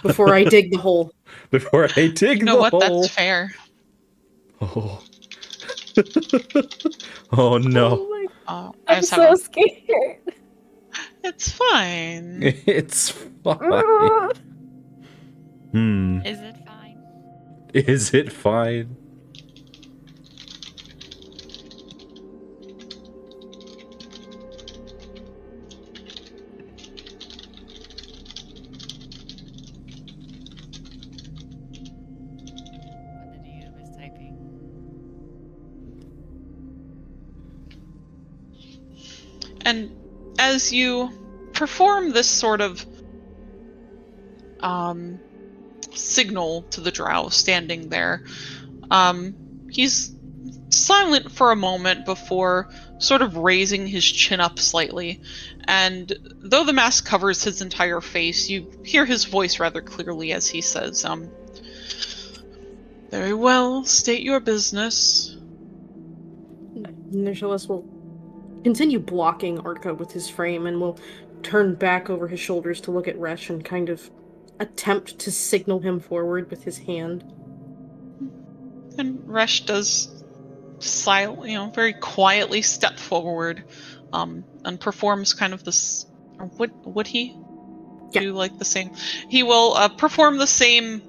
before I dig the hole. Before I dig You know the what? hole. That's fair. Oh. Oh no. Oh my I I'm just so have scared. It's fine. It's fine. Is it fine? Is it fine? What the DM is typing. And as you perform this sort of signal to the drow standing there, he's silent for a moment before sort of raising his chin up slightly. And though the mask covers his entire face, you hear his voice rather clearly as he says, very well, state your business. Nicholas will continue blocking Arca with his frame and will turn back over his shoulders to look at Resh and kind of attempt to signal him forward with his hand. And Resh does silently, very quietly step forward, and performs kind of this. Or would he do like the same? He will perform the same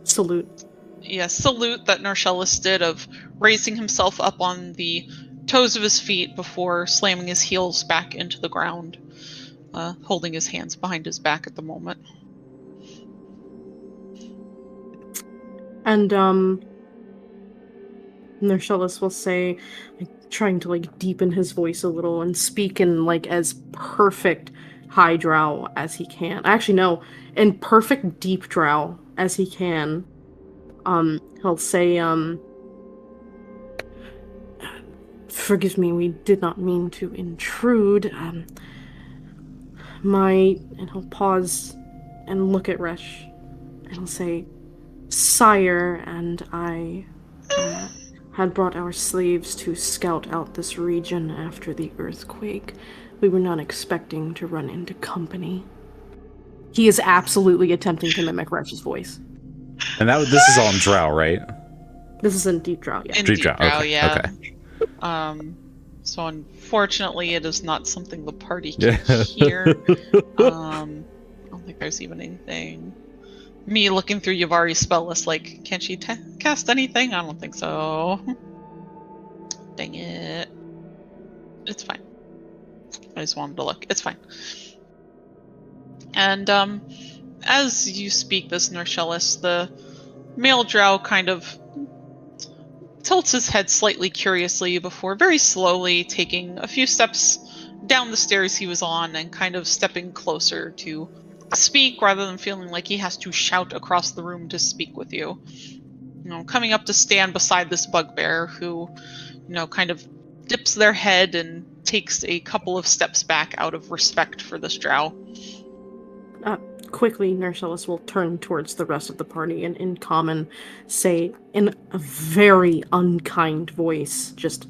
salute. Yeah, salute that Narcellus did of raising himself up on the toes of his feet before slamming his heels back into the ground, holding his hands behind his back at the moment. And Narcellus will say, trying to deepen his voice a little and speak in as perfect high drow as he can. Actually, no, in perfect deep drow as he can. He'll say, forgive me, we did not mean to intrude. And he'll pause and look at Resh, and he'll say, Sire and I had brought our slaves to scout out this region after the earthquake. We were not expecting to run into company. He is absolutely attempting to mimic Resh's voice. And this is all in drow, right? This is in deep drow, yeah. In Deep deep drow, drow, okay, yeah. okay. So unfortunately, it is not something the party Yeah. can hear. I don't think there's even anything. Me looking through Yavari's spell list, can she cast anything? I don't think so. Dang it. It's fine. I just wanted to look. It's fine. And as you speak this, Narcellus, the male drow kind of tilts his head slightly curiously before very slowly taking a few steps down the stairs he was on and kind of stepping closer to speak rather than feeling like he has to shout across the room to speak with you. coming up to stand beside this bugbear who, kind of dips their head and takes a couple of steps back out of respect for this drow. Quickly, Narcellus will turn towards the rest of the party and in common say in a very unkind voice, just,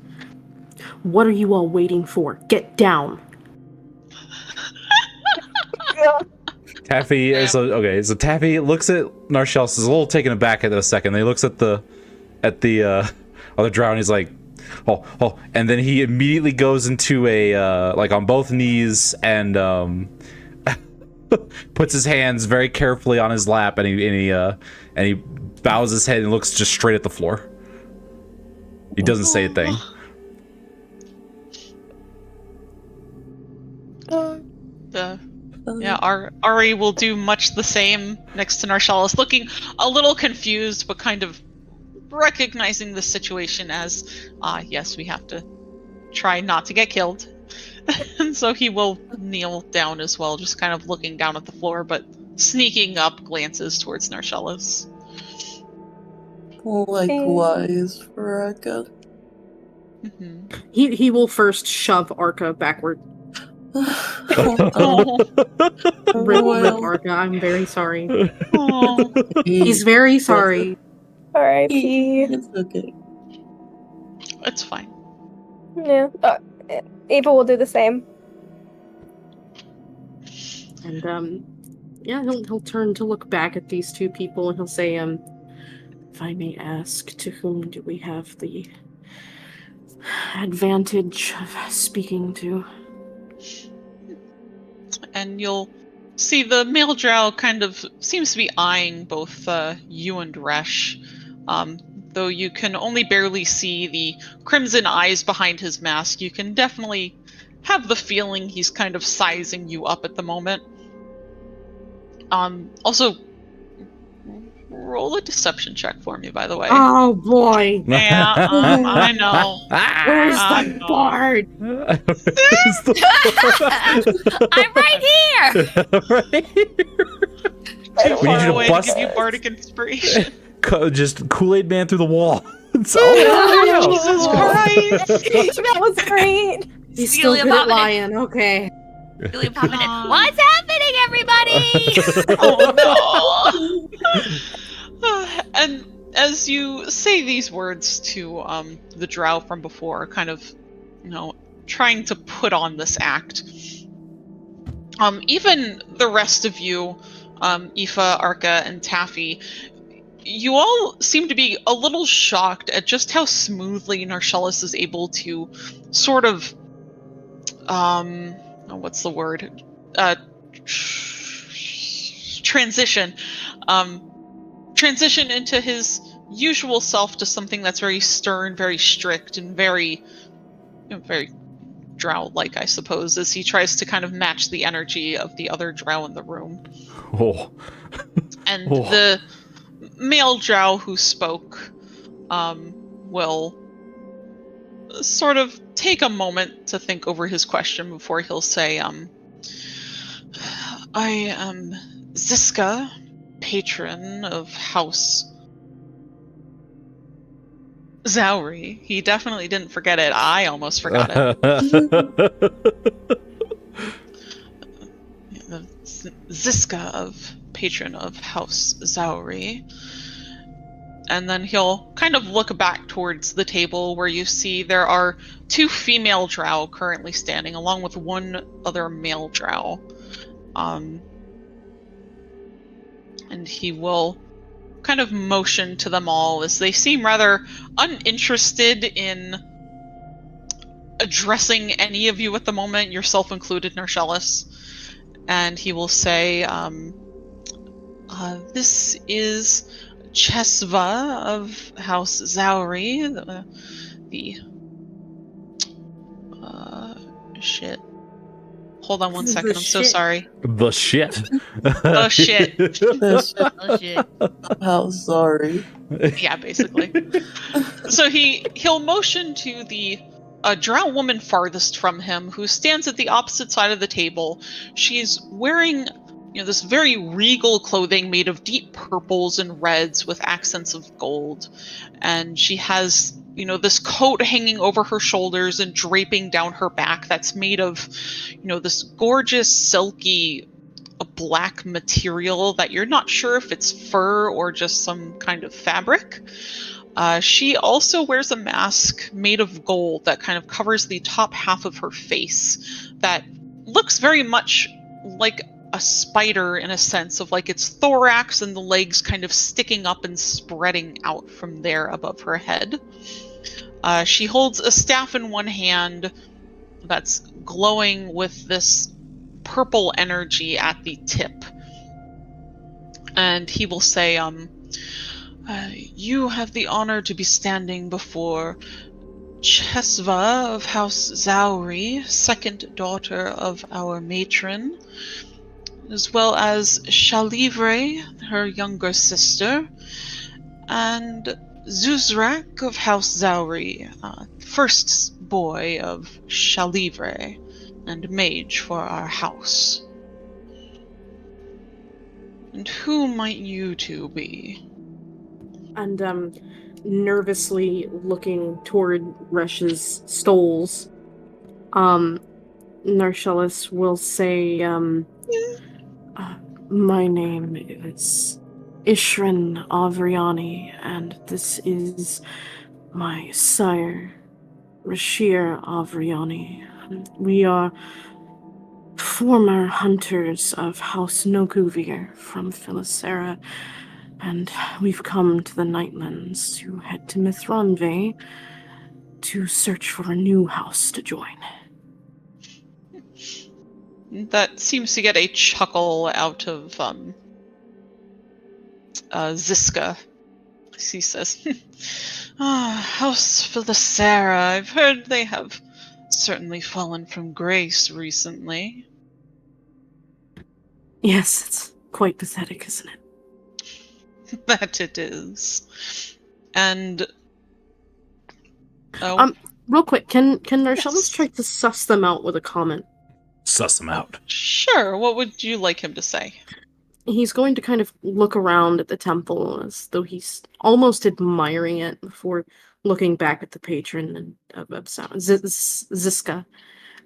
"What are you all waiting for? Get down." Taffy is okay. So Taffy looks at Narcellus, is a little taken aback at it a second. Then he looks at the other drow and he's like, oh, and then he immediately goes into a like on both knees and puts his hands very carefully on his lap and he bows his head and looks just straight at the floor. He doesn't say a thing. Ari will do much the same next to Narcellus, looking a little confused, but kind of recognizing the situation as, yes, we have to try not to get killed. And so he will kneel down as well, just kind of looking down at the floor, but sneaking up glances towards Narcellus. Likewise for Arca. Mm-hmm. He will first shove Arca backward. Rip Arca, I'm very sorry. He's very sorry. R.I.P. It's okay. It's fine. Yeah. Ava will do the same. And he'll turn to look back at these two people and he'll say, "If I may ask, to whom do we have the advantage of speaking to?" And you'll see the male drow kind of seems to be eyeing both you and Resh, though you can only barely see the crimson eyes behind his mask. You can definitely have the feeling he's kind of sizing you up at the moment. Also, roll a deception check for me, by the way. Oh boy! Yeah, I know. Where's the bard? I'm right here. Right here. We need you to bust. Give you bardic inspiration. Just Kool-Aid Man through the wall. Jesus Christ! That was great. He's still good at lying. Okay. What's happening, everybody? Oh no! And as you say these words to the drow from before, kind of, trying to put on this act, even the rest of you, Aoife, Arca, and Taffy, you all seem to be a little shocked at just how smoothly Narcellus is able to sort of, what's the word? Transition into his usual self to something that's very stern, very strict, and very, very drow-like, I suppose, as he tries to kind of match the energy of the other drow in the room. And the male drow who spoke will sort of take a moment to think over his question before he'll say, I am Ziska, patron of House Zauri. He definitely didn't forget it. I almost forgot it. Ziska of patron of House Zauri. And then he'll kind of look back towards the table where you see there are two female drow currently standing, along with one other male drow. And he will kind of motion to them all as they seem rather uninterested in addressing any of you at the moment, yourself included, Narcellus. And he will say, this is Chesva of House Zauri, shit. Hold on one second, I'm so sorry. The shit. The shit. Oh shit. How sorry. Yeah, basically. So he'll motion to the drow woman farthest from him, who stands at the opposite side of the table. She's wearing this very regal clothing made of deep purples and reds with accents of gold. And she has, this coat hanging over her shoulders and draping down her back that's made of, this gorgeous, silky, black material that you're not sure if it's fur or just some kind of fabric. She also wears a mask made of gold that kind of covers the top half of her face that looks very much like a spider in a sense of like its thorax and the legs kind of sticking up and spreading out from there above her head. She holds a staff in one hand that's glowing with this purple energy at the tip. And he will say, you have the honor to be standing before Chesva of House Zauri, second daughter of our matron, as well as Shalivre, her younger sister, and Zuzrak of House Zauri, first boy of Shalivre, and mage for our house. And who might you two be? And nervously looking toward Resh's stoles, Narshellis will say, my name is Ishrin Avriani, and this is my sire, Rashir Avriani. We are former hunters of House Nokuvir from Philisera, and we've come to the Nightlands to head to Mithranve to search for a new house to join. That seems to get a chuckle out of Ziska. He says, House Philisera, I've heard they have certainly fallen from grace recently. Yes, it's quite pathetic, isn't it? That it is. And real quick, can Narshellis try to suss them out with a comment? Suss them out. Sure, what would you like him to say? He's going to kind of look around at the temple as though he's almost admiring it before looking back at the patron of Ziska,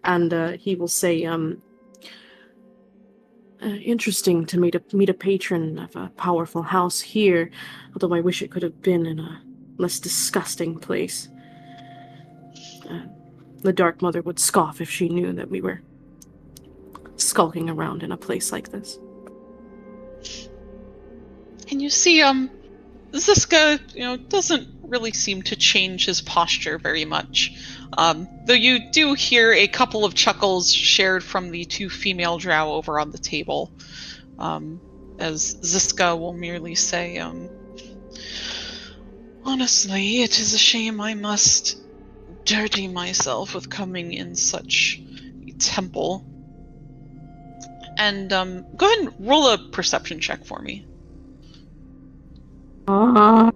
and he will say, interesting to meet a patron of a powerful house here, although I wish it could have been in a less disgusting place. The Dark Mother would scoff if she knew that we were skulking around in a place like this. And you see, Ziska, doesn't really seem to change his posture very much. Though you do hear a couple of chuckles shared from the two female drow over on the table. As Ziska will merely say, honestly, it is a shame I must dirty myself with coming in such a temple. And go ahead and roll a perception check for me. I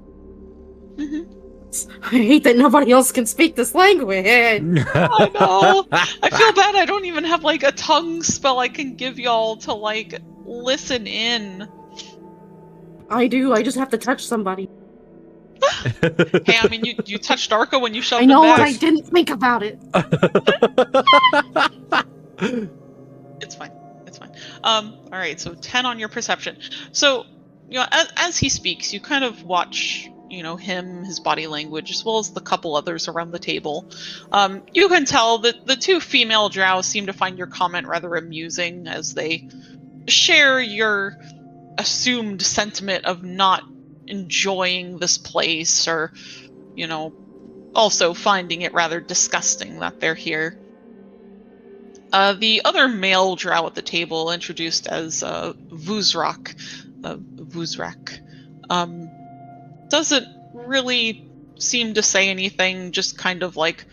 hate that nobody else can speak this language. I know. I feel bad I don't even have like a tongue spell I can give y'all to like listen in. I do. I just have to touch somebody. Hey, I mean, you touched Arca when you shoved I know, him back. and I didn't think about it. It's fine. It's fine. All right. So 10 on your perception. So as he speaks, you kind of watch, him, his body language, as well as the couple others around the table. You can tell that the two female drow seem to find your comment rather amusing as they share your assumed sentiment of not enjoying this place or, also finding it rather disgusting that they're here. The other male drow at the table, introduced as Vuzrak, doesn't really seem to say anything, just kind of like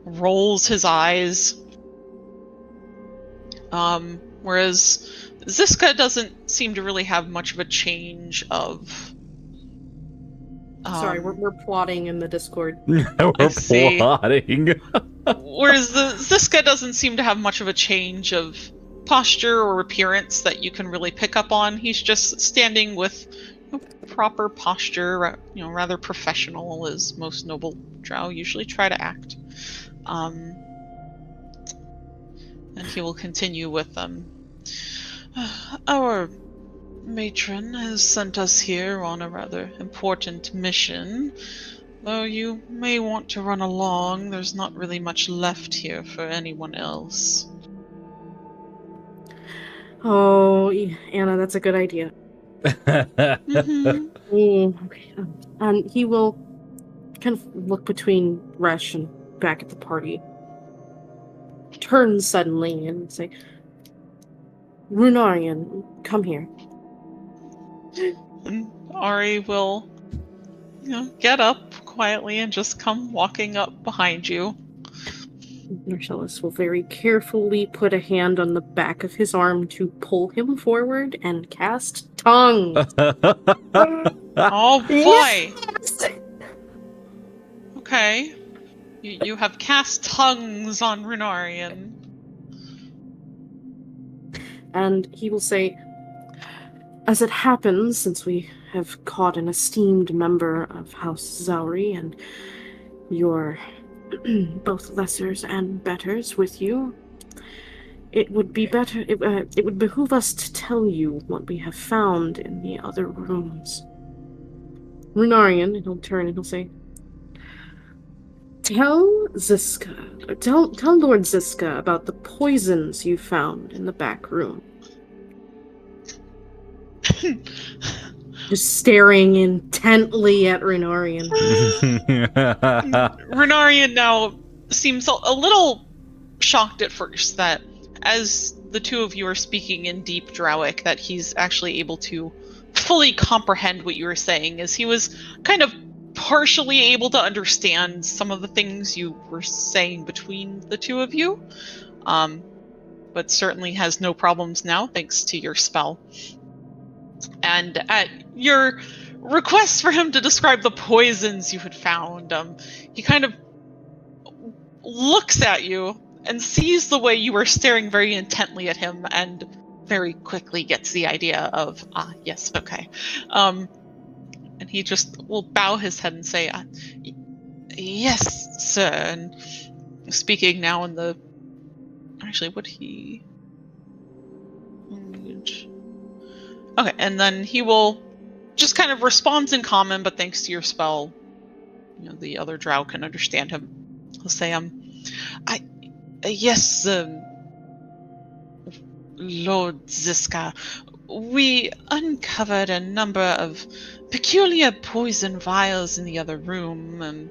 rolls his eyes. Whereas Ziska doesn't seem to really have much of a change of... Sorry, we're plotting in the Discord. We're plotting. Whereas the Ziska doesn't seem to have much of a change of posture or appearance that you can really pick up on. He's just standing with proper posture, rather professional, as most noble drow usually try to act. And he will continue with them. Our matron has sent us here on a rather important mission. Though you may want to run along, there's not really much left here for anyone else. Oh, Anna, that's a good idea. Mm-hmm. Okay. And he will kind of look between Resh and back at the party. Turn suddenly and say, Runarian, come here. And Ari will, get up quietly and just come walking up behind you. Marcellus will very carefully put a hand on the back of his arm to pull him forward and cast tongue. Oh boy! Yes! Okay. You have cast tongues on Runarian. And he will say, as it happens, since we have caught an esteemed member of House Zauri and your both lessers and betters with you, it would be better, it would behoove us to tell you what we have found in the other rooms. Runarian, and he'll turn and he'll say, tell Lord Ziska about the poisons you found in the back room. Just staring intently at Runarian. Runarian now seems a little shocked at first that as the two of you are speaking in deep Drowic, that he's actually able to fully comprehend what you were saying, as he was kind of partially able to understand some of the things you were saying between the two of you, but certainly has no problems now thanks to your spell. And at your request for him to describe the poisons you had found, he kind of looks at you and sees the way you are staring very intently at him, and very quickly gets the idea of, yes, okay. And he just will bow his head and say, yes, sir. And speaking now in the... Actually, would he... Okay, and then he will just kind of respond in common, but thanks to your spell, the other drow can understand him. He'll say, yes, Lord Ziska, we uncovered a number of peculiar poison vials in the other room.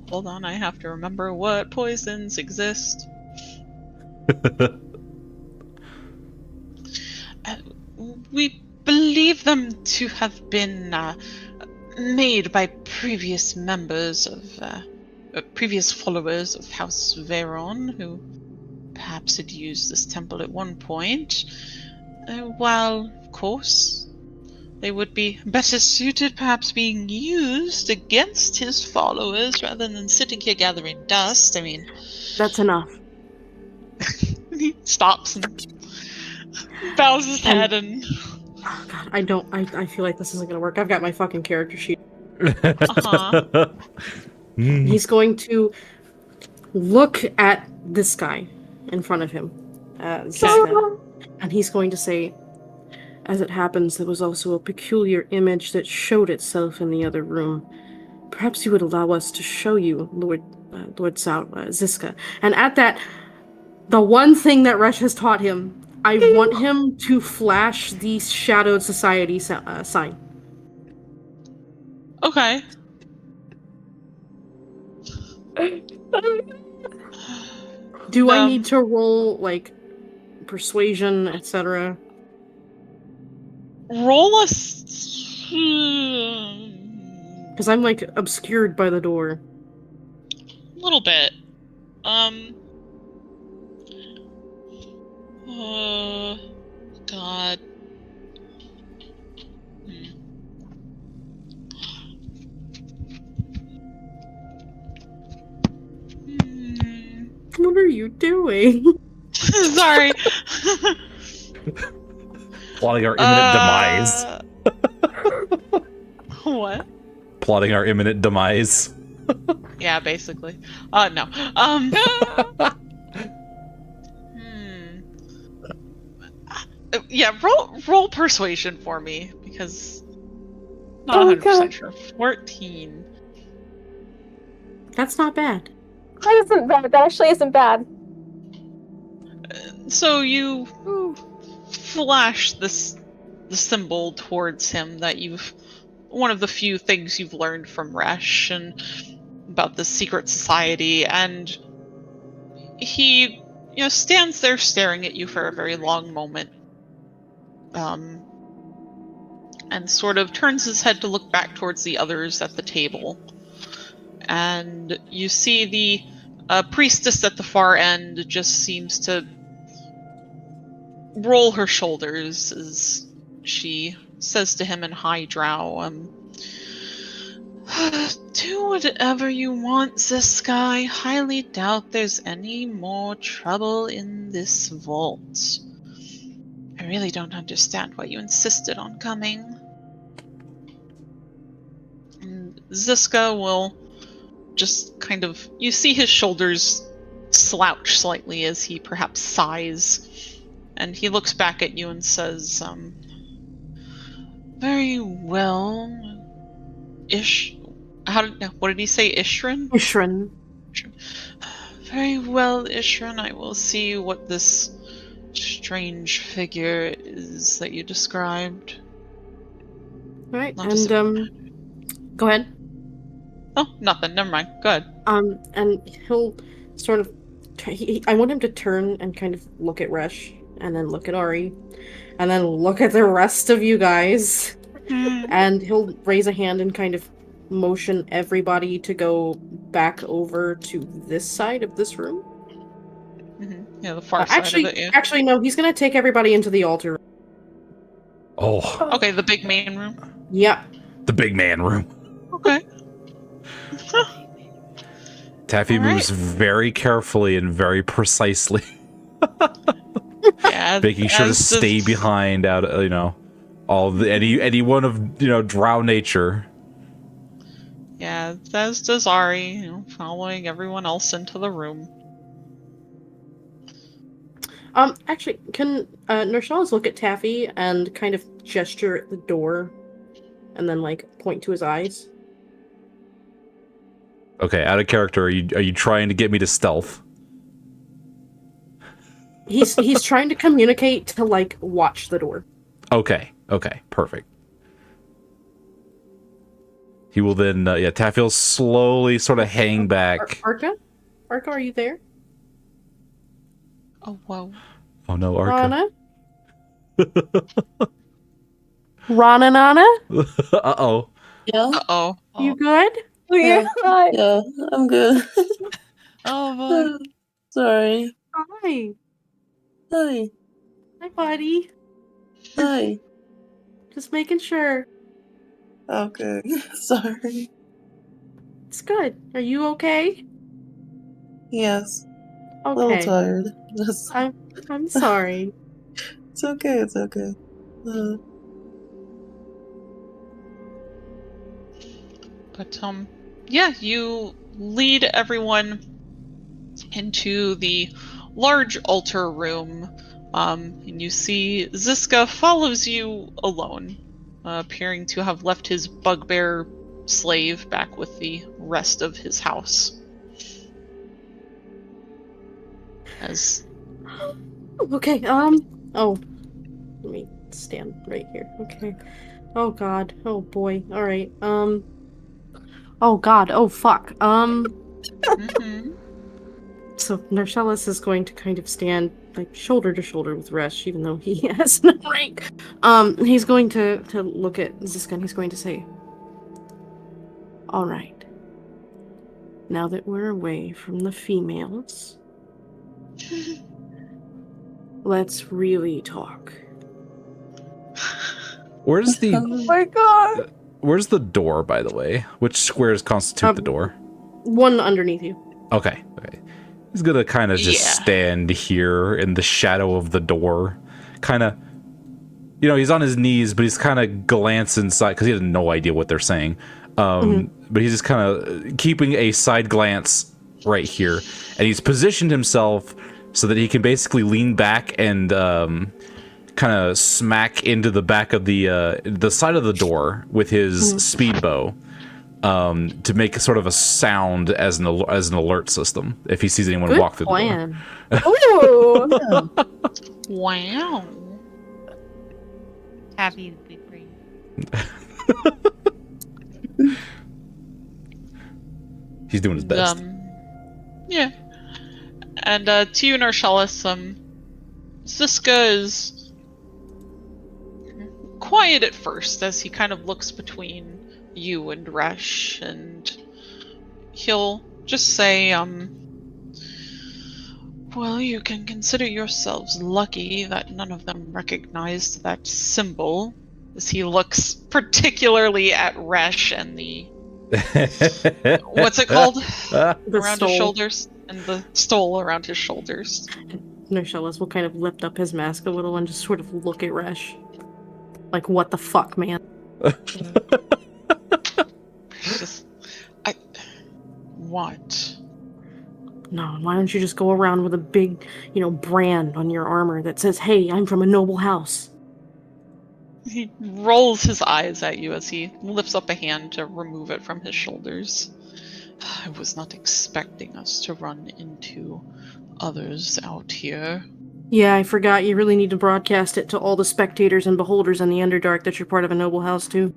Hold on, I have to remember what poisons exist. We believe them to have been made by previous members of previous followers of House Veron, who perhaps had used this temple at one point. While, of course, they would be better suited perhaps being used against his followers rather than sitting here gathering dust. I mean... That's enough. He stops and bows his head and... Oh god, I feel like this isn't gonna work. I've got my fucking character sheet. He's going to look at this guy in front of him, Ziska, and he's going to say, as it happens, there was also a peculiar image that showed itself in the other room. Perhaps you would allow us to show you, Lord Ziska. And at that, the one thing that Resh has taught him, I want him to flash the Shadowed Society sign. Okay. Do I need to roll, like, persuasion, etc.? Roll a... Because I'm, like, obscured by the door. little bit. God. What are you doing? Sorry. Plotting our imminent demise. What? Plotting our imminent demise. Yeah, basically. No. Yeah, roll persuasion for me, because not Oh, 100% God. sure. 14. That's not bad. That isn't bad. That actually isn't bad. So you flash the symbol towards him that one of the few things you've learned from Resh and about the secret society, and he stands there staring at you for a very long moment, and sort of turns his head to look back towards the others at the table, and you see the priestess at the far end just seems to roll her shoulders as she says to him in high drow, do whatever you want, Ziska. I highly doubt there's any more trouble in this vault. I really don't understand why you insisted on coming. And Ziska will just kind of... You see his shoulders slouch slightly as he perhaps sighs. And he looks back at you and says, very well. What did he say? Ishrin? Ishrin. Very well, Ishrin. I will see what this strange figure is that you described. Right, Not to and go ahead. Oh, nothing. Never mind. Go ahead. And he'll sort of. I want him to turn and kind of look at Resh, and then look at Ari, and then look at the rest of you guys, and he'll raise a hand and kind of motion everybody to go back over to this side of this room. Yeah, the far side of it. Yeah. Actually, no. He's gonna take everybody into the altar. Oh. Okay, the big main room. Yep. The big man room. Okay. Taffy All moves right. very carefully and very precisely, Yeah, making sure to stay behind anyone of drow nature. Yeah, as does Ari, following everyone else into the room. Actually, can Nershalas look at Taffy and kind of gesture at the door, and then point to his eyes? Okay, out of character, are you trying to get me to stealth? He's trying to communicate to watch the door. Okay, perfect. He will then, Taffy will slowly sort of hang back. Arca, are you there? Oh, whoa. Oh no, Arca. Rana? Nana? Uh-oh. Yeah? Uh-oh. You good? Yeah. Hi. Yeah, I'm good. Oh boy. Sorry. Hi. Hi. Hi, buddy. Hi. Just making sure. Okay. Sorry. It's good. Are you okay? Yes. A little Okay. tired. Just... I'm sorry. It's okay, it's okay. But, yeah, you lead everyone into the large altar room, and you see Ziska follows you alone, appearing to have left his bugbear slave back with the rest of his house. Okay, oh. Let me stand right here. Okay. Oh god. Oh boy. Alright. Oh god. Oh fuck. So Nershalas is going to kind of stand shoulder to shoulder with Resh, even though he has no rank. He's going to look at Ziska and he's going to say, alright. Now that we're away from the females, let's really talk. Where's the Oh my god. Where's the door, by the way? Which squares constitute the door? One underneath you. Okay. He's gonna kind of just Yeah. stand here in the shadow of the door. Kind of, he's on his knees, but he's kind of glance inside because he has no idea what they're saying. But he's just kind of keeping a side glance right here. And he's positioned himself so that he can basically lean back and kind of smack into the back of the side of the door with his speedbow. To make sort of a sound as an alert system if he sees anyone Good walk through plan. Ooh. Wow. Happy the big brain. the door. He's doing his best. Yeah. And to you, Narshalis, Ziska is quiet at first as he kind of looks between you and Resh, and he'll just say, well, you can consider yourselves lucky that none of them recognized that symbol, as he looks particularly at Resh and the what's it called? The Around stole. his shoulders, and the stole around his shoulders. Norshalis will kind of lift up his mask a little and just sort of look at Resh. Like, what the fuck, man? Just, what? No, why don't you just go around with a big, brand on your armor that says, hey, I'm from a noble house? He rolls his eyes at you as he lifts up a hand to remove it from his shoulders. I was not expecting us to run into others out here. Yeah, I forgot you really need to broadcast it to all the spectators and beholders in the Underdark that you're part of a noble house, too.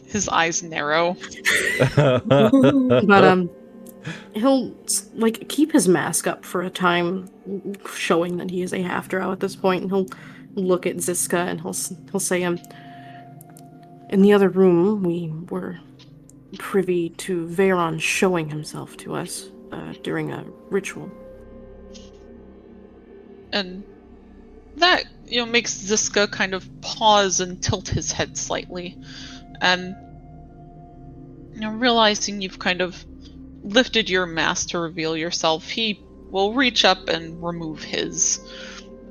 His eyes narrow. But, he'll, keep his mask up for a time, showing that he is a half-drow at this point, and he'll look at Ziska and he'll say, in the other room, we were privy to Veyron showing himself to us during a ritual. And that, makes Ziska kind of pause and tilt his head slightly. And, realizing you've kind of lifted your mask to reveal yourself, he will reach up and remove his.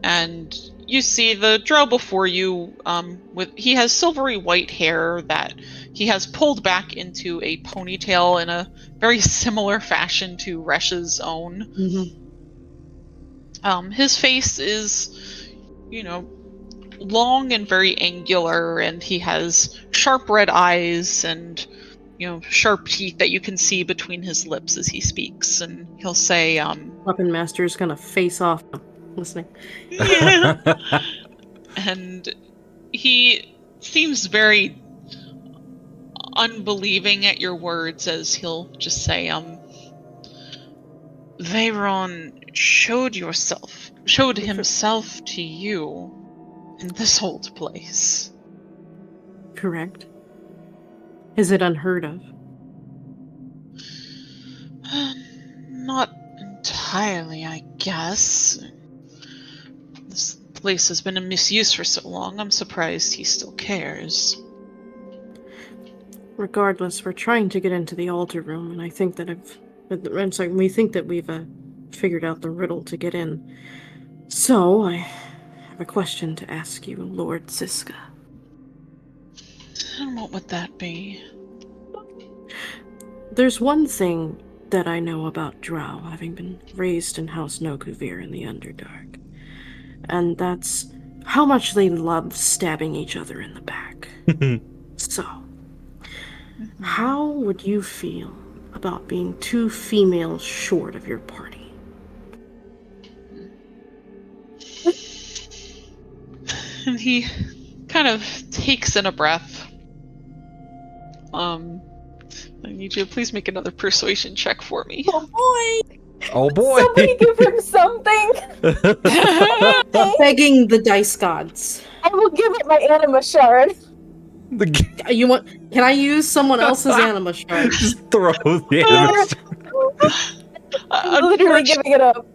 And you see the drow before you, he has silvery white hair that he has pulled back into a ponytail in a very similar fashion to Resh's own. Mm-hmm. His face is, long and very angular, and he has sharp red eyes and, sharp teeth that you can see between his lips as he speaks. And he'll say, Weapon Master's gonna face off. Listening. And he seems very unbelieving at your words as he'll just say, Veyron showed himself to you in this old place. Correct. Is it unheard of? Not entirely, I guess. This place has been in misuse for so long, I'm surprised he still cares. Regardless, we're trying to get into the altar room, and I think that we think that we've figured out the riddle to get in. So, I have a question to ask you, Lord Ziska. And what would that be? There's one thing that I know about drow, having been raised in House Nokuvir in the Underdark, and that's how much they love stabbing each other in the back. So, how would you feel about being 2 females short of your party? And he kind of takes in a breath. I need you to please make another persuasion check for me. Oh boy! Oh boy! Somebody give him something! Begging the dice gods. I will give it my anima shard. You want? Can I use someone else's anima shard? Just throw the anime. I'm literally giving it up.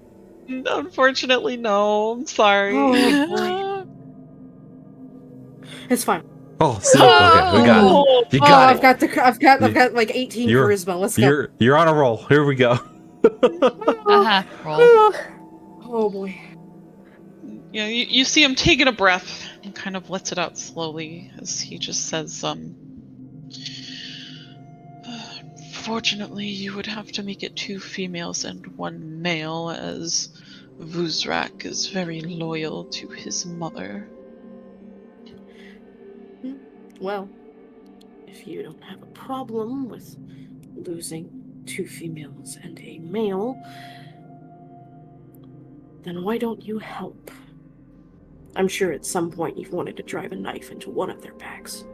Unfortunately, no. I'm sorry. Oh, It's fine. Oh, see, okay, we got it. You got it. I've got like 18 You're- charisma. Let's go. You're on a roll. Here we go. Roll. Oh boy. You know, you see him taking a breath and kind of lets it out slowly as he just says, fortunately, you would have to make it 2 females and 1 male, as Vuzrak is very loyal to his mother. Well, if you don't have a problem with losing 2 females and a male, then why don't you help? I'm sure at some point you've wanted to drive a knife into one of their backs.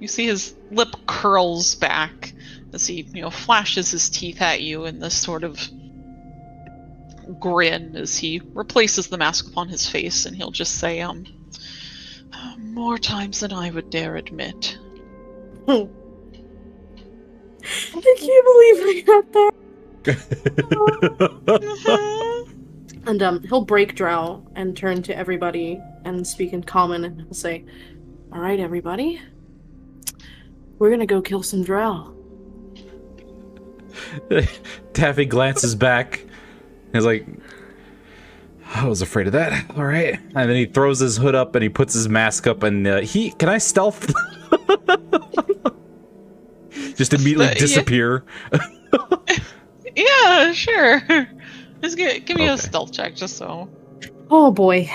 You see his lip curls back as he, flashes his teeth at you in this sort of grin as he replaces the mask upon his face, and he'll just say, more times than I would dare admit. I can't believe I got that. And he'll break drow and turn to everybody and speak in common, and he'll say, "All right, everybody, we're gonna go kill some drow." Taffy glances back. He's like, I was afraid of that. All right. And then he throws his hood up and he puts his mask up, and can I stealth? Just immediately disappear. Yeah, sure. Just give me a stealth check, just so. Oh boy.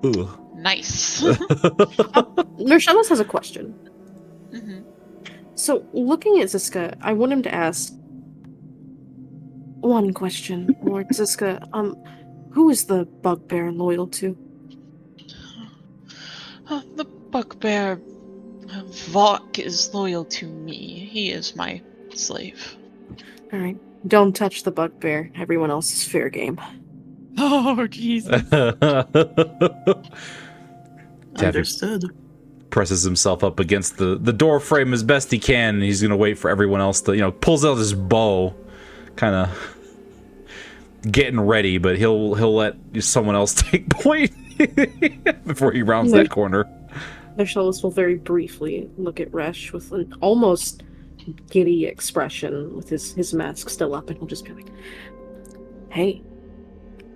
Ooh. Nice. Mershellis has a question. Mm-hmm. So, looking at Ziska, I want him to ask one question. Lord Ziska, who is the bugbear loyal to? The bugbear Vok is loyal to me. He is my slave. Alright. Don't touch the bugbear. Everyone else is fair game. Oh, Jesus. Understood. Presses himself up against the door frame as best he can, and he's gonna wait for everyone else to, pulls out his bow, kind of getting ready, but he'll let someone else take point before he rounds that corner. Mershellis will very briefly look at Resh with an almost giddy expression, with his mask still up, and he'll just be like, "Hey,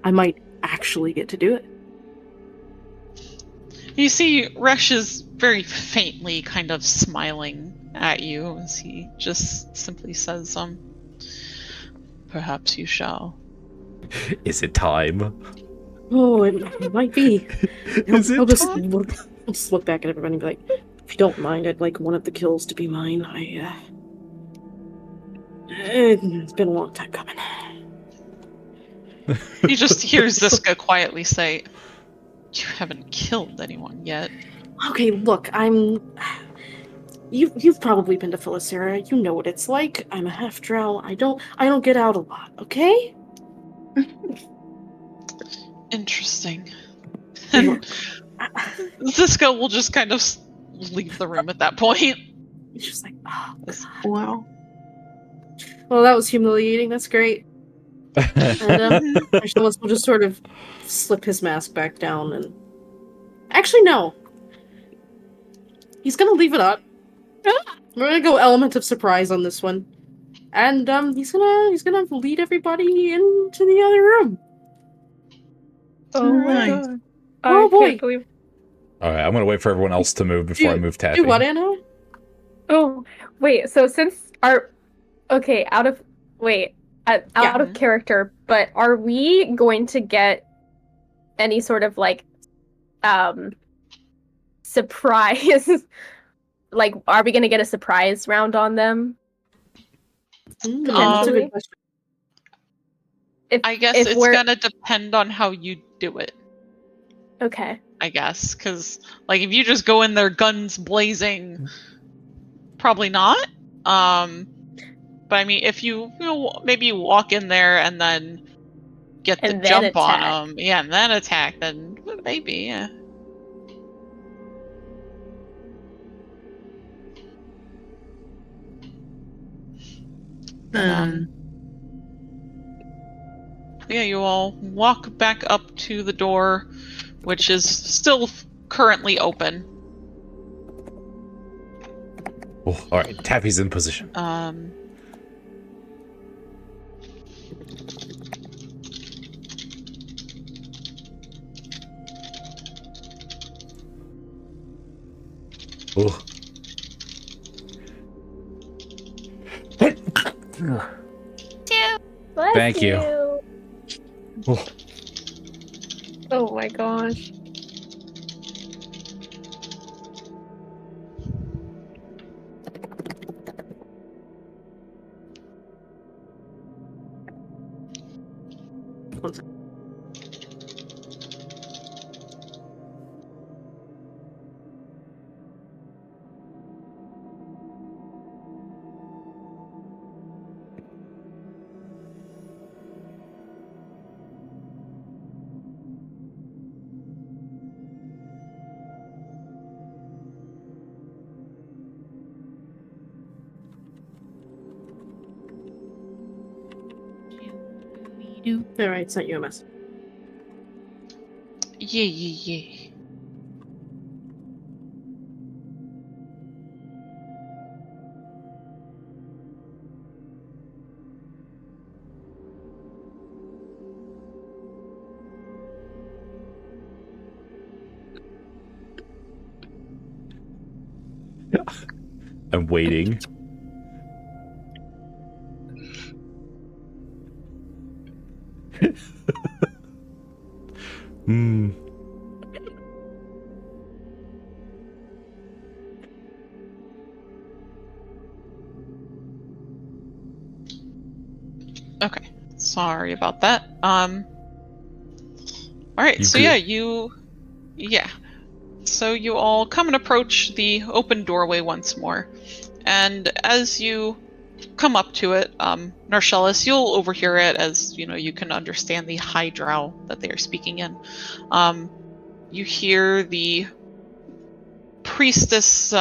I might actually get to do it." You see Resh is very faintly kind of smiling at you as he just simply says, perhaps you shall. Is it time? Oh, it might be. He'll just look back at everybody and be like, "If you don't mind, I'd like one of the kills to be mine. It's been a long time coming." He just hears Ziska quietly say, "You haven't killed anyone yet." Okay, look, You've probably been to Felicera. You know what it's like. I'm a half drow. I don't get out a lot. Okay. Interesting. And Ziska will just kind of leave the room at that point. It's just like, oh, God. Wow. Well, that was humiliating. That's great. And Mershellis will just sort of slip his mask back down, and actually, no. He's gonna leave it up. We're gonna go element of surprise on this one, and he's gonna lead everybody into the other room. Oh my Nice. god. Oh, I boy. can't believe. All right, I'm gonna wait for everyone else to move before I move Taffy. Do what, Anna? Oh, wait. So since out of character, but are we going to get any sort of surprise? Like, are we going to get a surprise round on them? That's a good question. I guess it's gonna depend on how you do it. Okay. I guess, because if you just go in there guns blazing, probably not. But I mean, if you maybe walk in there and then get the jump on them, and then attack, then maybe, yeah. Yeah, you all walk back up to the door, which is still currently open. Oh, all right, Taffy's in position. Oh. Bless Thank you. Oh. Oh my gosh. One second. Alright, sent you a message. Yeah. I'm waiting. Hmm. Okay. Sorry about that. Alright, You so good? yeah. So you all come and approach the open doorway once more. And as you come up to it, Narcellis, you'll overhear it as, you can understand the high drow that they are speaking in. You hear the priestess,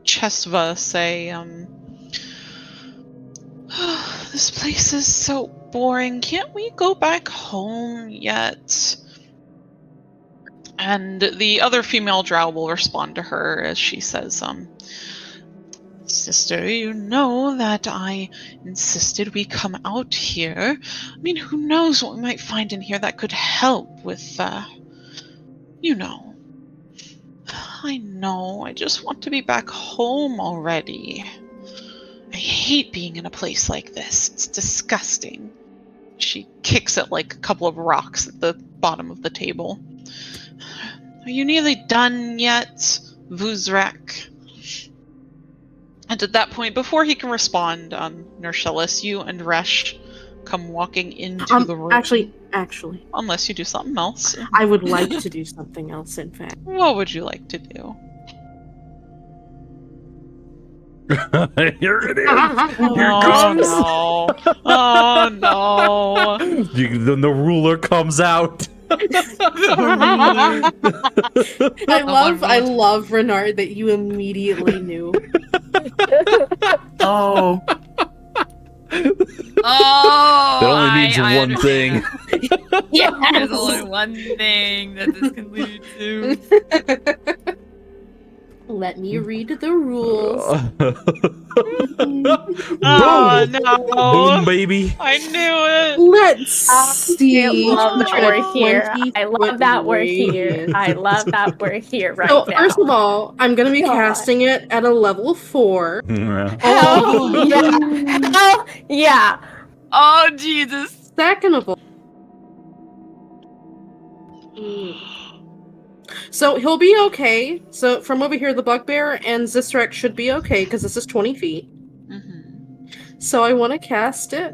Chesva say, this place is so boring. Can't we go back home yet? And the other female drow will respond to her as she says, Sister, you know that I insisted we come out here. I mean, who knows what we might find in here that could help with, you know. I know, I just want to be back home already. I hate being in a place like this. It's disgusting. She kicks at like a couple of rocks at the bottom of the table. Are you nearly done yet, Vuzrak? And at that point, before he can respond, Nershellus, you and Resh come walking into the room. Actually, Unless you do something else. I would like to do something else, in fact. What would you like to do? Here it is. Oh no! Oh no! Then the ruler comes out. I love Renard that you immediately knew. Oh, Oh, That only means I one thing. There's only one thing that this can lead to. Let me read the rules. Oh Boom! no! Boom, baby. I knew it! Let's see. I love that At we're here. 20 I love foot that we're here. radius. I love that we're here right So now. first of all, I'm gonna be God. casting it at a level 4. Yeah. Hell yeah. Hell yeah. Oh, Jesus. Second of all, so he'll be okay. So from over here, the bugbear and Zistrak should be okay because this is 20 feet. Mm-hmm. So I want to cast it.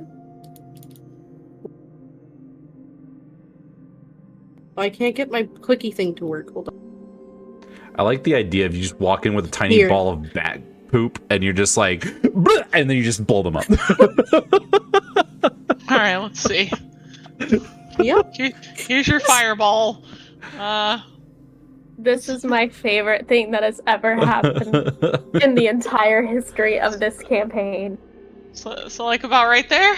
I can't get my clicky thing to work. Hold on. I like the idea of you just walk in with a tiny Here. ball of bat poop and you're just like, "Bleh," and then you just blow them up. Alright, let's see. Yep. Here's your fireball. This is my favorite thing that has ever happened in the entire history of this campaign. So like about right there?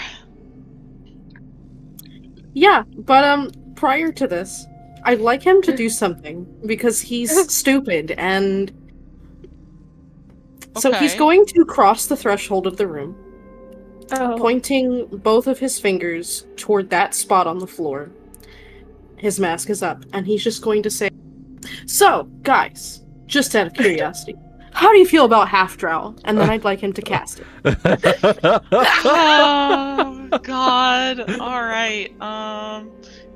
Yeah, but prior to this, I'd like him to do something because he's stupid and So he's Okay. going to cross the threshold of the room, Oh. pointing both of his fingers toward that spot on the floor. His mask is up, and he's just going to say, "So, guys, just out of curiosity, how do you feel about half drow?" And then I'd like him to cast it. Oh God. All right.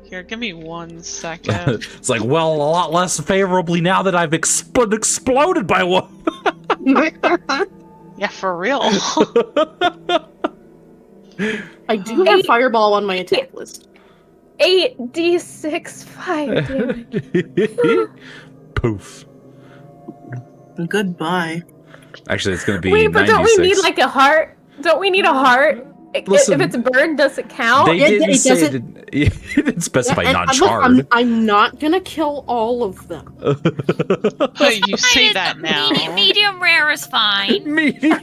Here, give me 1 second. It's like, well, a lot less favorably now that I've exploded by one. Yeah, for real. I do have Fireball on my attack list. 8d6 fire damage. Poof. Goodbye. Actually, it's going to be Wait, but 96. don't we need like a heart? Don't we need a heart? Listen, if it's burned, does it count? They Yeah, didn't it say doesn't- it didn't specify and non-charred. I'm not gonna kill all of them. You say that now. Medium rare is fine. Medium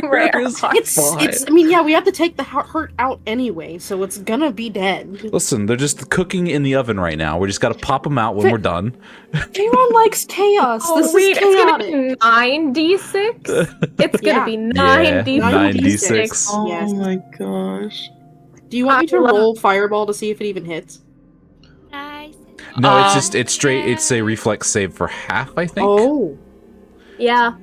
rare is fine. It's. I mean, yeah, we have to take the hurt out anyway, so it's gonna be dead. Listen, they're just cooking in the oven right now. We just got to pop them out when we're done. Kayron likes chaos. Oh, This wait, is it's gonna chaotic. be 9d6? It's gonna Yeah. be Yeah, 9d6. 9d6. Oh Yes. my gosh. Do you want me to I love- roll Fireball to see if it even hits? Nice. No, it's straight. It's a reflex save for half, I think, Oh. Yeah.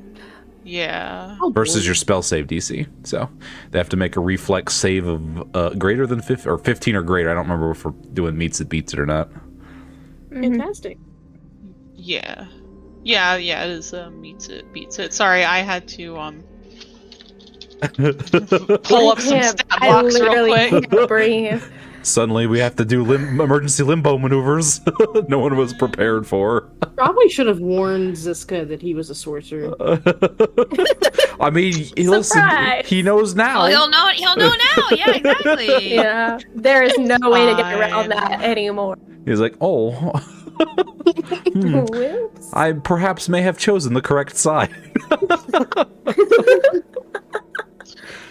Yeah. Oh, versus boy. your spell save DC. So they have to make a reflex save of greater than 15 or greater. I don't remember if we're doing meets it beats it or not. Fantastic. Yeah. Yeah, it is beats it. Sorry, I had to pull up some stat I blocks real literally quick. can't breathe. Suddenly, we have to do emergency limbo maneuvers. No one was prepared for. Probably should have warned Ziska that he was a sorcerer. I mean, listen, Surprise! he knows now. Oh, he'll know. He'll know now. Yeah, exactly. Yeah. There is no way to get Fine. around that anymore. He's like, oh, Whoops. I perhaps may have chosen the correct side.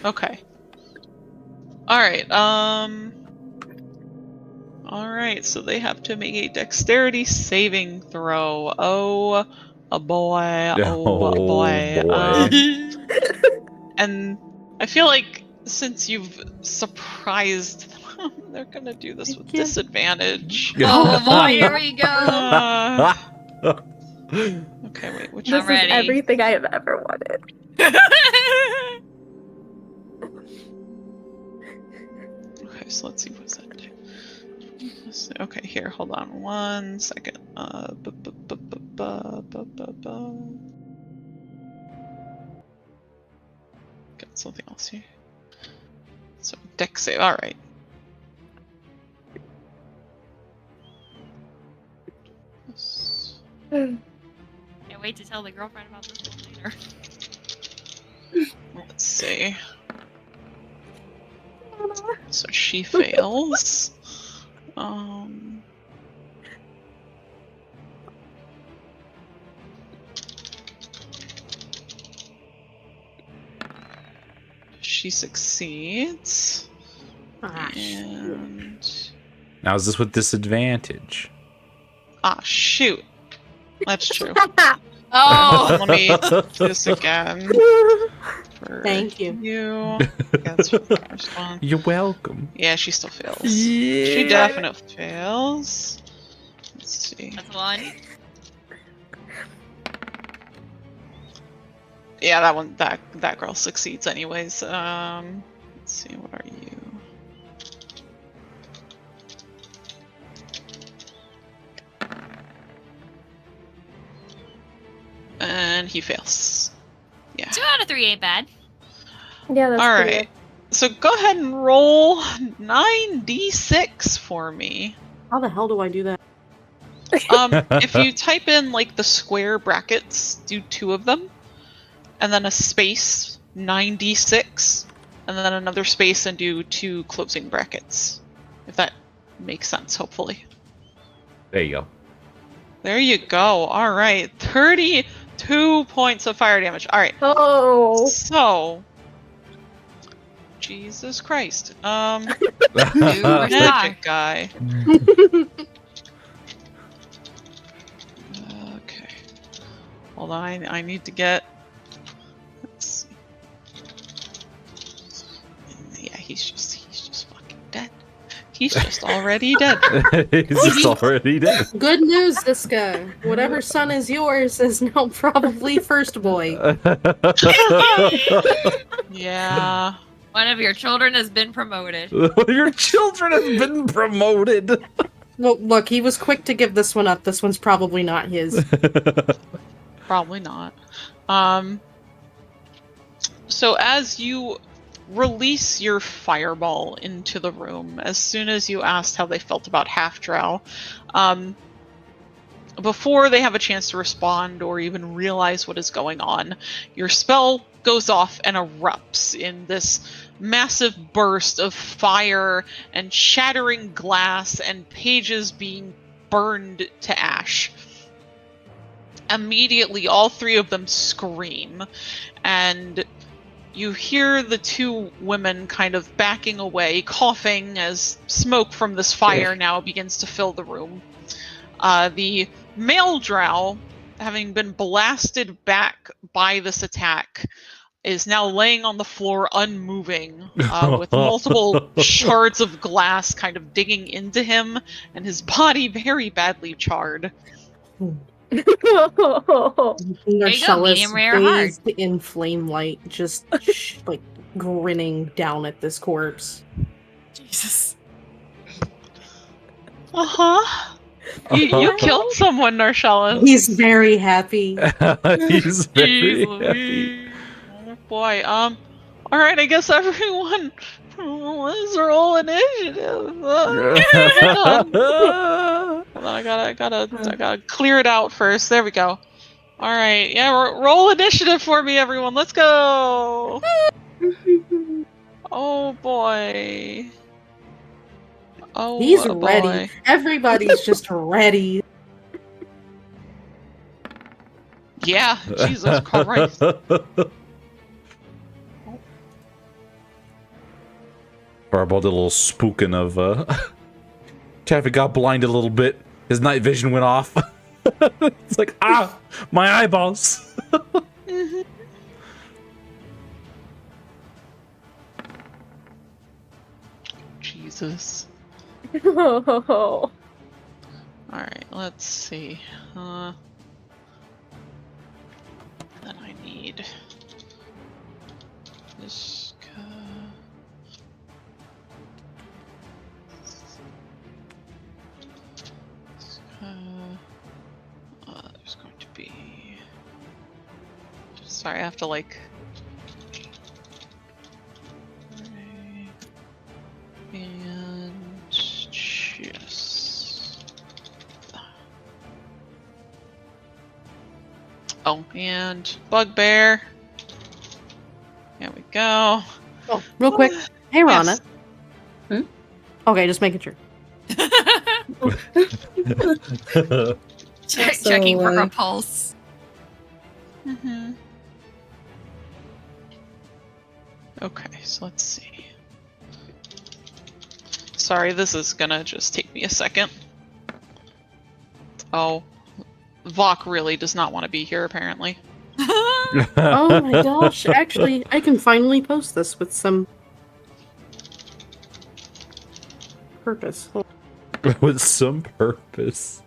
Okay. Alright, so they have to make a dexterity saving throw. Oh, a boy. Oh, a boy. And I feel like since you've surprised them, they're gonna do this with disadvantage. Oh boy, here we go. Okay, wait, which This I'm ready. is everything I have ever wanted. Okay, so let's see what's that do. Let's see. Okay, here, hold on 1 second. Got something else here. So dex save. All right. Can't wait to tell the girlfriend about this one later. Let's see. So she fails. She succeeds. And Now, is this with disadvantage? shoot. That's true. Oh, Let me do this again. For Thank you. You. That's for the first one. You're welcome. Yeah, she still fails. Yeah. She definitely fails. Let's see. that's one. Yeah, that one. That girl succeeds anyways. Let's see. What are you? And he fails. Yeah. 2 out of 3 ain't bad. Yeah, that's All pretty right. So go ahead and roll 9d6 for me. How the hell do I do that? If you type in like the square brackets, do 2 of them, and then a space 9d6, and then another space and do 2 closing brackets. If that makes sense, hopefully. There you go. There you go. All right, 32 points of fire damage. All right. Oh. So, Jesus Christ. Superstar. Magic guy. Okay. Hold on, I need to get he's just fucking dead. He's just already dead. He's just already dead. Good news, this guy. Whatever son is yours is now probably first boy. Yeah. One of your children has been promoted. Your children have been promoted. Well, look, he was quick to give this one up. This one's probably not his. Probably not. So as you release your fireball into the room, as soon as you asked how they felt about Half-Drow, before they have a chance to respond or even realize what is going on, your spell goes off and erupts in this massive burst of fire and shattering glass and pages being burned to ash. Immediately, all three of them scream, and you hear the two women kind of backing away, coughing as smoke from this fire now begins to fill the room. The male drow, having been blasted back by this attack, is now laying on the floor unmoving, with multiple shards of glass kind of digging into him, and his body very badly charred. medium rare, hard. bathed in flame light, just like grinning down at this corpse. Jesus. Uh-huh. You killed someone, Narshella. He's very happy. He's very happy. Oh boy. Alright, I guess everyone let's roll initiative. Hold on, I gotta clear it out first. There we go. Alright, yeah, roll initiative for me, everyone. Let's go! Oh boy. Oh, He's boy. ready. Everybody's just ready. Yeah, Jesus Christ. Barbo did a little spooking of Chaffee got blinded a little bit. His night vision went off. It's like, my eyeballs. Jesus. Oh. Alright, let's see. Then I need this. There's going to be. Sorry, I have to like. And just. Oh, and Bugbear. There we go. Oh, real quick. Hey, Rana. Yes. Okay, just making sure. Checking for her pulse. Mm-hmm. Okay, so let's see. Sorry, this is gonna just take me a second. Oh, Vok really does not want to be here, apparently. Oh my gosh, actually, I can finally post this with some purpose. With some purpose.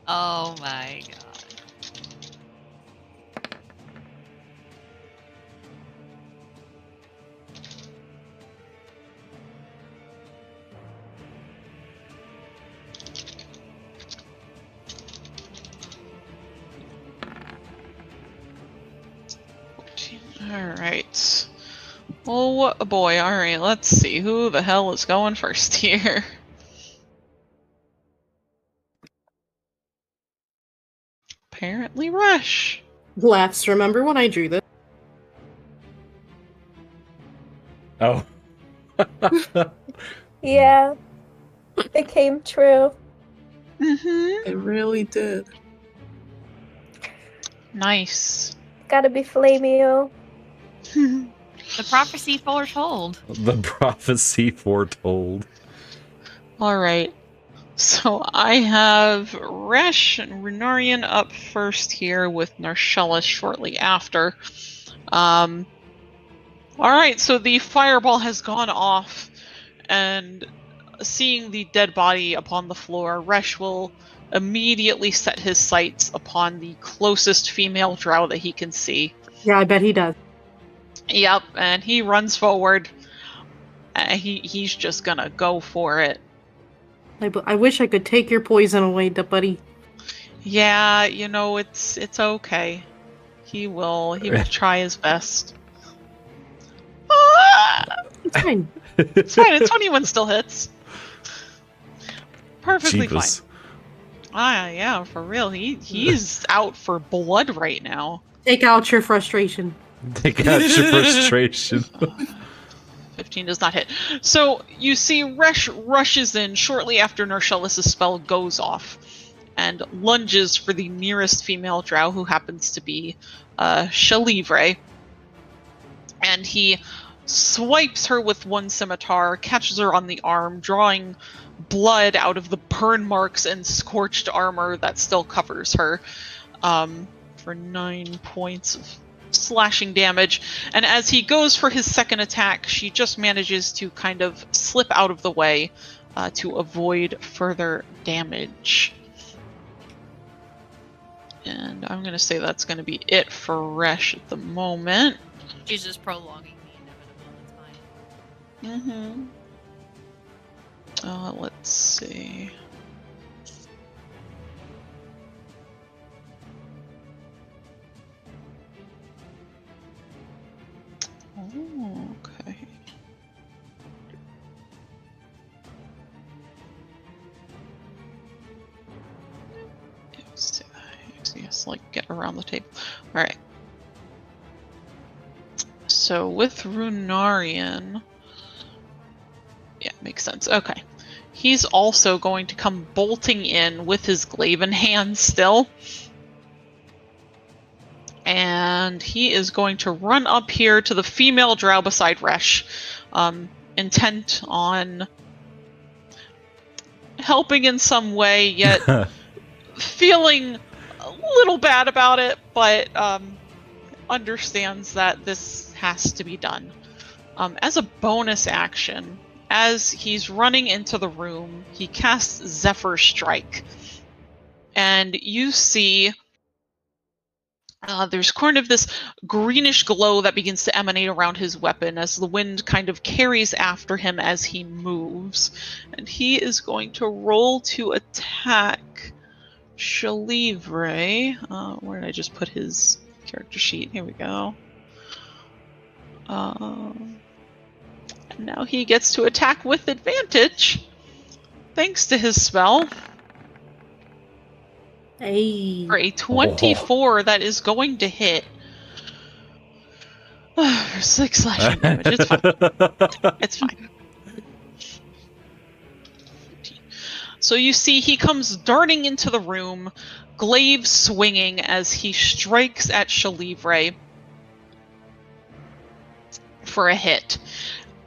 Oh my god. Alright. Oh boy, alright, let's see. Who the hell is going first here? Apparently Rush. Laughs, remember when I drew this? Oh. Yeah, it came true. Mm-hmm. It really did. Nice. Gotta be Flamio. The prophecy foretold. The prophecy foretold. Alright. So I have Resh and Runarian up first here with Narshella shortly after. Alright, so the fireball has gone off, and seeing the dead body upon the floor, Resh will immediately set his sights upon the closest female drow that he can see. Yeah, I bet he does. Yep, and he runs forward. He's just gonna go for it. I wish I could take your poison away, buddy. Yeah, it's okay. He will try his best. Ah! It's fine. It's fine. It's 21 still hits. Perfectly Jeepers. fine. Yeah, for real. He's out for blood right now. Take out your frustration. Take out your frustration. 15 does not hit. So you see Resh rushes in shortly after Narshellis' spell goes off and lunges for the nearest female drow, who happens to be Shalivre. And he swipes her with one scimitar, catches her on the arm, drawing blood out of the burn marks and scorched armor that still covers her, for 9 points of slashing damage. And as he goes for his second attack, she just manages to kind of slip out of the way to avoid further damage. And I'm going to say that's going to be it for Resh at the moment. She's just prolonging the inevitable. It's fine. Let's see. Oh, okay. Yes, like get around the table. All right. So with Runarian, yeah, makes sense. Okay. He's also going to come bolting in with his glaive in hand still. And he is going to run up here to the female drow beside Resh, intent on helping in some way, yet feeling a little bad about it, but understands that this has to be done. As a bonus action, as he's running into the room, he casts Zephyr Strike. And you see there's kind of this greenish glow that begins to emanate around his weapon as the wind kind of carries after him as he moves. And he is going to roll to attack Shalivre. Where did I just put his character sheet? Here we go. And now he gets to attack with advantage, thanks to his spell. Hey. For a 24, that is going to hit. For 6 slashing damage. It's fine. It's fine. So you see he comes darting into the room, glaive swinging as he strikes at Shalivre for a hit.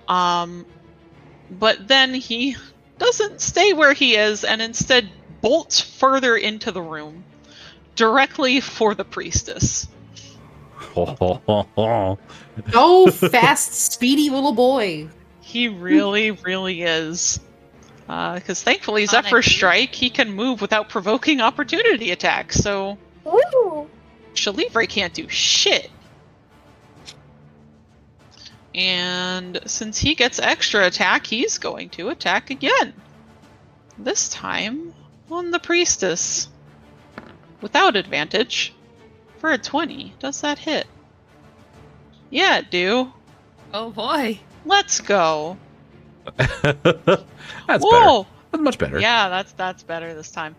But then he doesn't stay where he is and instead bolts further into the room, directly for the priestess. Go fast, speedy little boy. He really, really is. Because thankfully, Zephyr Strike, he can move without provoking opportunity attacks, so Woo! Shalivre can't do shit. And since he gets extra attack, he's going to attack again. This time on the priestess. Without advantage. For a 20. Does that hit? Yeah, it do. Oh boy. Let's go. That's Whoa! better. That's much better. Yeah, that's better this time.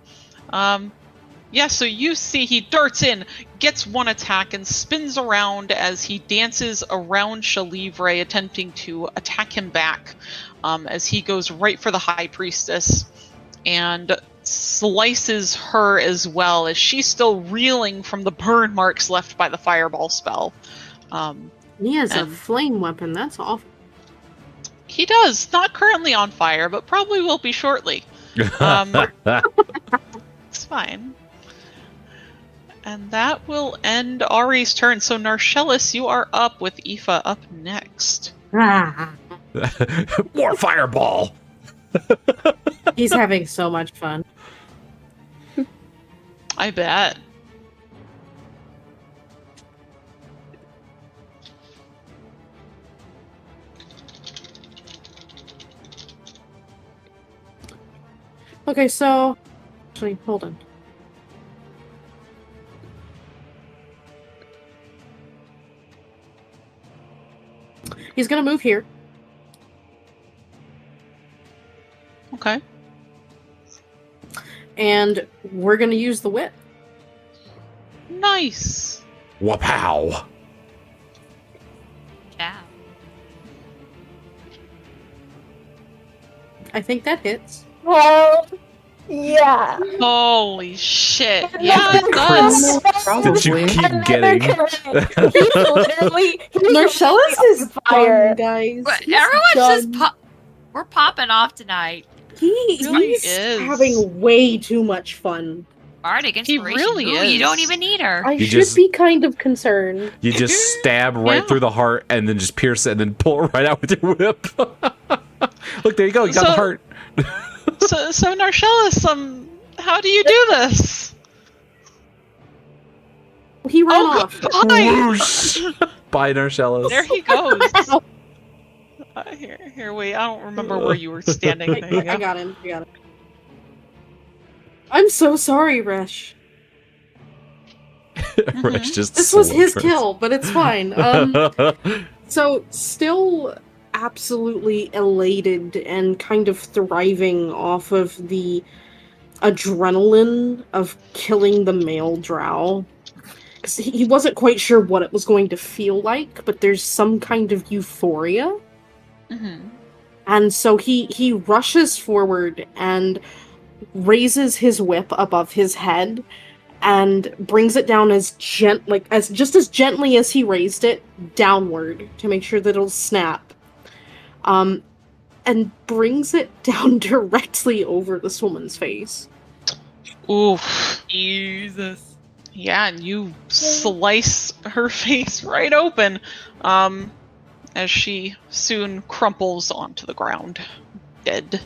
Yeah, so you see he darts in, gets one attack, and spins around as he dances around Shalivre, attempting to attack him back, as he goes right for the High Priestess, and slices her as well, as she's still reeling from the burn marks left by the fireball spell. He has a flame weapon, that's awful. He does, not currently on fire, but probably will be shortly. It's fine. And that will end Ari's turn. So Narcellis, you are up with Aoife up next. More fireball. He's having so much fun. I bet. Okay, so actually, hold on. He's gonna move here. Okay. And we're gonna use the whip. Nice. Wapow. Yeah. I think that hits. Well, yeah. Holy shit. And Yeah, it does. That you keep Another getting. correct. He's literally Narcellis is fire. done, guys. But He's everyone's done. just we're popping off tonight. really He's is. having way too much fun. Bardic He inspiration. really Ooh, you don't is. even need her. I You should just- be kind of concerned. You just stab right Yeah. through the heart and then just pierce it and then pull it right out with your whip. Look, there you go. You got the So- heart. So Narcellis, how do you do this? He ran Oh, off. hi. Whoosh. Bye, Narcellis. There he goes. Here, wait. I don't remember where you were standing. There you I go. got him. I got him. I'm so sorry, Resh. Resh just This was his slurs. kill, but it's fine. So, still absolutely elated and kind of thriving off of the adrenaline of killing the male drow. 'Cause he wasn't quite sure what it was going to feel like, but there's some kind of euphoria. Mhm. And so he rushes forward and raises his whip above his head and brings it down as gently as he raised it downward to make sure that it'll snap. And brings it down directly over this woman's face. Oof. Jesus. Yeah, and you slice her face right open, as she soon crumples onto the ground, dead.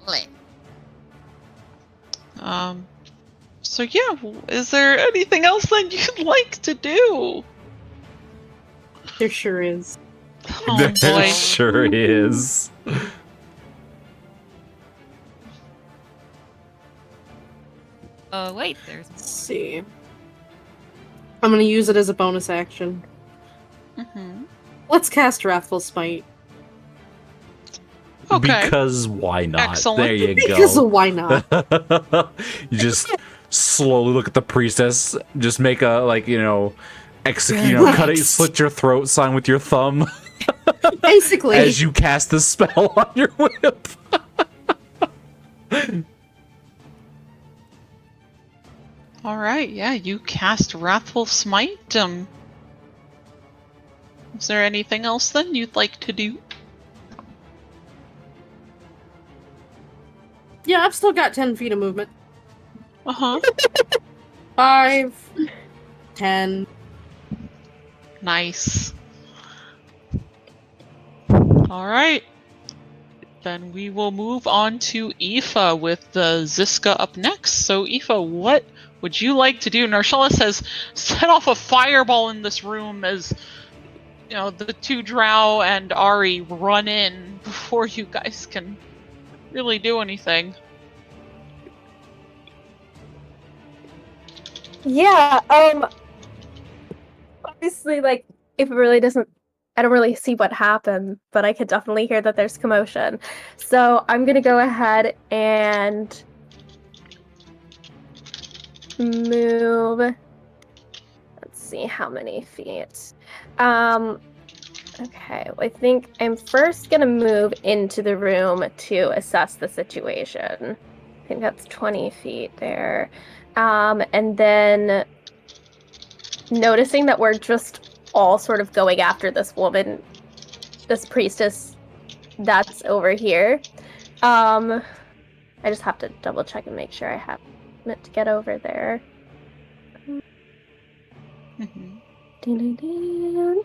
Lit. So yeah, is there anything else that you'd like to do? There sure is. Oh There boy. sure is. Oh wait, there's Let's see. I'm gonna use it as a bonus action. Mhm. Let's cast Wrathful Smite. Okay. Because why not? Excellent. There you Because go. why not? You just slowly look at the priestess, just make a execute, cut it, slit your throat sign with your thumb Basically. as you cast the spell on your whip. All right. Yeah, you cast Wrathful Smite. Is there anything else then you'd like to do? Yeah, I've still got 10 feet of movement. Uh huh. 5, 10. Nice. All right. Then we will move on to Aoife with the Ziska up next. So Aoife, what would you like to do? Narcellis has set off a fireball in this room as the two drow and Ari run in before you guys can really do anything. Yeah, obviously, like, if it really doesn't, I don't really see what happened, but I could definitely hear that there's commotion. So I'm gonna go ahead and move. Let's see how many feet. Okay, I think I'm first gonna move into the room to assess the situation. I think that's 20 feet there. And then noticing that we're just all sort of going after this woman, this priestess that's over here. I just have to double check and make sure I have meant to get over there. Mhm. Dun-dun-dun.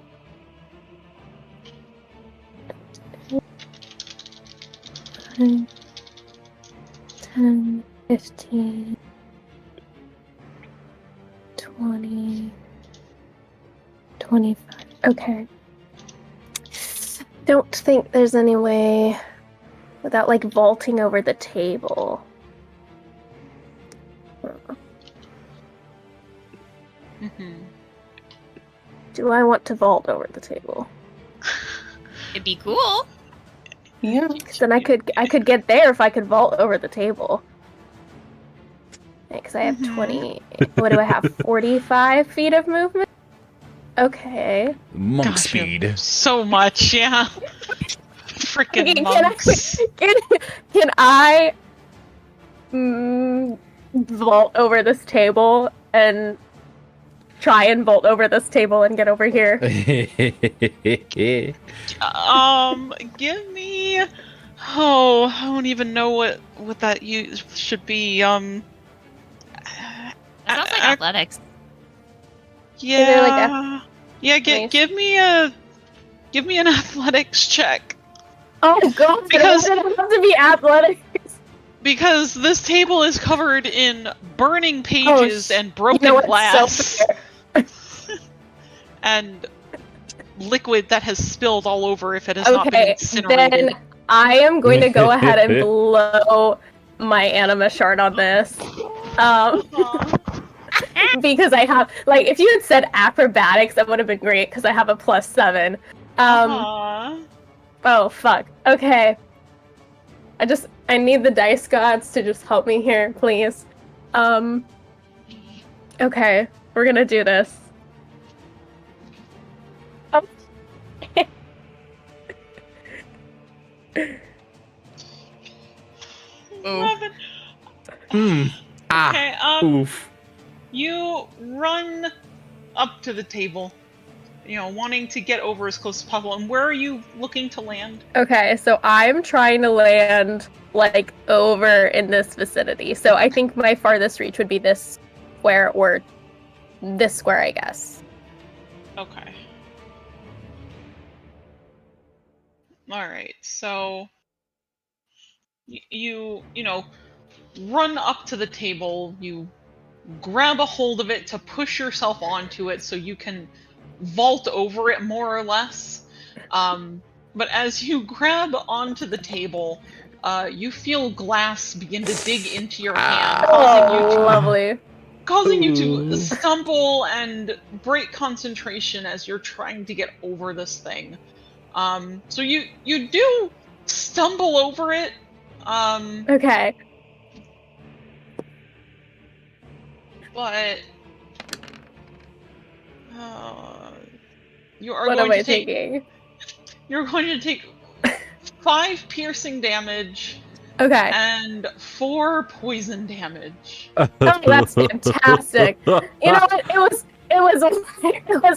9, 10, 15, 20, 25. Okay. Don't think there's any way without like vaulting over the table. Mhm. Do I want to vault over the table? It'd be cool. Yeah. 'Cause then I could get there if I could vault over the table. Because I have Mhm. 20. What do I have? 45 feet of movement? Okay. Monk Gosh, you speed. have so much, yeah. Freaking Okay, monks. can I vault over this table and try and vault over this table and get over here? Give me. Oh, I don't even know what that should be. That sounds like ac- athletics. yeah, there, like, yeah. nice. Give me an athletics check Oh god, because it doesn't have to be athletics. because this table is covered in burning pages and broken You know what's glass so fair? and liquid that has spilled all over if it has not been Okay, incinerated. then I am going to go ahead and blow my anima shard on this. Because I have, like, if you had said acrobatics, that would have been great, because I have a +7. Oh, fuck. Okay. I need the dice gods to just help me here, please. Okay, we're gonna do this. Oh. Robin. Ah. Okay, Oof. you run up to the table, wanting to get over as close as possible. And where are you looking to land? Okay, so I'm trying to land, like, over in this vicinity. So I think my farthest reach would be this square, or this square, I guess. Okay. All right. So you run up to the table. You grab a hold of it to push yourself onto it so you can vault over it more or less. But as you grab onto the table, you feel glass begin to dig into your hand, Lovely. causing you to stumble and break concentration as you're trying to get over this thing. So you do stumble over it. Okay. But you are What going am to I take thinking? you're going to take 5 piercing damage Okay. and 4 poison damage. Oh, that's fantastic. You know what? It was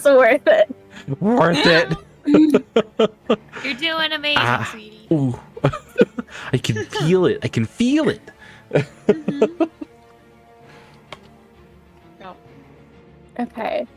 worth it. Worth it. You're doing amazing, sweetie. Ooh. I can feel it. I can feel it. Mm-hmm. Yep. Okay.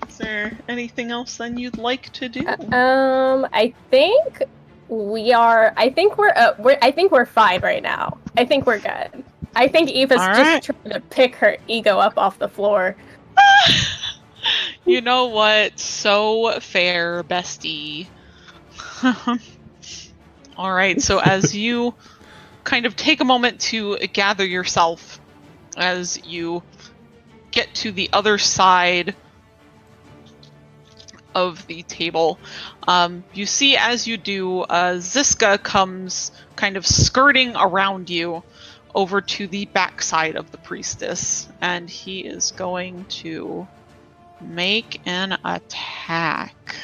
Is there anything else then you'd like to do? I think I think we're fine right now. I think we're good. I think Eva's All right. just trying to pick her ego up off the floor. You know what? So fair, bestie. All right, so as you kind of take a moment to gather yourself, as you get to the other side of the table, you see as you do, Ziska comes kind of skirting around you over to the backside of the priestess, and he is going to make an attack.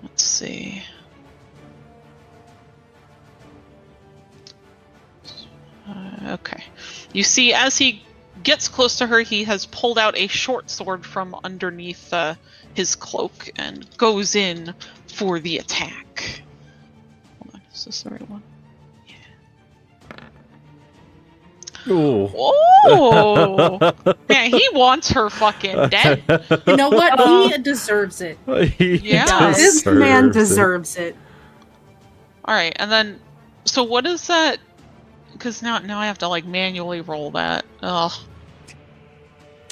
Let's see. Okay. You see, as he gets close to her, he has pulled out a short sword from underneath his cloak and goes in for the attack. Hold on, is this the right one? Ooh. Oh! Man, he wants her fucking dead. You know what? He deserves it. He Yeah. This man deserves it. deserves it. Alright, and then, so what is that? Because now I have to like manually roll that. Ugh.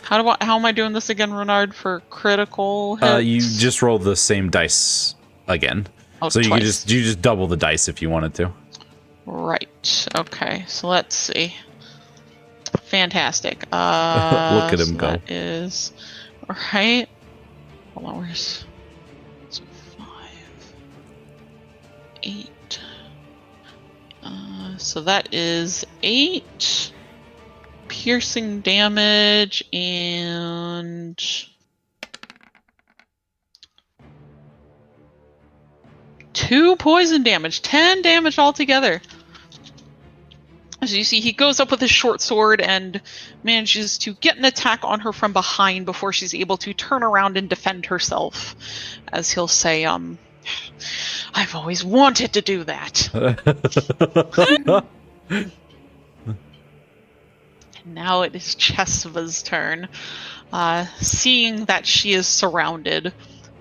How am I doing this again, Renard, for critical hits? You just roll the same dice again. Oh, So you twice. just double the dice if you wanted to. Right. Okay. So let's see. Fantastic. Look at him so go. That is right. Hold on. Where's so 5, 8. So that is 8 piercing damage and 2 poison damage. 10 damage altogether. As you see, he goes up with his short sword and manages to get an attack on her from behind before she's able to turn around and defend herself. As he'll say, I've always wanted to do that. Now it is Chesva's turn. Seeing that she is surrounded,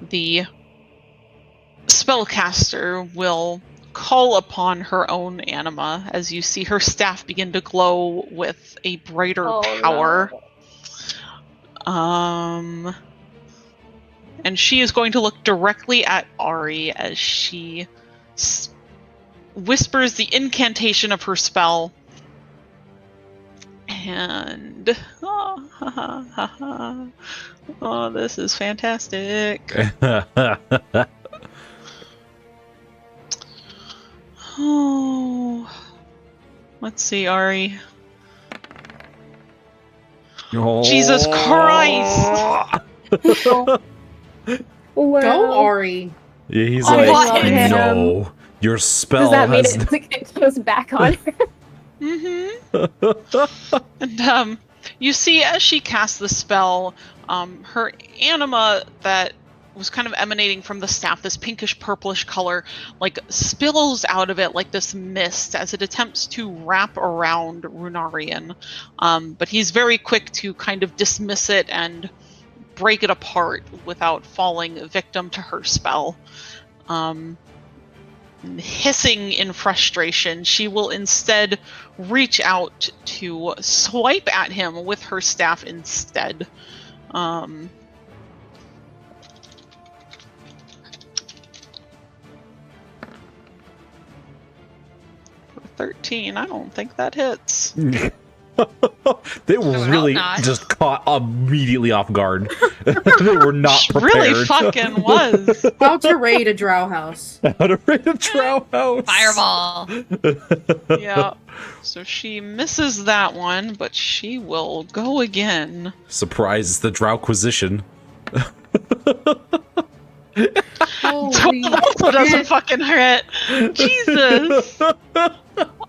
the spellcaster will call upon her own anima as you see her staff begin to glow with a brighter power. No. And she is going to look directly at Ari as she whispers the incantation of her spell. And oh, this is fantastic. Oh, let's see, Ari. Jesus Christ! Go, Ari. Yeah, he's I like, love him. no, your spell Does that mean has. it goes back on her? And you see as she casts the spell, her anima that was kind of emanating from the staff, this pinkish purplish color, like spills out of it like this mist as it attempts to wrap around Runarian. But he's very quick to kind of dismiss it and break it apart without falling victim to her spell. Hissing in frustration, she will instead reach out to swipe at him with her staff instead. For 13, I don't think that hits. They were really not. just caught immediately off guard. They were not prepared. Really fucking was. How to raid a drow house. How to raid a drow house. Fireball. Yeah. So she misses that one, but she will go again. Surprise, it's the Drowquisition. Holy Also doesn't fucking hurt. Jesus.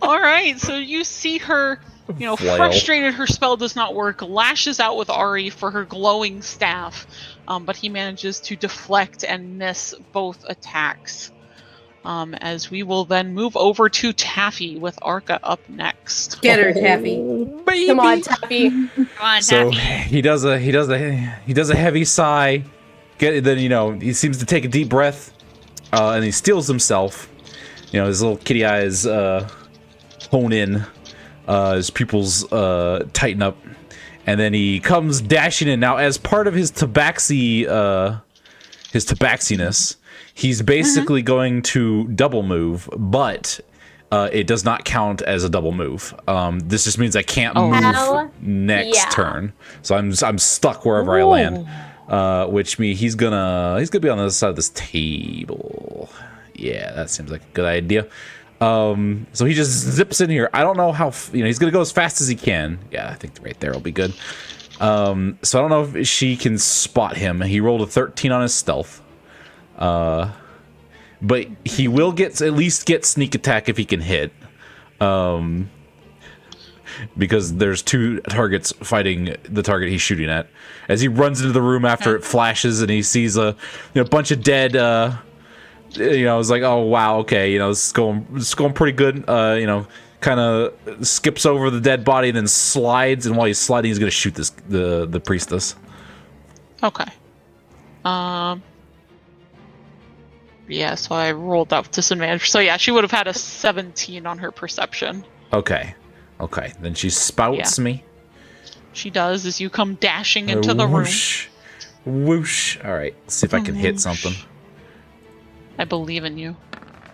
Alright, so you see her, Flail. frustrated her spell does not work, lashes out with Ari for her glowing staff, but he manages to deflect and miss both attacks. As we will then move over to Taffy with Arca up next. Get her, Taffy. Oh, baby. Come on, Taffy. Come on, So Taffy. he does a heavy sigh. Then he seems to take a deep breath, and he steels himself. His little kitty eyes hone in, his pupils tighten up, and then he comes dashing in. Now, as part of his tabaxiness, he's basically going to double move, but it does not count as a double move. This just means I can't move Hell next yeah. turn, so I'm stuck wherever I land. Which means he's gonna be on the other side of this table. Yeah, that seems like a good idea. So he just zips in here. I don't know how he's gonna go as fast as he can. Yeah, I think right there will be good. So I don't know if she can spot him. He rolled a 13 on his stealth. But he will at least get sneak attack if he can hit. because there's two targets fighting the target he's shooting at. As he runs into the room after it flashes and he sees a bunch of dead, it's like, oh wow, okay, this is going pretty good. Kind of skips over the dead body and then slides, and while he's sliding, he's gonna shoot the priestess. Okay. Yeah, so I rolled out with disadvantage. So yeah, she would have had a 17 on her perception. Okay. Then she spouts me. She does as you come dashing into the whoosh, room. Whoosh. All right, let's see if I can hit something. I believe in you.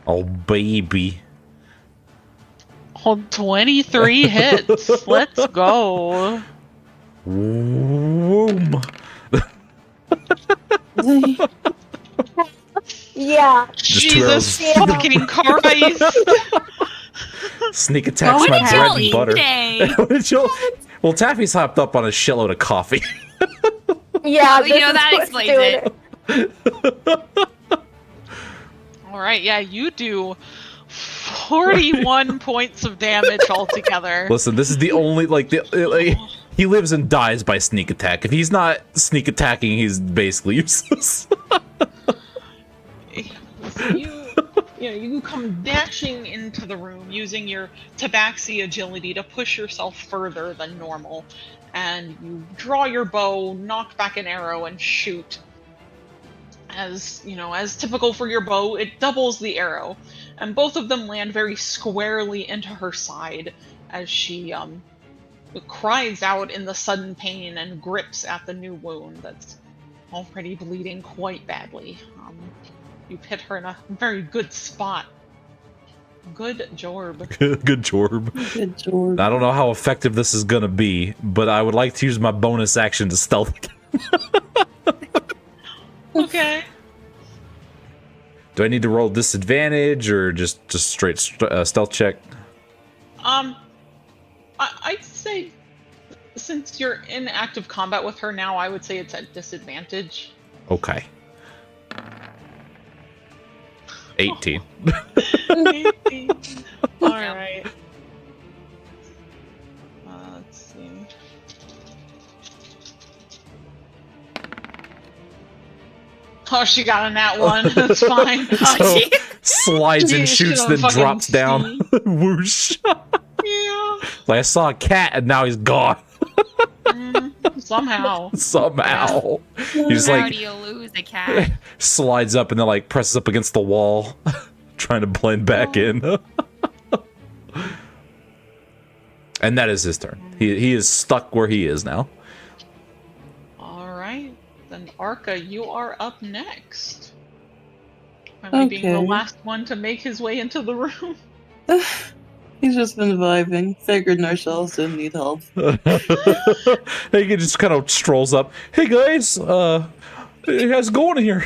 Oh, baby. Oh, 23 hits. Let's go. Boom. Yeah. Jesus fucking Christ. Sneak attack's my What did bread y'all and eat butter. today? What did y'all- Well, Taffy's hopped up on a shitload of coffee. Yeah, You know, that what's explains doing it. All right, yeah, you do 41 points of damage altogether. Listen, this is the only he lives and dies by sneak attack. If he's not sneak attacking, he's basically useless. You come dashing into the room using your tabaxi agility to push yourself further than normal, and you draw your bow, knock back an arrow, and shoot. As typical for your bow, it doubles the arrow, and both of them land very squarely into her side as she cries out in the sudden pain and grips at the new wound that's already bleeding quite badly. You've hit her in a very good spot. Good jorb. Good jorb. Good job. I don't know how effective this is gonna be, but I would like to use my bonus action to stealth. Okay. Do I need to roll disadvantage or just straight stealth check? I'd say since you're in active combat with her now, I would say it's at disadvantage. Okay. 18. 18. All right. Let's see. Oh, she got a nat 1. That's fine. So, slides and She shoots, should've then fucking drops down. Whoosh. Yeah. Like I saw a cat and now he's gone. Somehow. Somehow. He just How like do you lose a cat? slides up and then like presses up against the wall, trying to blend back in. And that is his turn. He is stuck where he is now. All right. Then Arca, you are up next. Finally being the Okay. last one to make his way into the room. He's just been vibing. Figured Narshels didn't need help. He just kind of strolls up. Hey guys, how's it going in here?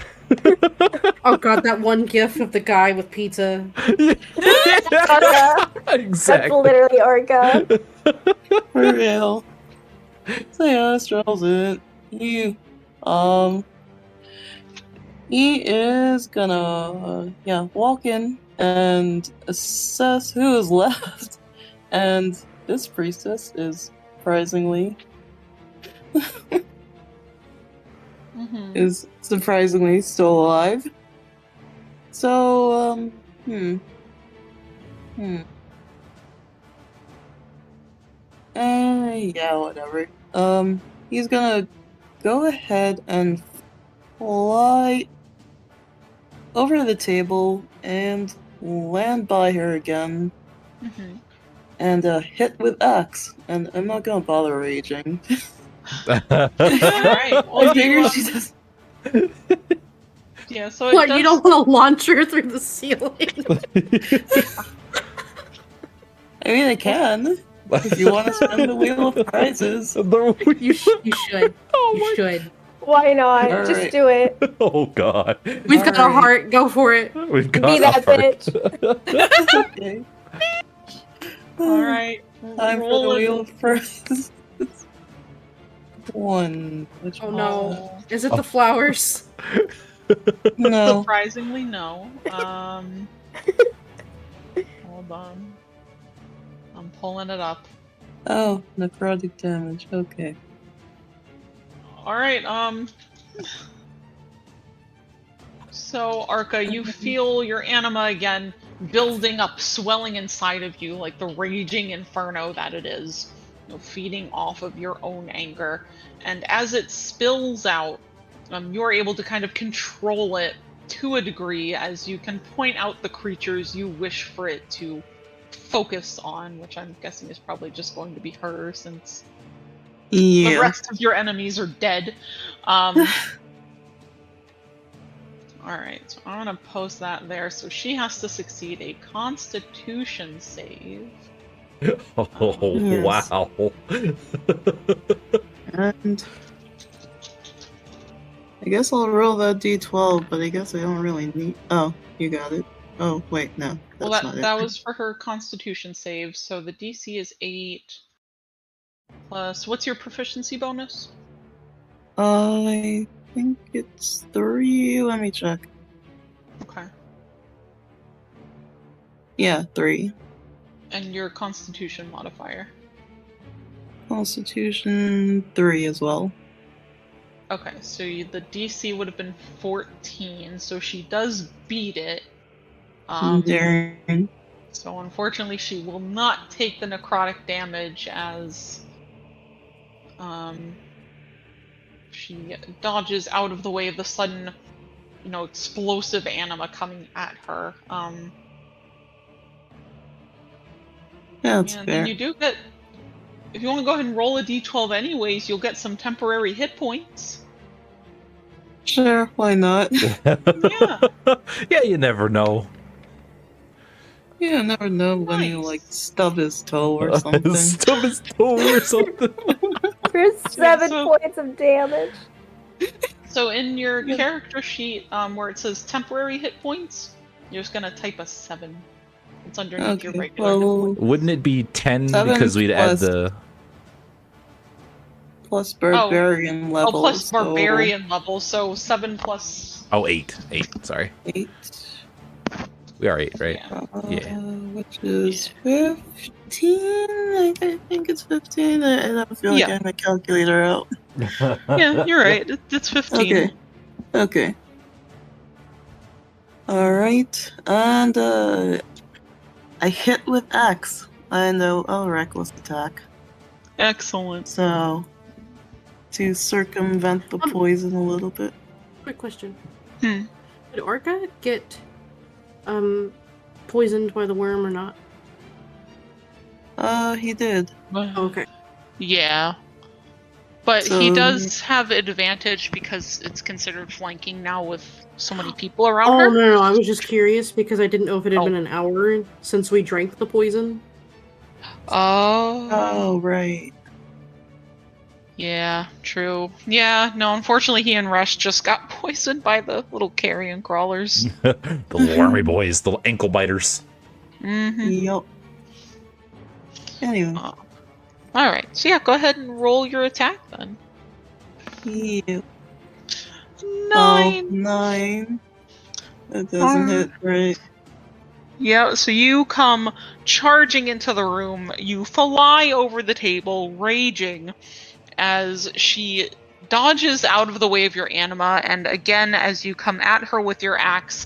Oh god, that one gif of the guy with pizza. Orga. That's Exactly. literally Orga. For real. So yeah, Strells it. He is gonna walk in and assess who is left. And this priestess is surprisingly still alive. So yeah, whatever. He's gonna go ahead and fly over to the table and land by her again and hit with axe. And I'm not gonna bother raging. All right. Well, I figure she does. Yeah, so it What, does... you don't want to launch her through the ceiling? I mean, I can. If you want to spin the wheel of prizes. You should. You should. Why not? All Just right. do it. Oh god. We've got a Alright. heart. Go for it. We've got Be that a heart. bitch. Okay. All right. Time for the Roll it. wheel of prizes. One. Which Oh no. Is it the flowers? No. Surprisingly, no. Hold on. I'm pulling it up. Oh, necrotic damage. Okay. All right. So Arca, you feel your anima again building up, swelling inside of you like the raging inferno that it is. Feeding off of your own anger, and as it spills out, you're able to kind of control it to a degree as you can point out the creatures you wish for it to focus on, which I'm guessing is probably just going to be her since the Yeah. rest of your enemies are dead. Alright, so I'm gonna post that there. So she has to succeed a constitution save. Oh, Yes. wow. And I guess I'll roll that d12, but I guess I don't really need. Oh, you got it. Oh, wait, no, Well, that's not it. that was for her constitution save, so the DC is 8 plus. What's your proficiency bonus? I think it's 3. Let me check. Okay. Yeah, 3. And your constitution modifier? Constitution 3 as well. Okay, so the DC would have been 14, so she does beat it. Darn. So unfortunately, she will not take the necrotic damage as she dodges out of the way of the sudden, explosive anima coming at her. That's And then fair. you do get, if you want to go ahead and roll a d12 anyways, you'll get some temporary hit points. Sure, why not? Yeah. Yeah, you never know. Yeah, I never know when you, Nice. stub his toe or something. Stub his toe or something. For 7 so- points of damage. So in your Yeah. character sheet, where it says temporary hit points, you're just gonna type a 7. It's underneath your Okay, regular hit well, points. Wouldn't it be 10 7 because we'd add plus- the... plus barbarian Oh, level. plus so barbarian level, so 7 plus. Oh, 8. 8, sorry. 8. We are 8, right? Yeah. Yeah. Which is 15. I think it's 15. I don't feel like Yeah. I have my calculator out. Yeah, you're right. It's 15. Okay. Okay. Alright. And I hit with X. I know reckless attack. Excellent. So to circumvent the poison a little bit. Quick question. Hmm. Did Orca get poisoned by the worm or not? He did. Okay. Yeah. But he So- does have advantage because it's considered flanking now with so many people around Oh her. no, I was just curious because I didn't know if it had Oh. been an hour since we drank the poison. Oh, right. Yeah, true. Yeah, no, unfortunately he and Rush just got poisoned by the little carrion crawlers. The little wormy boys, the little ankle biters. Mm-hmm. Yup. Anyway. Alright, so yeah, go ahead and roll your attack then. Yeah. 9! Oh, 9. That doesn't hit right. Yeah, so you come charging into the room. You fly over the table, raging, as she dodges out of the way of your anima, and again, as you come at her with your axe,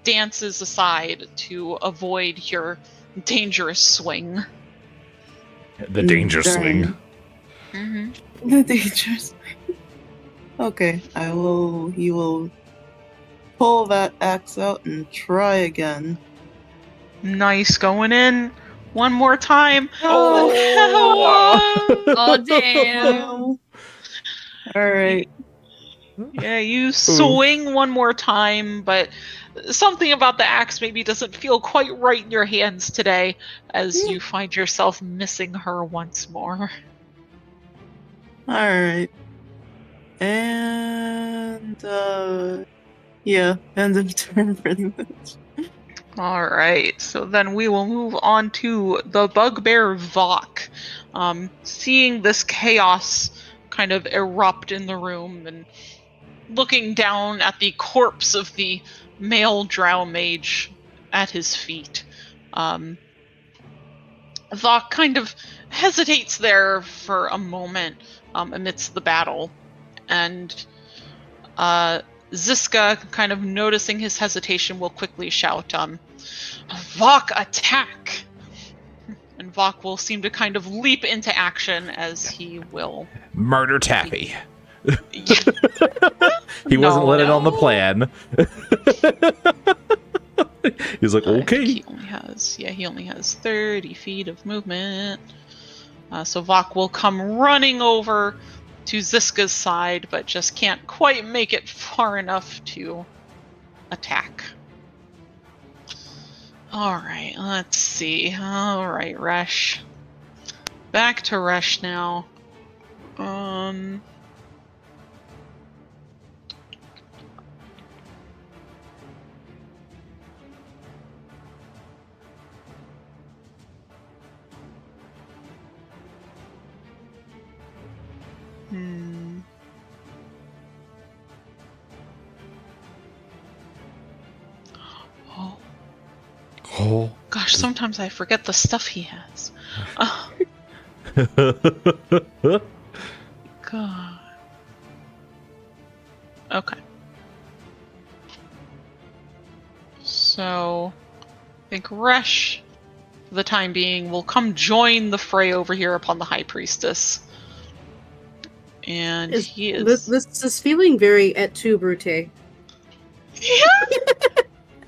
dances aside to avoid your dangerous swing. The danger Darn. swing. Mm-hmm. The danger swing. Okay, he will pull that axe out and try again. Nice, going in. One more time. Oh, Oh, damn. Alright. Yeah, you swing one more time, but something about the axe maybe doesn't feel quite right in your hands today as you find yourself missing her once more. Alright. And, yeah, end of turn pretty much. Alright, so then we will move on to the bugbear Vok. Seeing this chaos kind of erupt in the room and looking down at the corpse of the male drow mage at his feet. Vok kind of hesitates there for a moment amidst the battle, and Ziska, kind of noticing his hesitation, will quickly shout, Vok, attack! And Vok will seem to kind of leap into action as he will... Murder Tappy. Yeah. He wasn't No. letting on the plan. He's like, I think okay. he only has 30 feet of movement. So Vok will come running over to Ziska's side, but just can't quite make it far enough to attack. Alright, let's see. Alright, Resh. Back to Resh now. Oh. Gosh, sometimes I forget the stuff he has. God. Okay. So, I think Resh, for the time being, will come join the fray over here upon the High Priestess. And he is... This is feeling very et tu, Brute. Yeah!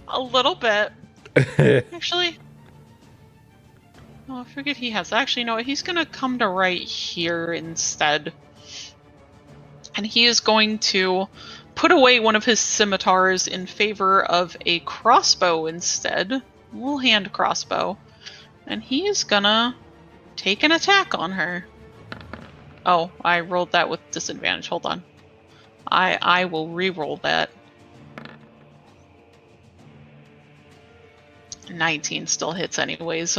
A little bit. Actually... Oh, I forget he has... Actually, no, he's gonna come to right here instead. And he is going to put away one of his scimitars in favor of a crossbow instead. A little hand crossbow. And he is gonna take an attack on her. Oh, I rolled that with disadvantage. Hold on. I will re-roll that. 19 still hits anyways.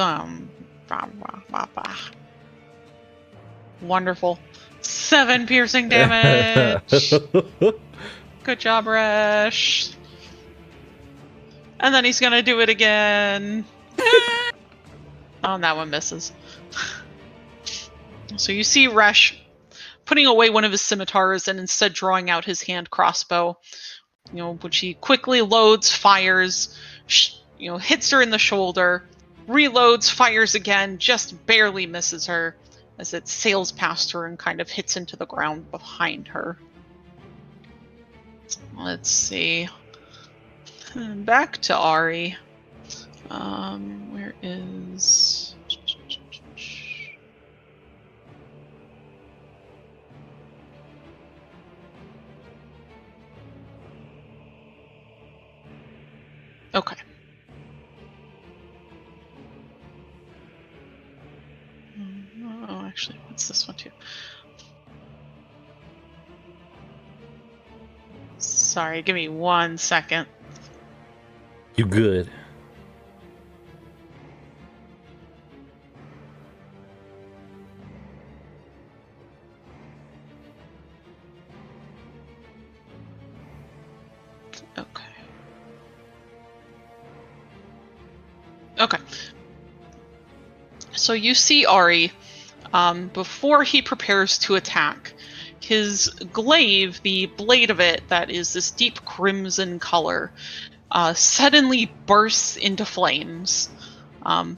Wonderful. 7 piercing damage! Good job, Resh. And then he's gonna do it again. Oh, that one misses. So you see Resh putting away one of his scimitars and instead drawing out his hand crossbow, which he quickly loads, fires, hits her in the shoulder, reloads, fires again, just barely misses her as it sails past her and kind of hits into the ground behind her. Let's see. Back to Ari. Where is... Okay. Oh, actually, what's this one too? Sorry, give me 1 second. You good? Okay. Okay. So you see Ari, before he prepares to attack, his glaive, the blade of it that is this deep crimson color, suddenly bursts into flames. The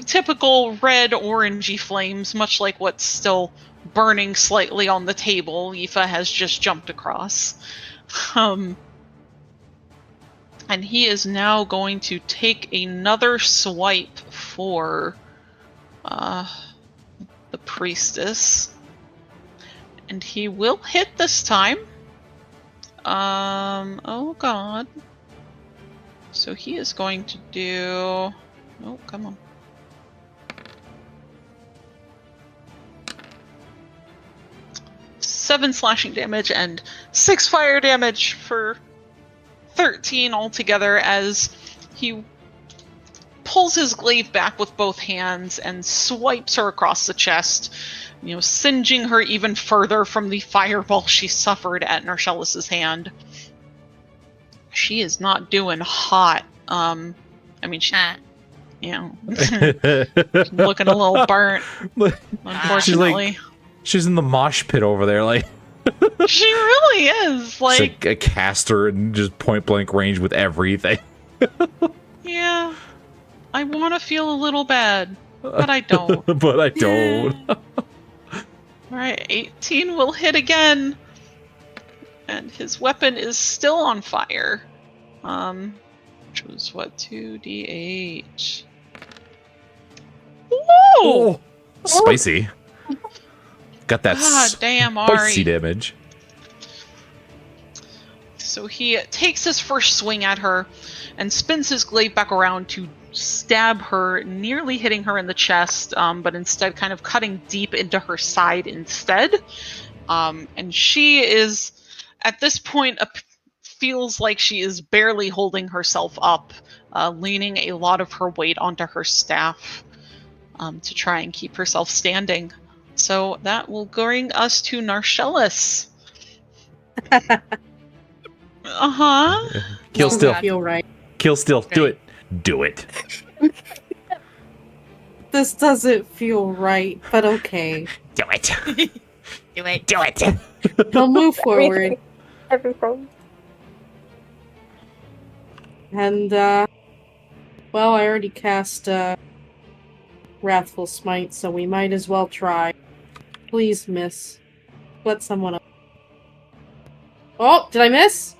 typical red orangey flames, much like what's still burning slightly on the table Aoife has just jumped across. And he is now going to take another swipe for the priestess. And he will hit this time. Oh god. So he is going to do... Oh, come on. Seven slashing damage and 6 fire damage for 13 altogether as he pulls his glaive back with both hands and swipes her across the chest, singeing her even further from the fireball she suffered at Narcellus's hand. She is not doing hot. looking a little burnt, unfortunately. She's in the mosh pit over there, like She really is. she's Like, like a caster and just point blank range with everything. yeah, I want to feel a little bad, but I don't. But I don't. Alright, 18 will hit again. And his weapon is still on fire. Which was what, 2d8. Whoa! Oh, spicy. Got that God damn, Ari. spicy damage. So he takes his first swing at her and spins his glaive back around to stab her, nearly hitting her in the chest, but instead kind of cutting deep into her side instead. And she is, at this point, feels like she is barely holding herself up, leaning a lot of her weight onto her staff to try and keep herself standing. So that will bring us to Narcellus. Uh-huh. Kill Doesn't still. feel right. Kill still. Do it. Do it. This doesn't feel right, but okay. Do it. Do it. Do it. He'll move forward. Everything. And, well, I already cast, Wrathful Smite, so we might as well try. Please, miss. Let someone else. Oh, did I miss?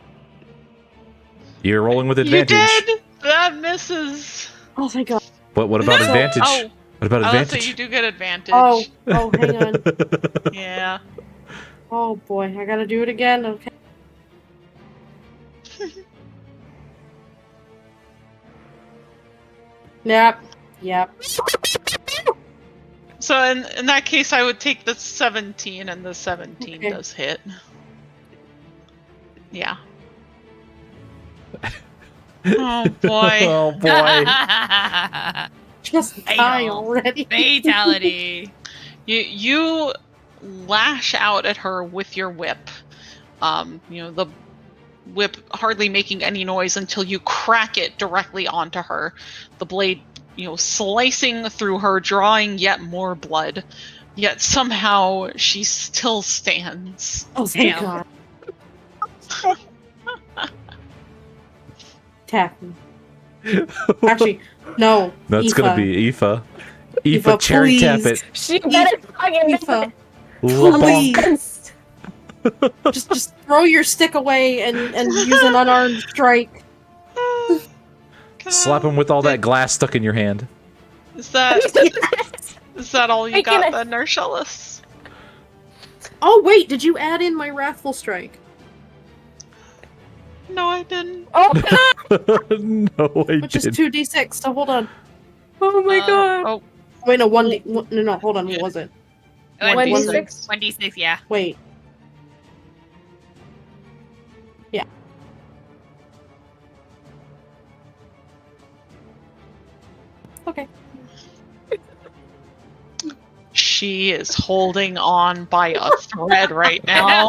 You're rolling with You advantage. did! That misses. Oh, thank God. What about No. advantage? Oh, What about let's say advantage? you do get advantage. Oh, hang on. Yeah. Oh, boy, I gotta do it again? Okay. Yep. So in that case, I would take the 17, and the 17 Okay. does hit. Yeah. Oh boy. Oh boy. Just I die know. already. Fatality. You lash out at her with your whip. The whip hardly making any noise until you crack it directly onto her. The blade, slicing through her, drawing yet more blood. Yet somehow she still stands. Oh, thank Damn. God. Tap me. Actually, no. That's Aoife. gonna be Aoife. Aoife, Aoife, cherry tap please. it. She better fucking do Aoife, it. please. just throw your stick away and use an unarmed strike. Slap him with all that glass stuck in your hand. Is that all you Making got it- then, Narcellus? Oh wait, did you add in my wrathful strike? No, I didn't. Oh, No, I Which is didn't. 2d6. So hold on. oh my God. Oh, Wait, no, 1d. No, hold on. What was it? 1d6. 1d6, yeah. Wait. Yeah. Okay. she is holding on by a thread right now.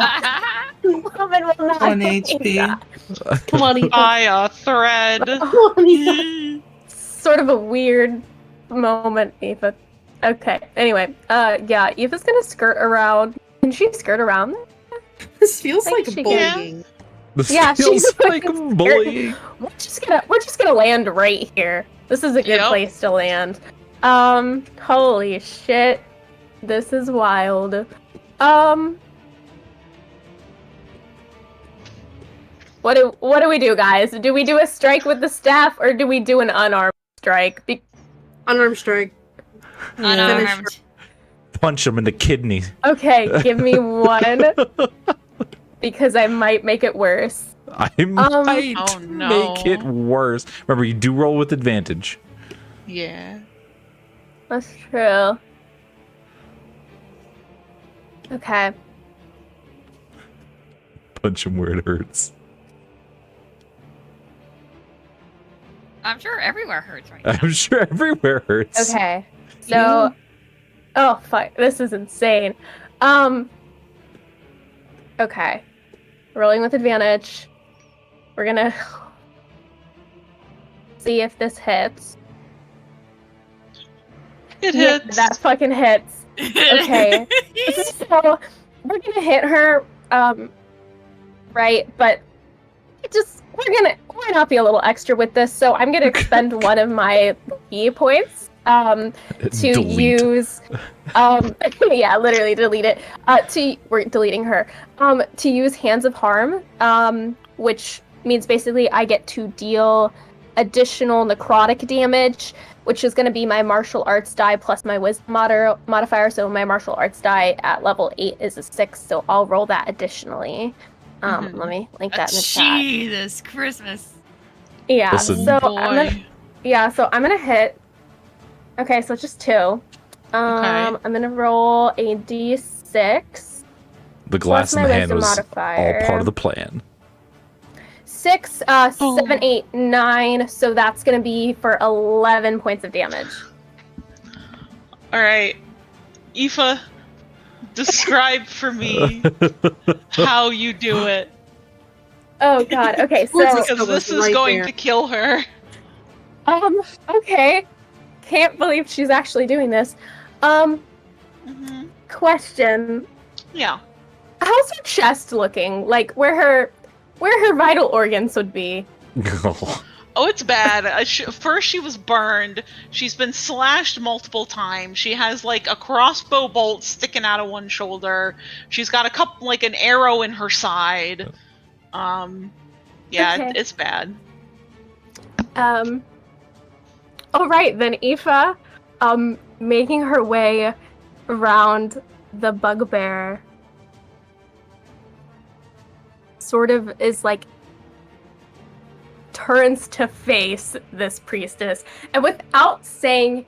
Woman will not 1 be HP. that. Come on, Aoife. By a thread. Come on, Aoife. Sort of a weird moment, Eva. Okay. Anyway, yeah, Eva's gonna skirt around. Can she skirt around? This feels Think like she bullying. This Yeah, feels she's like fucking bullying. We're just gonna land right here. This is a good Yep. place to land. Holy shit. This is wild. What do we do, guys? Do we do a strike with the staff or do we do an unarmed strike? Unarmed strike. Unarmed. Punch him in the kidney. Okay, give me one. Because I might make it worse. I might Oh, no. make it worse. Remember, you do roll with advantage. Yeah. That's true. Okay. Punch him where it hurts. I'm sure everywhere hurts right now. I'm sure everywhere hurts. Okay. So, oh fuck, this is insane. Okay. Rolling with advantage. We're gonna see if this hits. It Yeah, hits. that fucking hits. Okay. So we're gonna hit her, right? But why not be a little extra with this? So I'm gonna expend one of my key points, to Delete. use, yeah, literally delete it. We're deleting her. To use Hands of Harm, which means basically I get to deal additional necrotic damage, which is going to be my martial arts die plus my wisdom modifier. So my martial arts die at level 8 is a 6, so I'll roll that additionally. Let me link that in the chat. Jesus Christmas. Yeah, Listen. so Oh, boy. I'm gonna hit. Okay, so it's just 2. I'm gonna roll a d6 The glass plus in my the hand wisdom was modifier. all part of the plan. 6, Oh. 7, 8, 9. So that's gonna be for 11 points of damage. All right, Aoife, describe for me how you do it, Oh god. Okay, Where's so this because this is right going there. to kill her. okay. Can't believe she's actually doing this. Mm-hmm. Question. Yeah. How's her chest looking? Like where her vital organs would be. Oh, it's bad. First, she was burned. She's been slashed multiple times. She has like a crossbow bolt sticking out of one shoulder. She's got an arrow in her side. Yeah, Okay. it's bad. All right, then Aoife, making her way around the bugbear, sort of is like turns to face this priestess, and without saying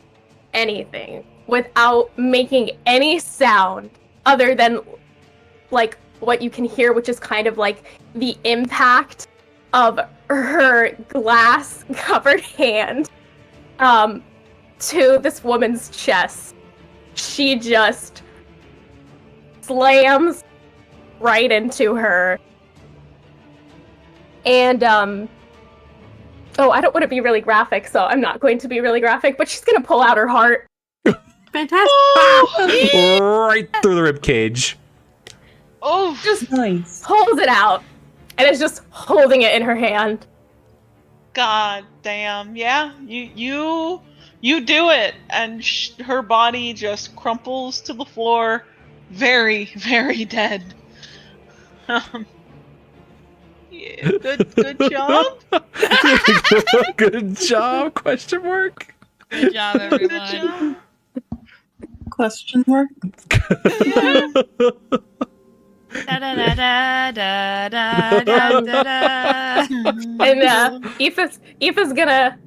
anything, without making any sound other than like what you can hear, which is kind of like the impact of her glass covered hand to this woman's chest, she just slams right into her. And oh, I don't want to be really graphic, so I'm not going to be really graphic, but she's gonna pull out her heart. Fantastic. Right through the rib cage. Oh, Just Nice. pulls it out and is just holding it in her hand. god damn. Yeah, you do it, and her body just crumples to the floor, very, very dead. Yeah, good job. Good job? Question mark. Good job, Good everyone. job. Question mark? Yeah. Da da da da da da da da da. And Aoife's gonna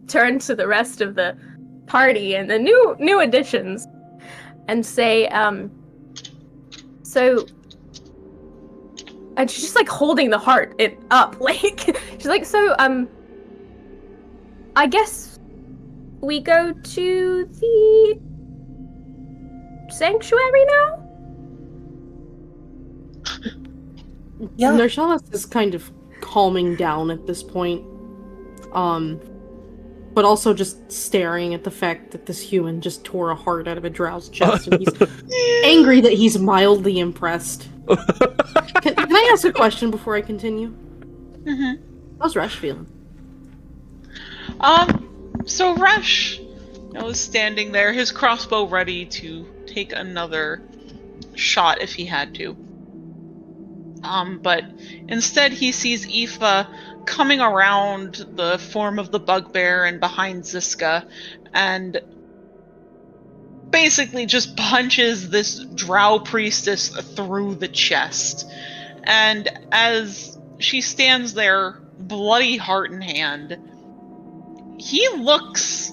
turn to the rest of the party and the new additions and say, so, and she's just like holding the heart it up, like she's like, so, I guess we go to the sanctuary now? Yeah. Narcellis is kind of calming down at this point. But also just staring at the fact that this human just tore a heart out of a drow's chest, and he's angry that he's mildly impressed. Can I ask a question before I continue? Mhm. How's Resh feeling? So Resh is standing there, his crossbow ready to take another shot if he had to. But instead he sees Aoife coming around the form of the bugbear and behind Ziska, and basically just punches this drow priestess through the chest. And as she stands there, bloody heart in hand, he looks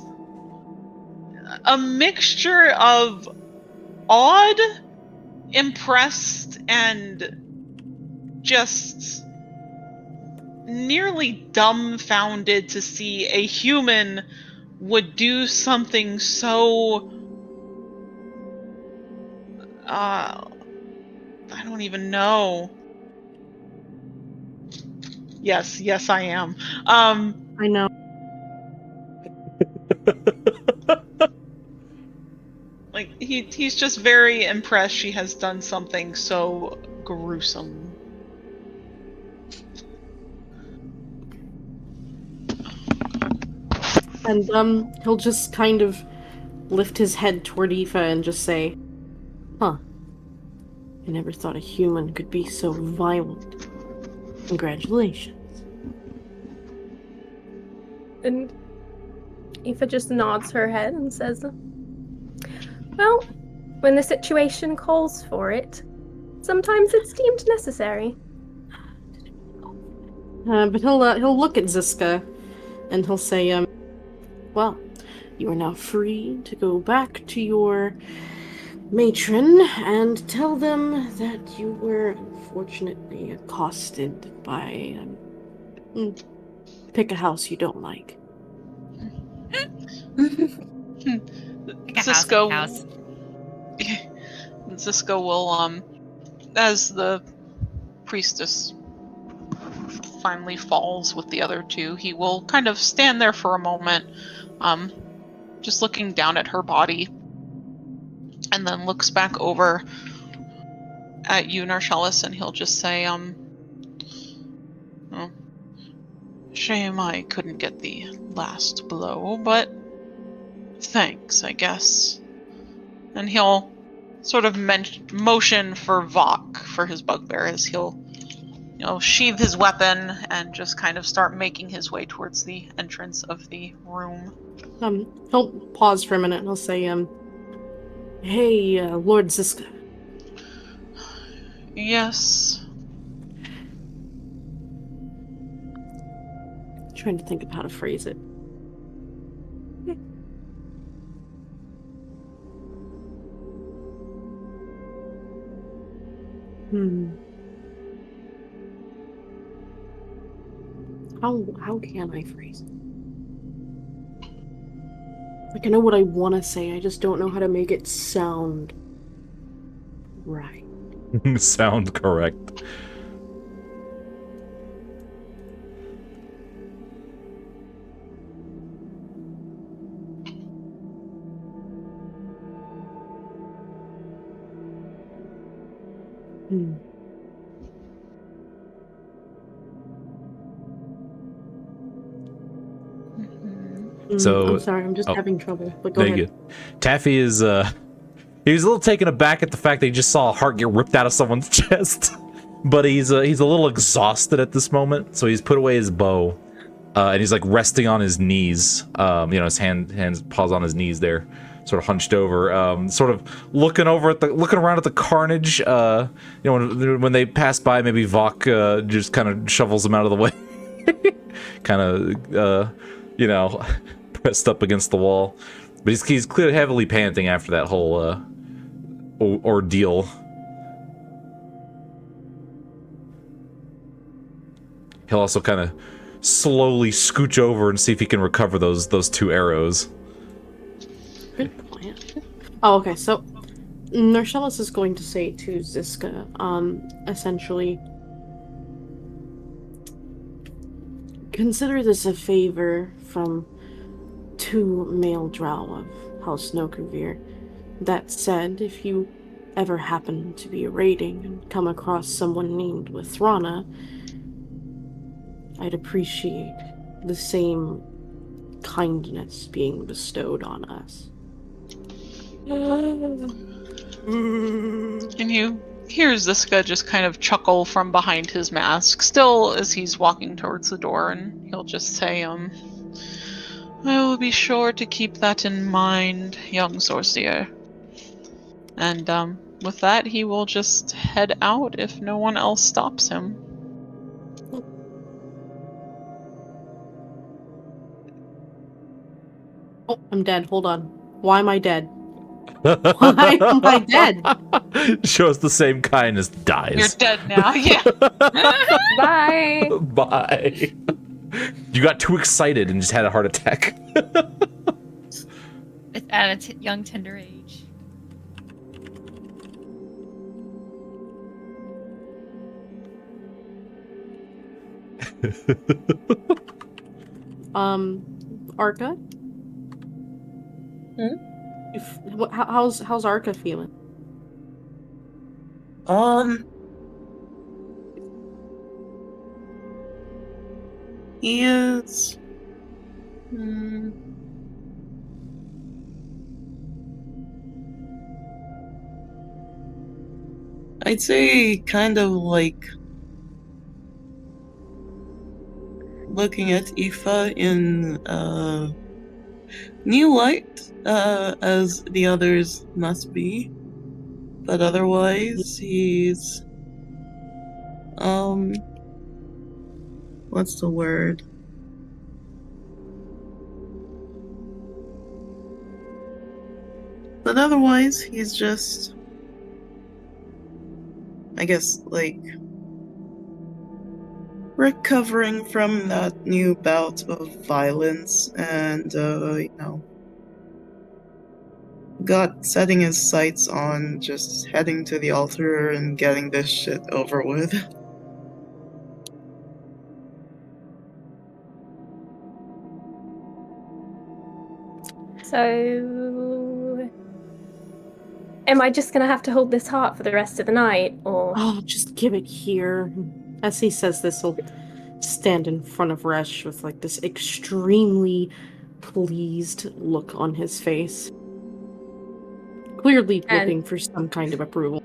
a mixture of awed, impressed, and just nearly dumbfounded to see a human would do something so I don't even know. Yes, I am. I know. he's just very impressed she has done something so gruesome. And he'll just kind of lift his head toward Aoife and just say, "Huh. I never thought a human could be so violent. Congratulations." And Aoife just nods her head and says, well, when the situation calls for it, sometimes it's deemed necessary. But he'll look at Ziska, and he'll say, well, you are now free to go back to your matron and tell them that you were unfortunately accosted by, pick a house you don't like." Like a house. Cisco will, as the priestess finally falls with the other two, he will kind of stand there for a moment, just looking down at her body, and then looks back over at you, Narshalis, and he'll just say, oh, shame I couldn't get the last blow, but thanks, I guess. And he'll sort of motion for Vok, for his bugbear, as he'll, sheathe his weapon and just kind of start making his way towards the entrance of the room. He'll pause for a minute and he'll say, hey, Lord Ziska. Yes. Trying to think of how to phrase it. How can I phrase it? Like, I know what I want to say, I just don't know how to make it sound right. Sound correct. So I'm sorry, I'm just having trouble. But go ahead. Good. Taffy is he was a little taken aback at the fact that he just saw a heart get ripped out of someone's chest. But he's a little exhausted at this moment, so he's put away his bow. And he's like resting on his knees. His hands paws on his knees there, sort of hunched over, sort of looking around at the carnage. When they pass by, maybe Vok just kind of shovels him out of the way. Kind of, pressed up against the wall. But he's clearly heavily panting after that whole ordeal. He'll also kind of slowly scooch over and see if he can recover those two arrows. Good plan. Oh, okay, so Narshalis is going to say to Ziska, essentially, consider this a favor from two male drow of House Nokuvir. That said, if you ever happen to be raiding and come across someone named Withrana, I'd appreciate the same kindness being bestowed on us. And you hear Ziska just kind of chuckle from behind his mask, still as he's walking towards the door, and he'll just say, I will be sure to keep that in mind, young Sorcier. And with that, he will just head out if no one else stops him. Oh, I'm dead. Hold on. Why am I dead? Why am I dead? Shows the same kindness, dies. You're dead now, yeah. Bye. Bye. You got too excited and just had a heart attack. At a young, tender age. Arca? How's Arca feeling? He is. I'd say kind of like looking at Aoife in new light, as the others must be. But otherwise, he's what's the word? But otherwise, he's just, I guess, like, recovering from that new bout of violence and, setting his sights on just heading to the altar and getting this shit over with. So, am I just gonna have to hold this heart for the rest of the night, or? Oh, just give it here. As he says this, he'll stand in front of Resh with like this extremely pleased look on his face. Clearly And- looking for some kind of approval.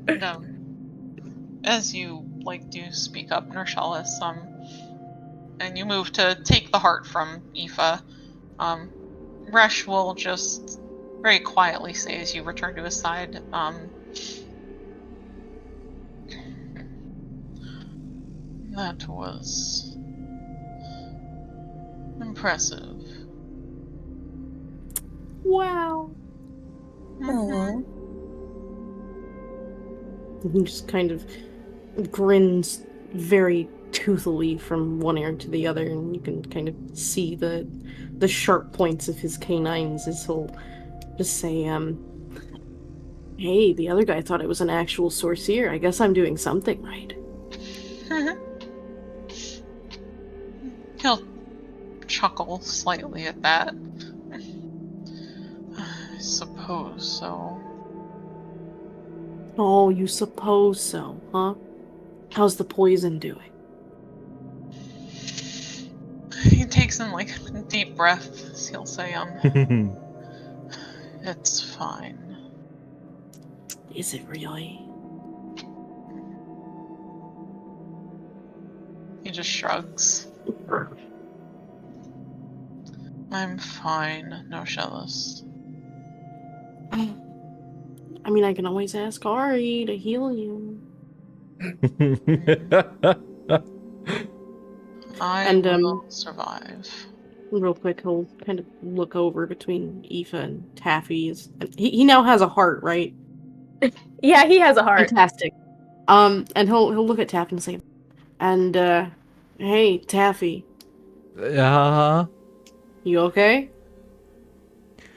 No. As you do speak up, Nershalis, and you move to take the heart from Aoife, Resh will just very quietly say as you return to his side, that was impressive. Wow. Aww. He just kind of grins very toothily from one ear to the other, and you can kind of see the sharp points of his canines as he'll just say, hey, the other guy thought it was an actual sorcerer. I guess I'm doing something right. He'll chuckle slightly at that. I suppose so. Oh, you suppose so, huh? How's the poison doing? He takes in deep breaths. He'll say, it's fine. Is it really? He just shrugs. I'm fine, Nershalis. I mean, I can always ask Ari to heal you. I will survive. Real quick, he'll kind of look over between Aoife and Taffy's. He now has a heart, right? Yeah, he has a heart. Fantastic. And he'll look at Taffy and say, and hey, Taffy, you okay?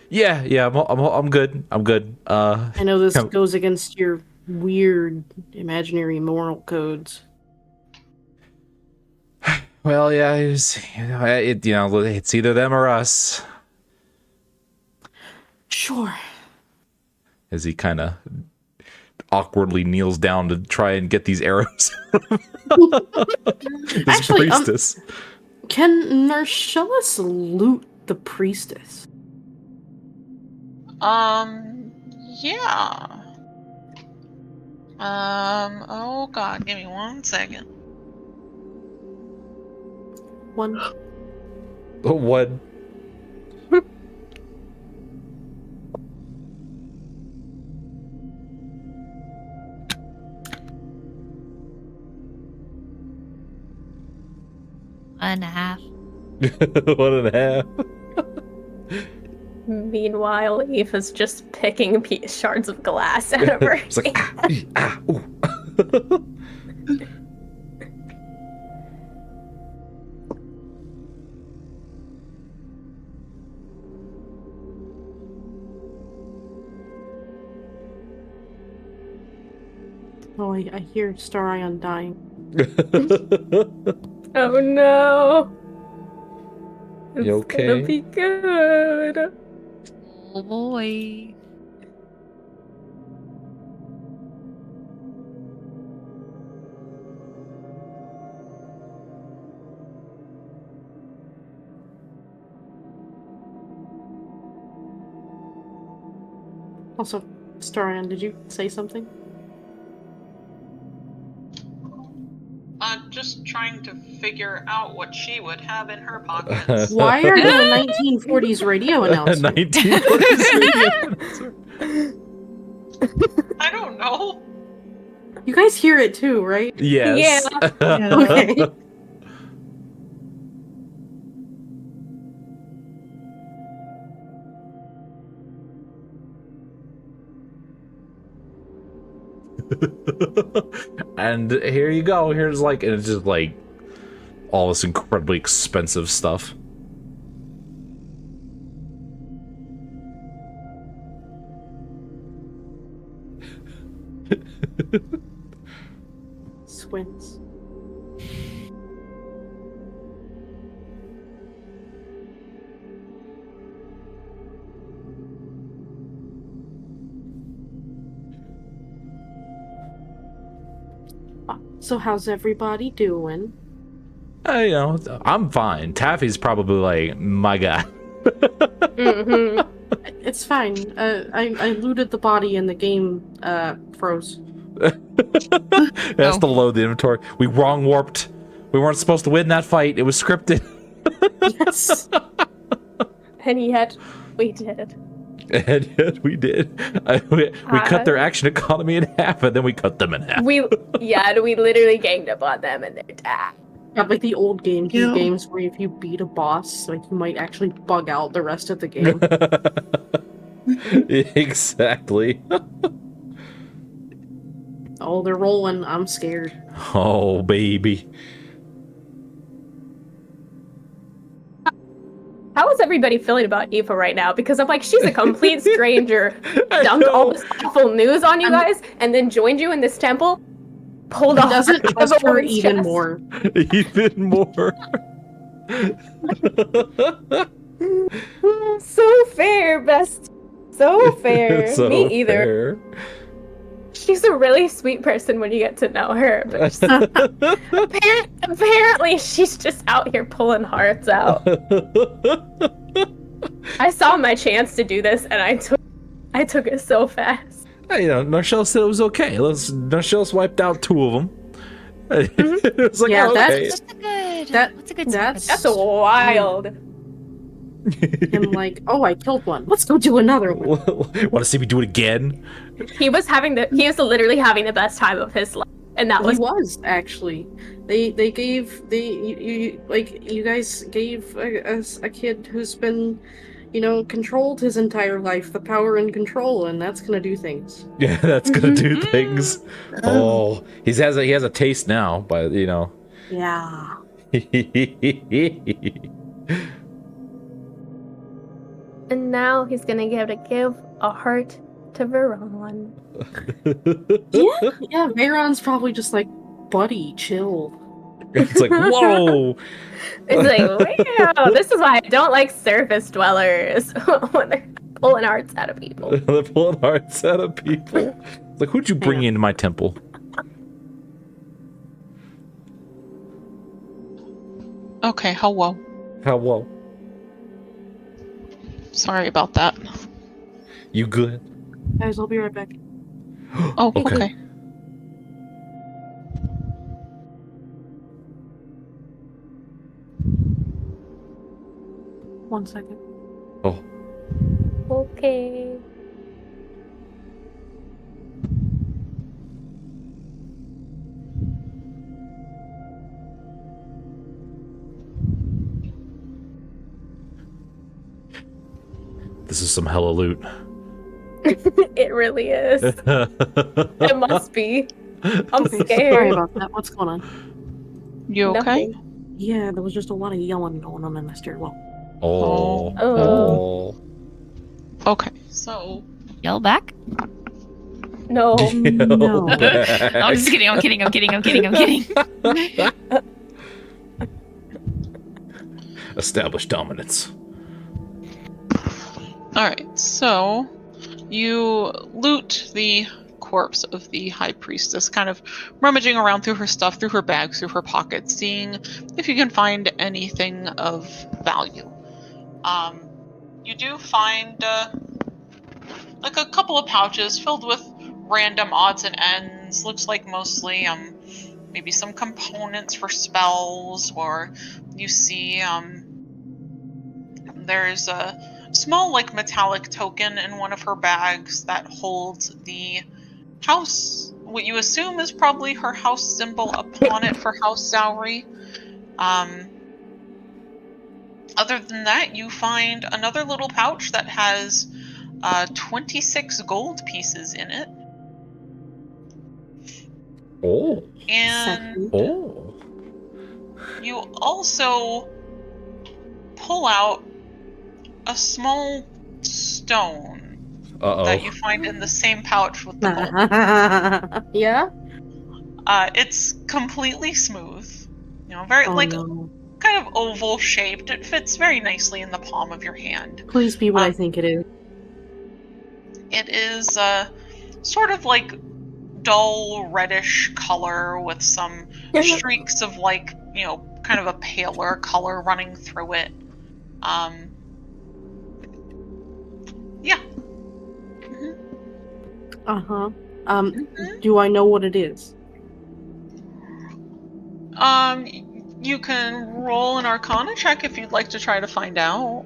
Yeah, I'm good. I'm good. I know this goes against your weird imaginary moral codes. Well, yeah, it's either them or us. Sure. As he kind of awkwardly kneels down to try and get these arrows. This Actually, priestess. Can Nershalis loot the priestess? Yeah. Oh god, give me 1 second. One. What? One and a half. 1.5. Meanwhile, Aoife's just picking shards of glass out of her. It's like, ooh. Oh, I hear Starion dying. Oh no. It's You okay? gonna be good. Oh boy. Also, Starion, did you say something? Just trying to figure out what she would have in her pockets. Why are you a 1940s radio announcer? 1940s radio. I don't know. You guys hear it too, right? Yes. Okay. And here you go. Here's like, and it's just like all this incredibly expensive stuff. Squints. So how's everybody doing? You know, I'm fine. Taffy's probably like my guy. Mm-hmm. It's fine. I looted the body and the game froze. That's to load the inventory. We wrong warped. We weren't supposed to win that fight. It was scripted. Yes. And yet, we did. And yet we did. We cut their action economy in half, and then we cut them in half. We literally ganged up on them and they're dead. Yeah, like the old Yeah. games where if you beat a boss, like you might actually bug out the rest of the game. Exactly. Oh, they're rolling. I'm scared. Oh, baby. How is everybody feeling about Aoife right now? Because I'm like, she's a complete stranger. Dumped all this awful news on you guys, and then joined you in this temple. Pulled off. Doesn't out of trust a her woman's even chest. more. Even more. So fair, best. So fair. So Me either. She's a really sweet person when you get to know her, but fair. apparently she's just out here pulling hearts out. I saw my chance to do this, and I took it so fast. You know, Narshell said it was okay. Narshell's wiped out 2 of them. It was like, Yeah, oh, okay. That's a good. That- That's a good. that's- That's wild. And like, oh, I killed one. Let's go do another one. Want to see me do it again? He was literally having the best time of his life, and that He was was actually. You guys gave a kid who's been, controlled his entire life the power and control, and that's gonna do things. Yeah, that's gonna do Mhm. things. Oh, he has a taste now, but you know. Yeah. and now he's gonna give a heart to Veron. Yeah, Veyron's probably just like, buddy, chill. It's like, whoa. It's like, wow, this is why I don't like surface dwellers when they're pulling hearts out of people. They're pulling hearts out of people. It's like, who'd you bring into my temple? Okay, hello. How well? Sorry about that. You good? Guys, I'll be right back. Oh, Okay. okay. One second. Oh, Okay. this is some hella loot. It really is. It must be. I'm Okay, sorry scared. about that. What's going on? You okay? Nothing. Yeah, there was just a lot of yelling going on in the stairwell. Oh. Oh. Okay, so Yell back. No. No. I'm just kidding. I'm kidding. establish dominance. Alright, so you loot the corpse of the High Priestess, kind of rummaging around through her stuff, through her bags, through her pockets, seeing if you can find anything of value. You do find like a couple of pouches filled with random odds and ends. Looks like mostly maybe some components for spells, or you see there's a small like metallic token in one of her bags that holds the house, what you assume is probably her house symbol upon it for house salary. Other than that, you find another little pouch that has 26 gold pieces in it. Oh. And Oh. you also pull out a small stone that you find in the same pouch with the gold. Yeah? It's completely smooth. You know, very Oh like no. kind of oval shaped. It fits very nicely in the palm of your hand. Please be what I think it is. It is sort of like dull reddish color with some streaks of like, you know, kind of a paler color running through it. Yeah. Uh-huh. Do I know what it is? You can roll an Arcana check if you'd like to try to find out.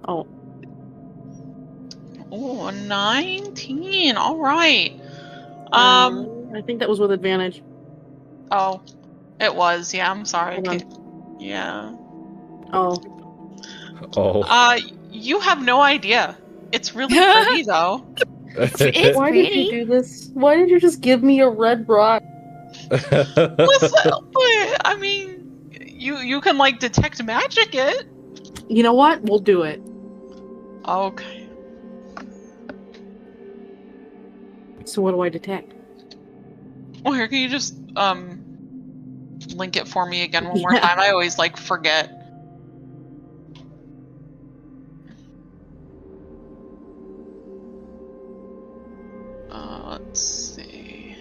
Oh. Oh, a 19. All right. I think that was with advantage. Oh, it was. Yeah, I'm sorry. Hold on. Yeah. Oh. Oh. You have no idea. It's really pretty though. It's Why pretty. did you do this? Why did you just give me a red rock? I mean, you can like detect magic it. You know what? We'll do it. Okay. So what do I detect? Well, here, can you just link it for me again one more Yeah. time? I always like forget. Let's see.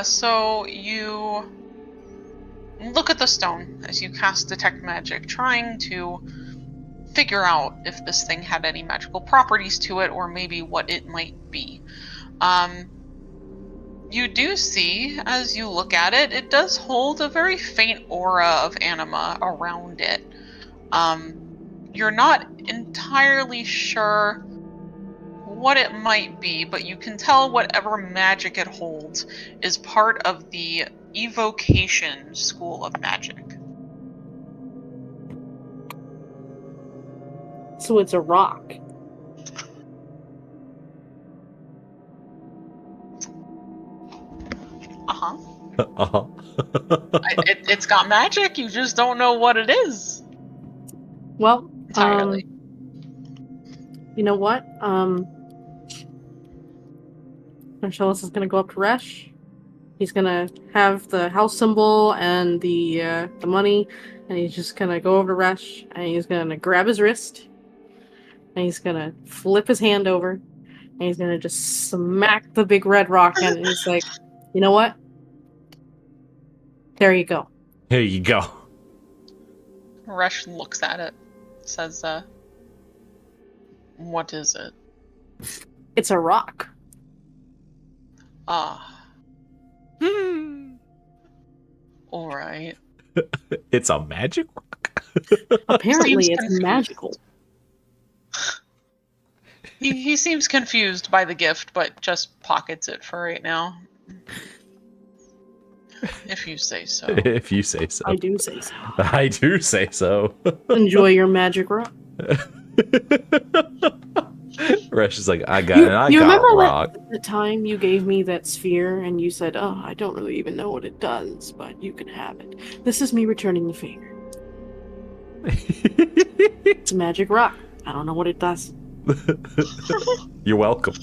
So you look at the stone as you cast Detect Magic, trying to figure out if this thing had any magical properties to it, or maybe what it might be. You do see, as you look at it, it does hold a very faint aura of anima around it. You're not entirely sure what it might be, but you can tell whatever magic it holds is part of the evocation school of magic. So it's a rock. Uh-huh. Uh-huh. It's got magic, you just don't know what it is. Well, Entirely. You know what? Marcellus is gonna go up to Resh. He's gonna have the house symbol and the money, and he's just gonna go over to Resh, and he's gonna grab his wrist, and he's gonna flip his hand over, and he's gonna just smack the big red rock, and he's like, you know what? There you go. Here you go. Resh looks at it, says, what is it? It's a rock. Alright. It's a magic rock? Apparently, Seems it's confused. magical. He seems confused by the gift, but just pockets it for right now. If you say so. If you say so. I do say so. I do say so. Enjoy your magic rock. Resh is like, I got You, it. I you got remember rock. the time you gave me that sphere and you said, "Oh, I don't really even know what it does, but you can have it." This is me returning the favor. It's a magic rock. I don't know what it does. You're welcome.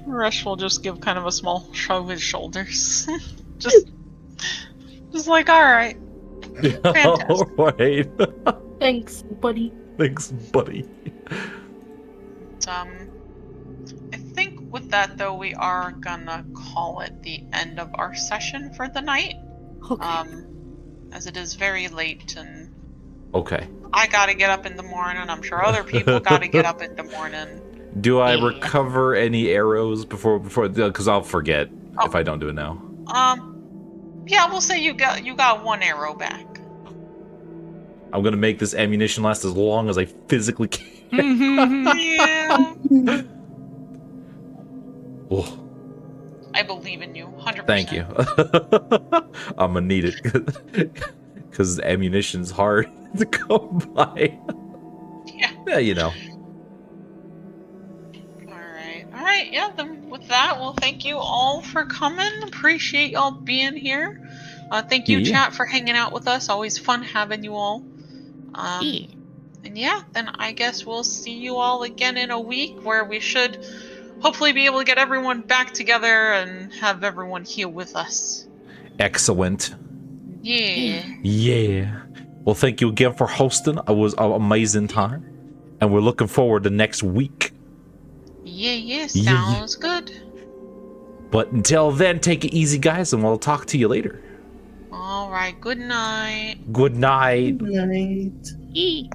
Rush will just give kind of a small shrug of his shoulders. just like, alright. Fantastic. All right. Thanks, buddy. Thanks, buddy. I think with that though, we are gonna call it the end of our session for the night. Okay. As it is very late and Okay. I gotta get up in the morning. I'm sure other people gotta get up in the morning. Do I Yeah. recover any arrows before? Because I'll forget if I don't do it now. Yeah, we'll say you got one arrow back. I'm gonna make this ammunition last as long as I physically can. Yeah. Oh, I believe in you, 100%. thank you. I'm gonna need it because ammunition's hard to come by. Yeah, you know. Alright, yeah, then with that, well, thank you all for coming. Appreciate y'all being here. Thank you, Yeah. chat, for hanging out with us. Always fun having you all. Yeah. And yeah, then I guess we'll see you all again in a week where we should hopefully be able to get everyone back together and have everyone here with us. Excellent. Yeah. Yeah. Well, thank you again for hosting. It was an amazing time, and we're looking forward to next week. Yeah, Yeah. sounds good. But until then, take it easy, guys, and we'll talk to you later. Alright, good night. Good night. Good night. Yeah.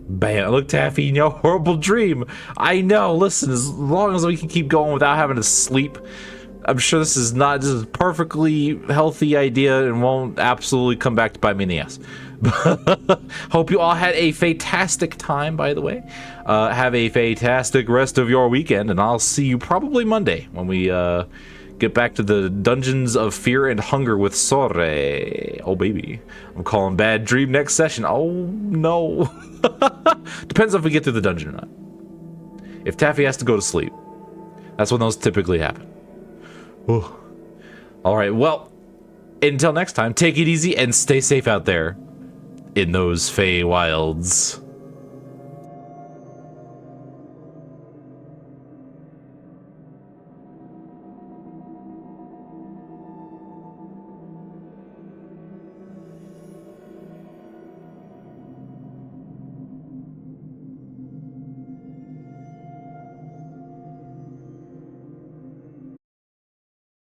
Bam. Look, Taffy, you know, horrible dream. I know. Listen, as long as we can keep going without having to sleep, I'm sure this is a perfectly healthy idea and won't absolutely come back to bite me in the ass. Hope you all had a fantastic time, by the way. Have a fantastic rest of your weekend, and I'll see you probably Monday when we get back to the Dungeons of Fear and Hunger with Sore. Oh, baby. I'm calling bad dream next session. Oh, no. Depends if we get through the dungeon or not. If Taffy has to go to sleep, that's when those typically happen. Ooh. All right, well, until next time, take it easy and stay safe out there in those Fey Wilds.